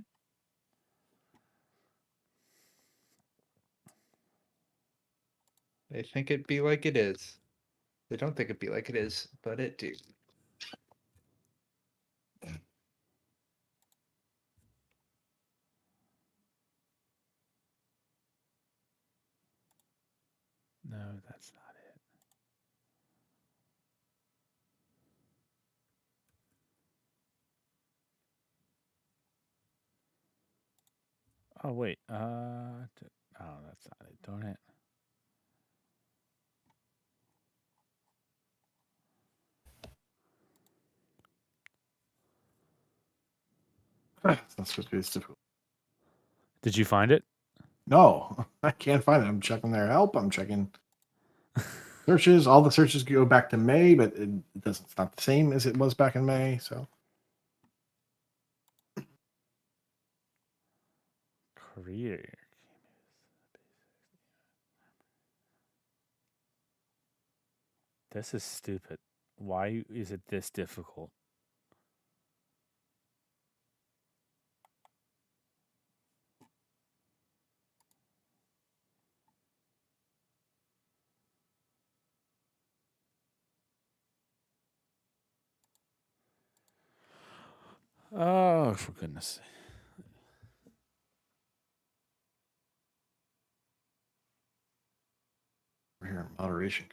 They think it be like it is. They don't think it be like it is, but it do. No, that's not it. Oh wait. Oh, that's not it. Darn it. It's not supposed to be this difficult. Did you find it? No, I can't find it. I'm checking their help. I'm checking searches. All the searches go back to May, but it doesn't. It's not the same as it was back in May. So Career. This is stupid. Why is it this difficult? Oh, for goodness sake. we're here in moderation.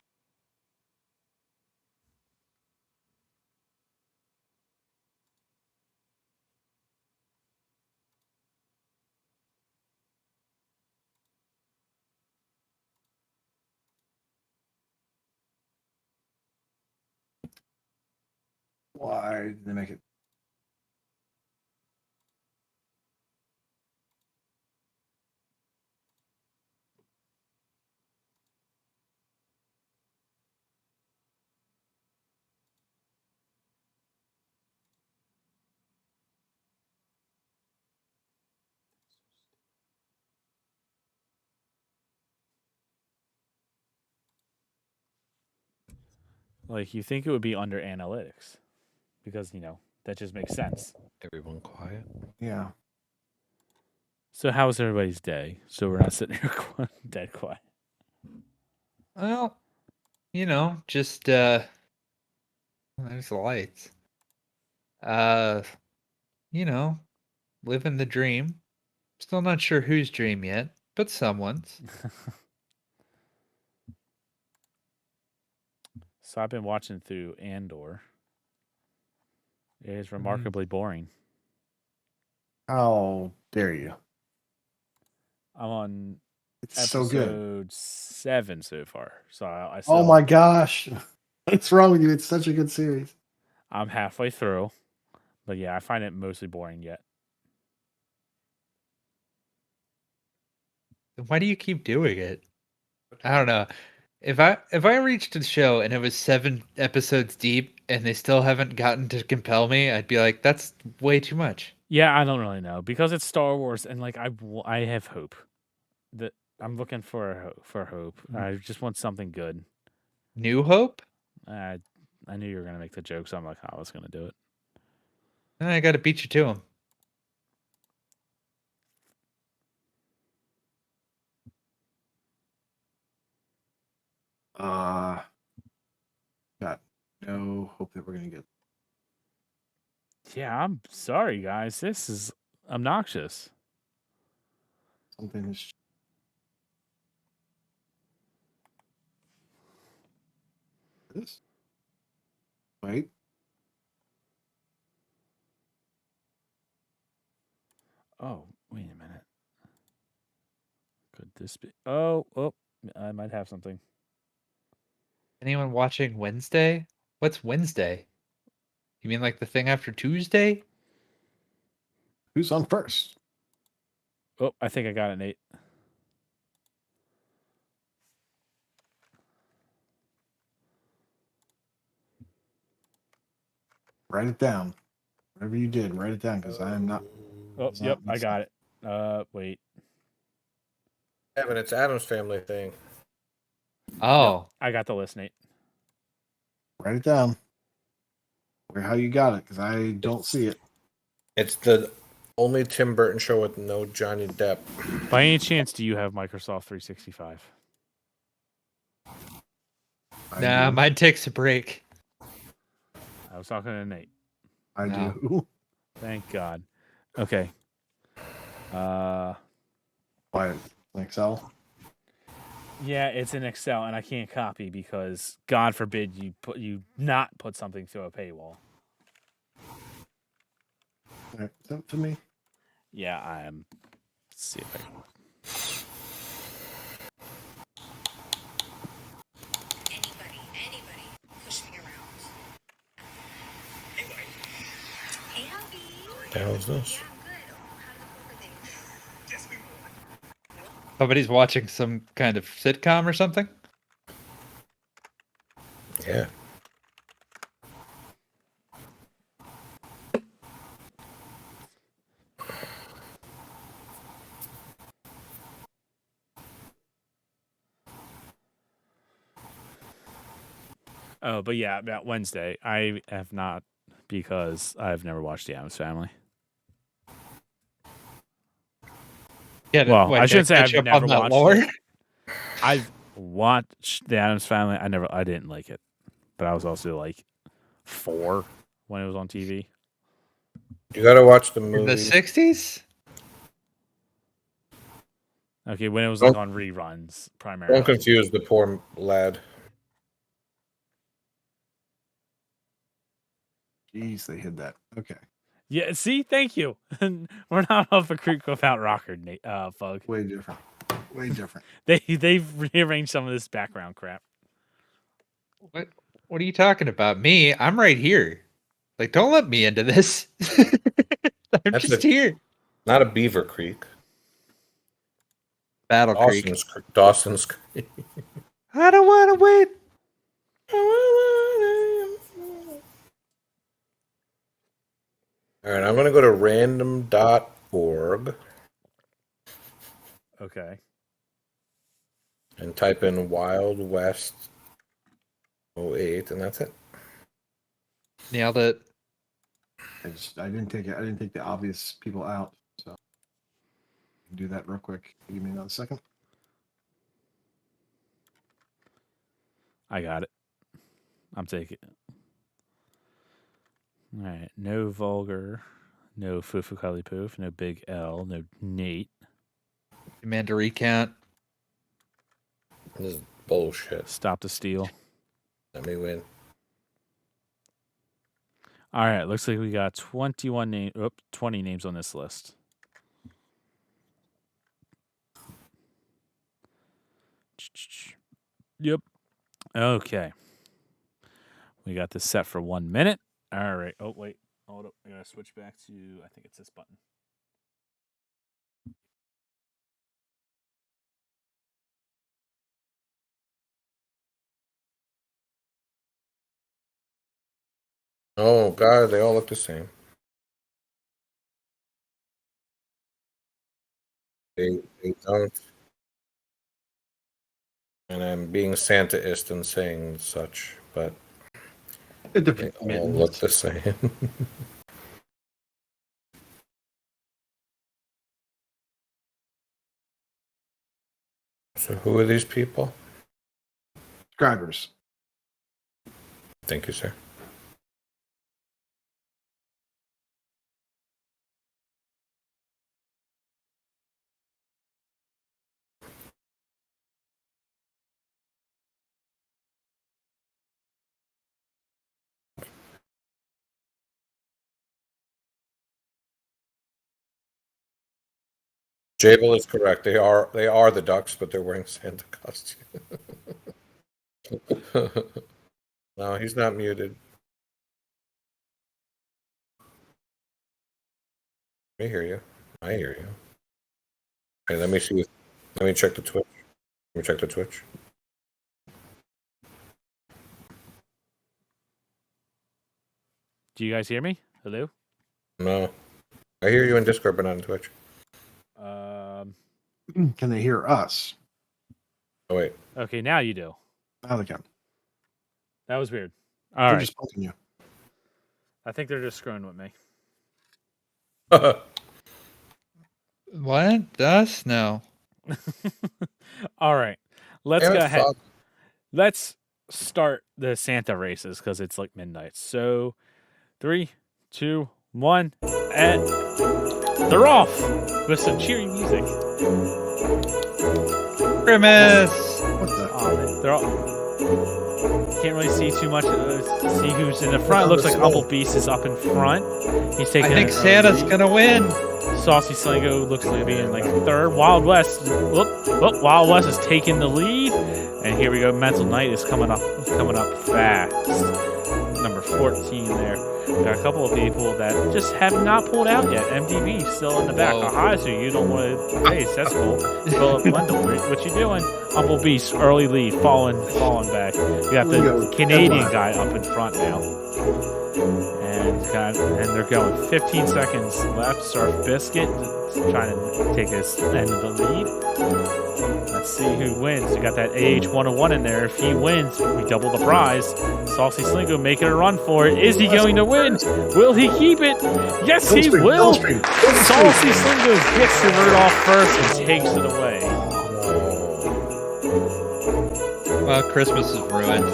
Why did they make it? Like, you think it would be under analytics because, that just makes sense. Everyone quiet. Yeah. So how was everybody's day? So we're not sitting here dead quiet. Well, just there's the lights. Living the dream. Still not sure whose dream yet, but someone's. So I've been watching through Andor. It is remarkably boring. How dare you? I'm on It's so good. episode 7 so far. So I Oh still, my gosh. What's wrong with you? It's such a good series. I'm halfway through. But yeah, I find it mostly boring yet. Why do you keep doing it? I don't know. If I reached the show and it was 7 episodes deep and they still haven't gotten to compel me, I'd be like, that's way too much. Yeah, I don't really know because it's Star Wars and like I have hope that I'm looking for hope. I just want something good. New Hope? I knew you were gonna make the joke, so I'm like, I was gonna do it. I got to beat you to him. Got no hope that we're gonna get. Yeah, I'm sorry, guys. This is obnoxious. Something is. This. Wait. Oh, wait a minute. Could this be? Oh, I might have something. Anyone watching Wednesday? What's Wednesday? You mean like the thing after Tuesday? Who's on first? Oh, I think I got it, Nate. Write it down. Whatever you did, write it down because I am not. Oh, yep, I got it. Wait. Evan, it's Adam's family thing. Oh. I got the list, Nate. Write it down. How you got it? Because I don't see it. It's the only Tim Burton show with no Johnny Depp. By any chance, do you have Microsoft 365? Nah, mine takes a break. I was talking to Nate. I No. do. Thank God. Okay. Why? Excel? Yeah, it's in Excel, and I can't copy because God forbid you not put something through a paywall. All right, send it to me. Yeah, I am. Let's see if I can. Anybody, push me around. Anybody. Hey, Abby. The hell is this? Yeah, I'm good. How did the poker thing? Yes, we won. Somebody's watching some kind of sitcom or something? Yeah. Oh, but yeah, about Wednesday, I have not because I've never watched The Addams Family. Yeah. Well, I shouldn't say catch I've up never on that watched lore? it. I've watched The Addams Family. I didn't like it, but I was also like 4 when it was on TV. You gotta watch the In movie. the 60s? Okay, when it was like on reruns primarily. Don't confuse the poor lad. Jeez, they hid that. Okay. Yeah, see, thank you. We're not off a creek without rocker, Fug. Way different. Way different. They've rearranged some of this background crap. What are you talking about? Me? I'm right here. Like, don't let me into this. I'm That's just a- here. Not a Beaver Creek. Battle Creek. Dawson's Creek. I don't want to wait. All right, I'm going to go to random.org Okay. and type in Wild West 08, and that's it. Nailed it. I didn't take it. I didn't take the obvious people out. So do that real quick. Give me another second. I got it. I'm taking it. All right. No Vulgar. No FuFuCuddilyPoof. No Big L. No Nate. Commander recount. This is bullshit. Stop the steal. Let me win. All right. Looks like we got 20 names on this list. Yep. Okay. We got this set for 1 minute. All right. Oh, wait. Hold up. I got to switch back to, I think it's this button. Oh, God, they all look the same. They don't. And I'm being Santa-ist and saying such, but A they different all mittens. look the same. So who are these people? Subscribers. Thank you, sir. Jabel is correct. They are the ducks, but they're wearing Santa costume. No, he's not muted. I hear you. I hear you. Okay, let me see. Let me check the Twitch. Let me check the Twitch. Do you guys hear me? Hello? No. I hear you in Discord, but not in Twitch. Can they hear us? Oh, wait. Okay, now you do. Now they can. That was weird. All They're right. just poking you. I think they're just screwing with me. What? Us? No. All right. Let's Damn go it, ahead. fuck. Let's start the Santa races because it's like midnight. So 3, 2, 1, and they're off with some cheery music. Grimace! What the? They're all. Can't really see too much. See who's in the front. It looks like Humble Beast is up in front. He's taking. I think an Santa's lead. gonna win. Saucy Slingo looks like being like third. Wild West. Wild West is taking the lead. And here we go. Mental Knight is coming up fast. Number 14 there. There are a couple of people that just have not pulled out yet. MDB still in the back. Whoa. Hi, so you don't want to face. That's cool. Philip Wendell, what you doing? Humble Beast, early lead, falling back. You got the Canadian guy up in front now. And they're going 15 seconds left. Surf Biscuit trying to take his end of the lead. Let's see who wins. You got that AH 101 in there. If he wins, we double the prize. Saucy Slingo making a run for it. Is he going to win? Will he keep it? Yes, he will. Saucy Slingo gets the Rudolph first and takes it away. Well, Christmas is ruined.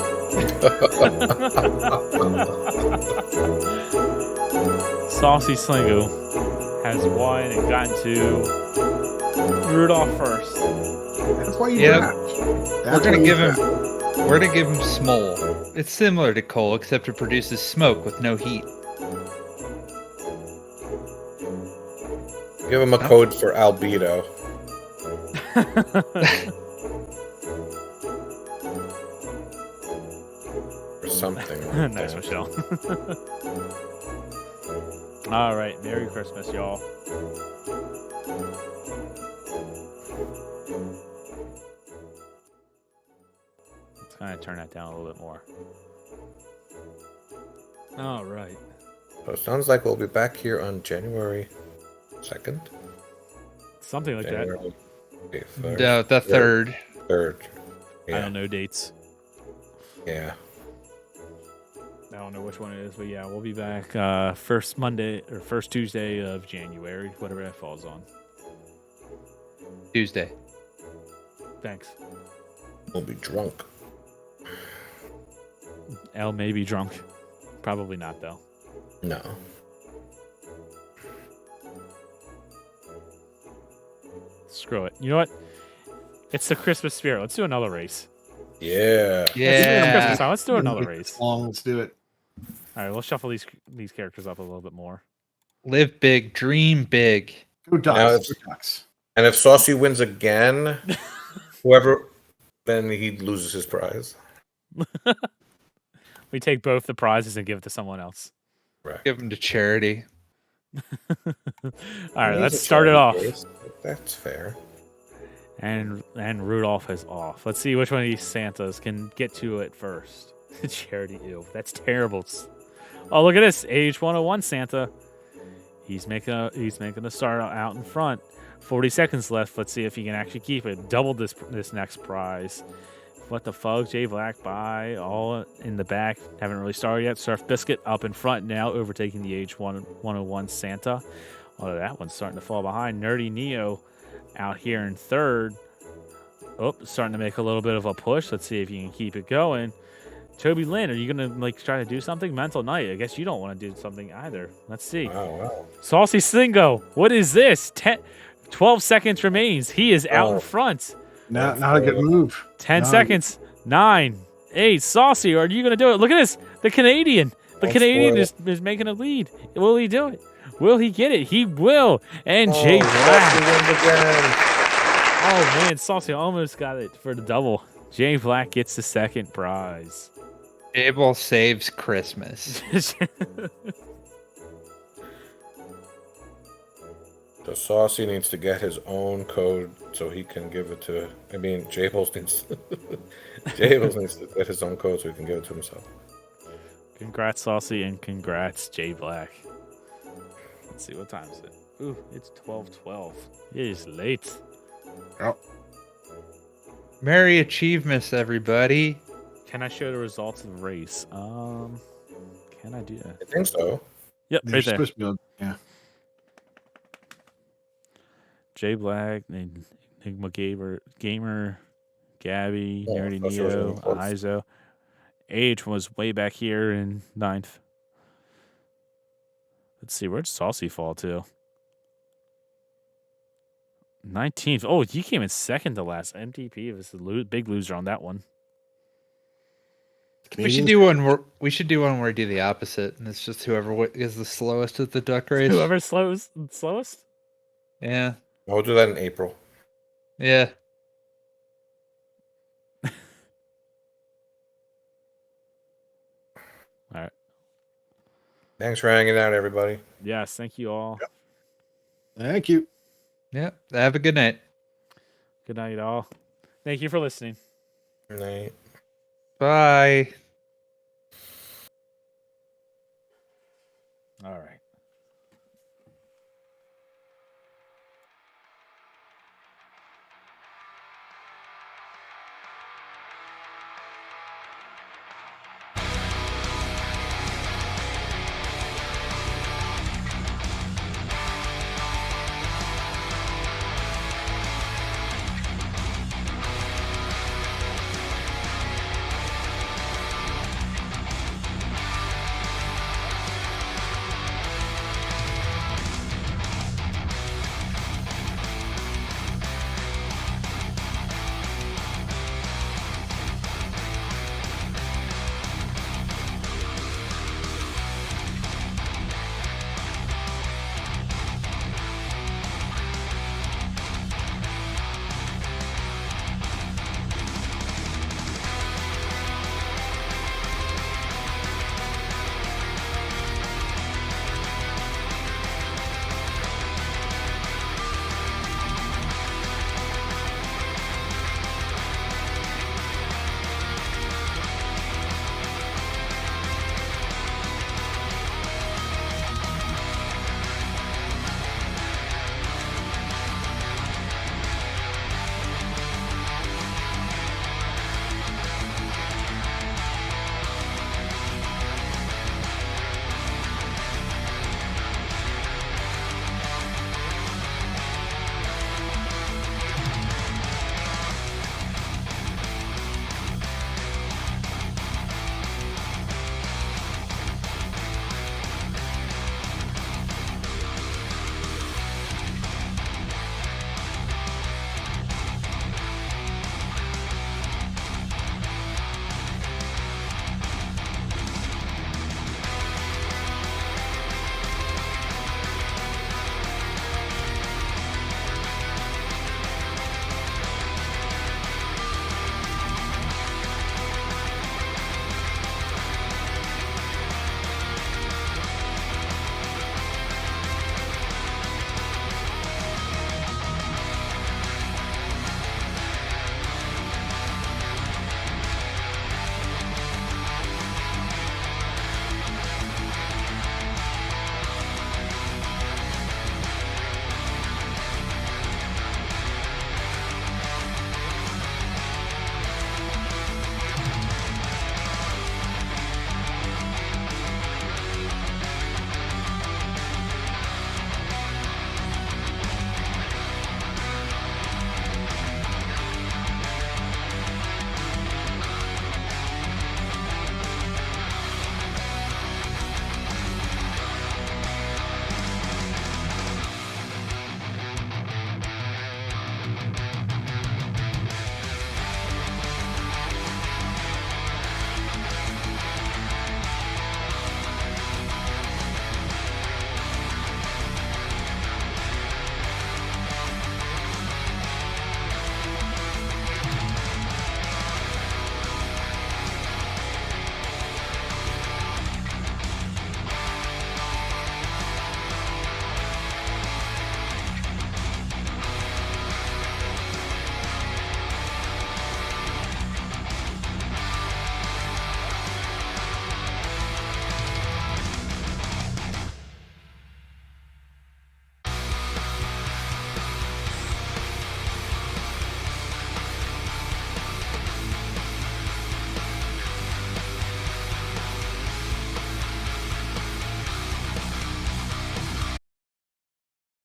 Saucy Slingo has won and gotten to Rudolph first. That's why you Yep. draft. We're gonna give him Smole. It's similar to coal, except it produces smoke with no heat. Give him a code for albedo. Or something. Like Nice, that. Michelle. All right, Merry Christmas, y'all. Let's kind of turn that down a little bit more. All right. So it sounds like we'll be back here on January 2nd. Something like that. January 3rd. The third. 3rd. I don't know dates. Yeah. don't know which one it is, but yeah, we'll be back first Monday or first Tuesday of January, whatever that falls on. Tuesday. Thanks. We'll be drunk. L may be drunk. Probably not, though. No. Screw it. You know what? It's the Christmas spirit. Let's do another race. Yeah. It's Yeah. Christmas time. Let's do another race. Long, let's do it. All right, we'll shuffle these characters up a little bit more. Live big, dream big. Go Now Ducks. it's- Go Ducks. And if Saucy wins again, whoever, then he loses his prize. We take both the prizes and give it to someone else. Right. Give them to charity. All right, He's let's a start it charity off. case. That's fair. And Rudolph is off. Let's see which one of these Santas can get to it first. Charity, ew, that's terrible. Oh, look at this, age 101 Santa. He's making a start out in front. 40 seconds left. Let's see if he can actually keep it. Double this next prize. What the fuck? Jay Black by all in the back. Haven't really started yet. Surf Biscuit up in front now, overtaking the age 101 Santa. Oh, that one's starting to fall behind. Nerdy Neo out here in third. Oh, starting to make a little bit of a push. Let's see if you can keep it going. Toby Lynn, are you gonna try to do something? Mental Night. I guess you don't want to do something either. Let's see. Wow. Saucy Slingo. What is this? 12 seconds remains. He is out in Oh. front. Not a good move. 10 Nine. seconds. 9, 8. Saucy, are you going to do it? Look at this. The Canadian. The Don't Canadian spoil is making a lead. Will he do it? Will he get it? He will. And Jay Black. Saucy wins again. Oh, man. Saucy almost got it for the double. Jay Black gets the second prize. Abel saves Christmas. So Saucy needs to get his own code so he can give it to. I mean, Jables needs. Jables needs to get his own code so he can give it to himself. Congrats, Saucy, and congrats, Jay Black. Let's see, what time is it? Ooh, it's 12:12. It is late. Merry achievements, everybody. Can I show the results of the race? Can I do that? I think so. Yep, They're right there. supposed to be able- yeah. Jay Black, Enigma Gamer, Gabby, Oh, Nerdy that's what Neo, it was. Izo. Age was way back here in 9th. Let's see, where'd Saucy fall to? 19th. Oh, he came in second to last. MTP was the big loser on that one. We should do one where we do the opposite, and it's just whoever is the slowest at the duck race. Whoever's slowest? Yeah, We'll do that in April. yeah. All right. Thanks for hanging out, everybody. Yes, thank you all. Thank you. Yeah. Have a good night. Good night, all. Thank you for listening. Good night. Bye. All right.